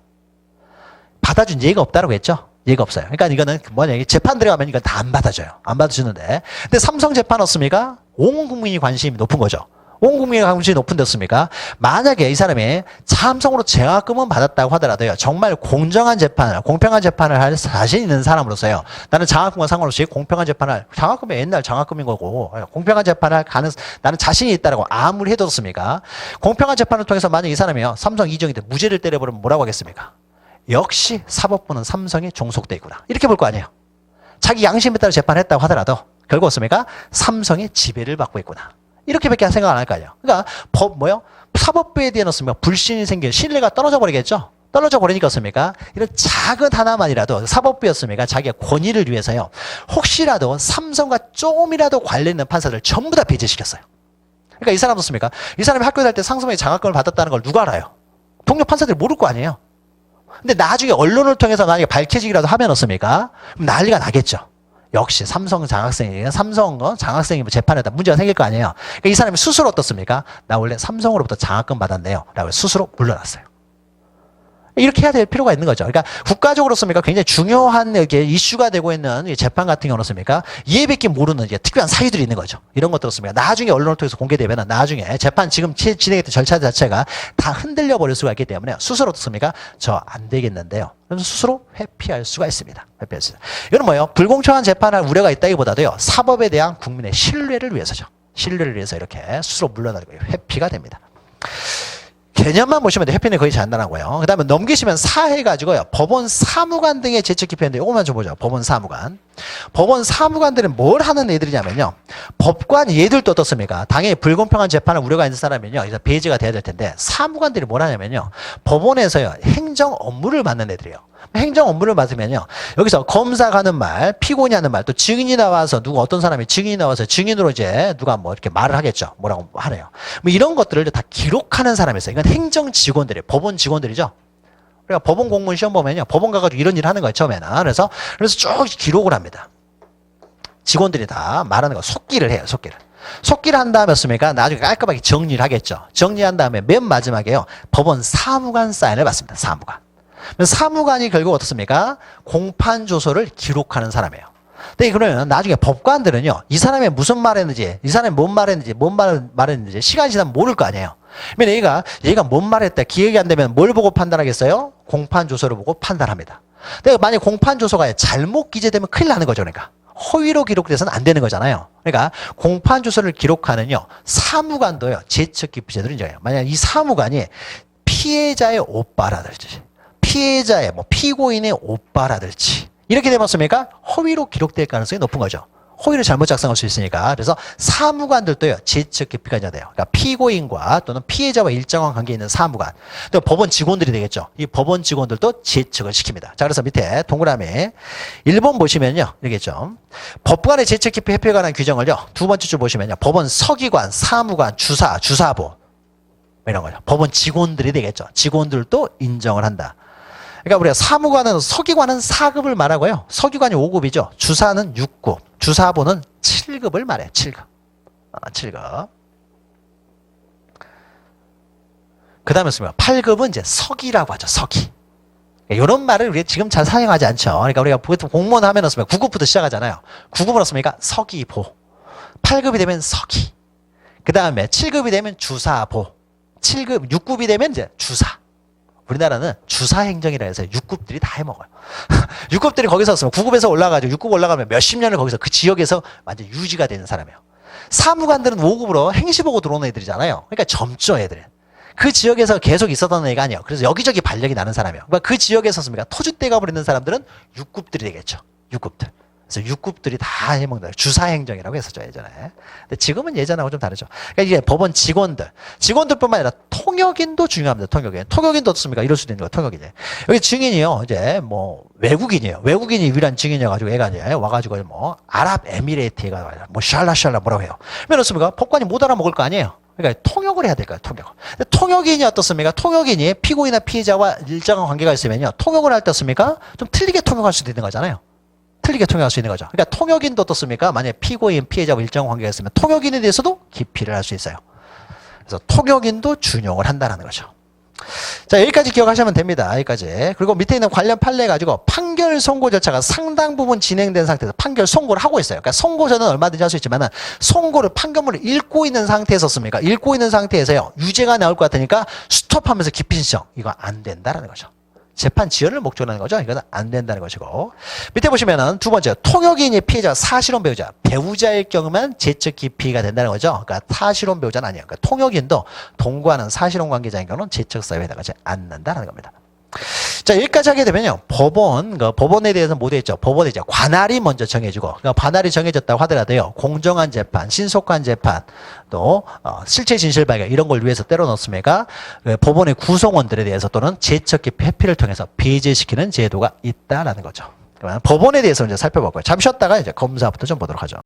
받아준 예의가 없다라고 했죠. 예의가 없어요. 그러니까 이거는 뭐냐, 재판 들어가면 이건 다 안 받아줘요. 안 받아주는데. 근데 삼성 재판 없습니까? 온 국민이 관심이 높은 거죠. 온 국민의 관심이 높은 데였습니까? 만약에 이 사람이 삼성으로 장학금은 받았다고 하더라도요. 정말 공정한 재판을, 공평한 재판을 할 자신 있는 사람으로서요. 나는 장학금과 상관없이 공평한 재판을, 장학금이 옛날 장학금인 거고, 공평한 재판을 가는, 나는 자신이 있다라고 아무리 해뒀습니까? 공평한 재판을 통해서 만약 이 사람이요. 삼성 이정이 돼 무죄를 때려버리면 뭐라고 하겠습니까? 역시 사법부는 삼성에 종속돼 있구나. 이렇게 볼 거 아니에요. 자기 양심에 따라 재판했다고 하더라도 결국 어떻습니까? 삼성의 지배를 받고 있구나. 이렇게밖에 생각 안 할 거 아니에요. 그러니까 사법부에 대한 어떻습니까? 불신이 생겨 신뢰가 떨어져 버리겠죠. 떨어져 버리니까 어떻습니까? 이런 작은 하나만이라도 사법부였습니까? 자기의 권위를 위해서요. 혹시라도 삼성과 조금이라도 관련 있는 판사들 전부 다 배제시켰어요. 그러니까 이 사람 어떻습니까? 이 사람이 학교 다닐 때 삼성의 장학금을 받았다는 걸 누가 알아요? 동료 판사들이 모를 거 아니에요. 근데 나중에 언론을 통해서 만약에 밝혀지기라도 하면 어떻습니까? 그럼 난리가 나겠죠. 역시 삼성 장학생이 재판에다 문제가 생길 거 아니에요. 그러니까 이 사람이 스스로 어떻습니까? 나 원래 삼성으로부터 장학금 받았네요. 라고 스스로 물러났어요. 이렇게 해야 될 필요가 있는 거죠. 그러니까 국가적으로 습니까? 굉장히 중요한 이슈가 되고 있는 재판 같은 경우는 습니까? 이해밖에 모르는 특별한 사유들이 있는 거죠. 이런 것들 습니까? 나중에 언론을 통해서 공개되면 나중에 재판 지금 진행했던 절차 자체가 다 흔들려 버릴 수가 있기 때문에 스스로 어떻습니까? 저 안 되겠는데요. 그래서 스스로 회피할 수가 있습니다. 회피할 수 있습니다. 이건 뭐예요? 불공정한 재판할 우려가 있다기보다도요. 사법에 대한 국민의 신뢰를 위해서죠. 신뢰를 위해서 이렇게 스스로 물러나고 회피가 됩니다. 개념만 보시면 회피는 거의 잘 안 나가고요. 그 다음에 넘기시면 4 해가지고요. 법원 사무관 등의 재척 기피인데 이것만 좀 보죠. 법원 사무관. 법원 사무관들은 뭘 하는 애들이냐면요. 법관 얘들도 어떻습니까? 당연히 불공평한 재판을 우려가 있는 사람이면요. 이제 배제가 돼야 될 텐데 사무관들이 뭘 하냐면요. 법원에서요. 행정 업무를 맡는 애들이에요. 행정 업무를 맡으면요. 여기서 검사가 하는 말, 피고인이 하는 말, 또 증인이 나와서 어떤 사람이 증인이 나와서 증인으로 이제 누가 뭐 이렇게 말을 하겠죠. 뭐라고 하네요. 뭐 이런 것들을 다 기록하는 사람이 있어요. 이건 행정 직원들이에요. 법원 직원들이죠. 그러니까 법원 공무원 시험 보면요. 법원 가가지고 이런 일을 하는 거예요. 처음에는. 그래서 쭉 기록을 합니다. 직원들이 다 말하는 거, 속기를 해요. 속기를 한 다음에 습니까? 나중에 깔끔하게 정리를 하겠죠. 정리한 다음에 맨 마지막에요. 법원 사무관 사인을 받습니다. 사무관이 결국 어떻습니까? 공판 조서를 기록하는 사람이에요. 근데 그러면 나중에 법관들은요, 이 사람이 무슨 말 했는지, 이 사람이 뭔 말 했는지, 시간이 지나면 모를 거 아니에요. 그러면 얘가 뭔 말 했다, 기억이 안 되면 뭘 보고 판단하겠어요? 공판 조서를 보고 판단합니다. 근데 만약 공판 조서가 잘못 기재되면 큰일 나는 거죠, 그러니까. 허위로 기록돼서는 안 되는 거잖아요. 그러니까 공판 조서를 기록하는요, 사무관도요, 재척 기피제도를 인정해요. 만약 이 사무관이 피해자의 오빠라든지, 피고인의 오빠라든지 이렇게 되면 습니까? 허위로 기록될 가능성이 높은 거죠. 허위를 잘못 작성할 수 있으니까. 그래서 사무관들도요. 재척 기피가 돼요. 그러니까 피고인과 또는 피해자와 일정한 관계에 있는 사무관. 또 법원 직원들이 되겠죠. 이 법원 직원들도 재척을 시킵니다. 자, 그래서 밑에 동그라미 1번 보시면요. 이렇게죠. 법관의 재척 기피 회피에 관한 규정을요. 두 번째 줄 보시면요. 법원 서기관, 사무관, 주사부 이런 거죠. 법원 직원들이 되겠죠. 직원들도 인정을 한다. 그러니까 우리가 사무관은, 서기관은 4급을 말하고요. 서기관이 5급이죠. 주사는 6급, 주사부는 7급을 말해요. 7급. 7급. 그 다음에 8급은 이제 서기라고 하죠. 서기. 이런 말을 우리가 지금 잘 사용하지 않죠. 그러니까 우리가 보통 공무원 하면 어떻습니까? 9급부터 시작하잖아요. 9급은 어떻습니까? 서기보. 8급이 되면 서기. 그 다음에 7급이 되면 주사보. 6급이 되면 이제 주사. 우리나라는 주사행정이라 해서 6급들이 다 해먹어요. 6급들이 거기서 없으면 9급에서 올라가지고 6급 올라가면 몇십 년을 거기서 그 지역에서 완전 유지가 되는 사람이에요. 사무관들은 5급으로 행시 보고 들어오는 애들이잖아요. 그러니까 젊죠, 애들은. 그 지역에서 계속 있었던 애가 아니에요. 그래서 여기저기 발령이 나는 사람이에요. 그러니까 그 지역에서 습니까 터줏대가 부리는 사람들은 6급들이 되겠죠. 6급들. 그래서 6급들이 다 해먹는 주사행정이라고 했었죠, 예전에. 근데 지금은 예전하고 좀 다르죠. 그러니까 이게 법원 직원들뿐만 아니라 통역인도 중요합니다. 통역인도 어떻습니까? 이럴 수도 있는 거예요. 통역인이. 여기 증인이요, 이제 뭐 외국인이에요. 외국인이 유일한 증인이어가지고 애가 이제 와가지고 뭐 아랍에미레이트가 뭐 샬라샬라 뭐라고 해요. 그러면 어떻습니까? 법관이 못 알아먹을 거 아니에요. 그러니까 통역을 해야 될까요? 통역을. 근데 통역인이 어떻습니까? 통역인이 피고인이나 피해자와 일정한 관계가 있으면요, 통역을 할 때 어떻습니까? 좀 틀리게 통역할 수도 있는 거잖아요. 틀리게 통역할 수 있는 거죠. 그러니까 통역인도 어떻습니까? 만약에 피고인, 피해자와 일정 관계가 있으면 통역인에 대해서도 기피를 할 수 있어요. 그래서 통역인도 준용을 한다는 거죠. 자, 여기까지 기억하시면 됩니다. 여기까지. 그리고 밑에 있는 관련 판례 가지고 판결 선고 절차가 상당 부분 진행된 상태에서 판결 선고를 하고 있어요. 그러니까 선고 전은 얼마든지 할 수 있지만은 선고를 판결문을 읽고 있는 상태에서 씁니까? 읽고 있는 상태에서요, 유죄가 나올 것 같으니까 스톱하면서 기피 신청, 이거 안 된다라는 거죠. 재판 지연을 목적으로 하는 거죠. 이건 안 된다는 것이고. 밑에 보시면은 두 번째, 통역인이 피해자 사실혼 배우자일 경우만 재척 기피가 된다는 거죠. 그러니까 사실혼 배우자는 아니에요. 그러니까 통역인도 동거하는 사실혼 관계자인 경우는 재척 사유에 해당하지 않는다는 겁니다. 자, 여기까지 하게 되면요, 법원에 대해서는 뭐 되어 있죠? 법원에 이제 관할이 먼저 정해지고, 그러니까 관할이 정해졌다고 하더라도요, 공정한 재판, 신속한 재판, 또 실체 진실 발견 이런 걸 위해서 때려 넣습니까? 법원의 구성원들에 대해서 또는 재척 기피 회피를 통해서 배제시키는 제도가 있다라는 거죠. 그러면 법원에 대해서 이제 살펴볼 거예요. 잠시 쉬었다가 이제 검사부터 좀 보도록 하죠.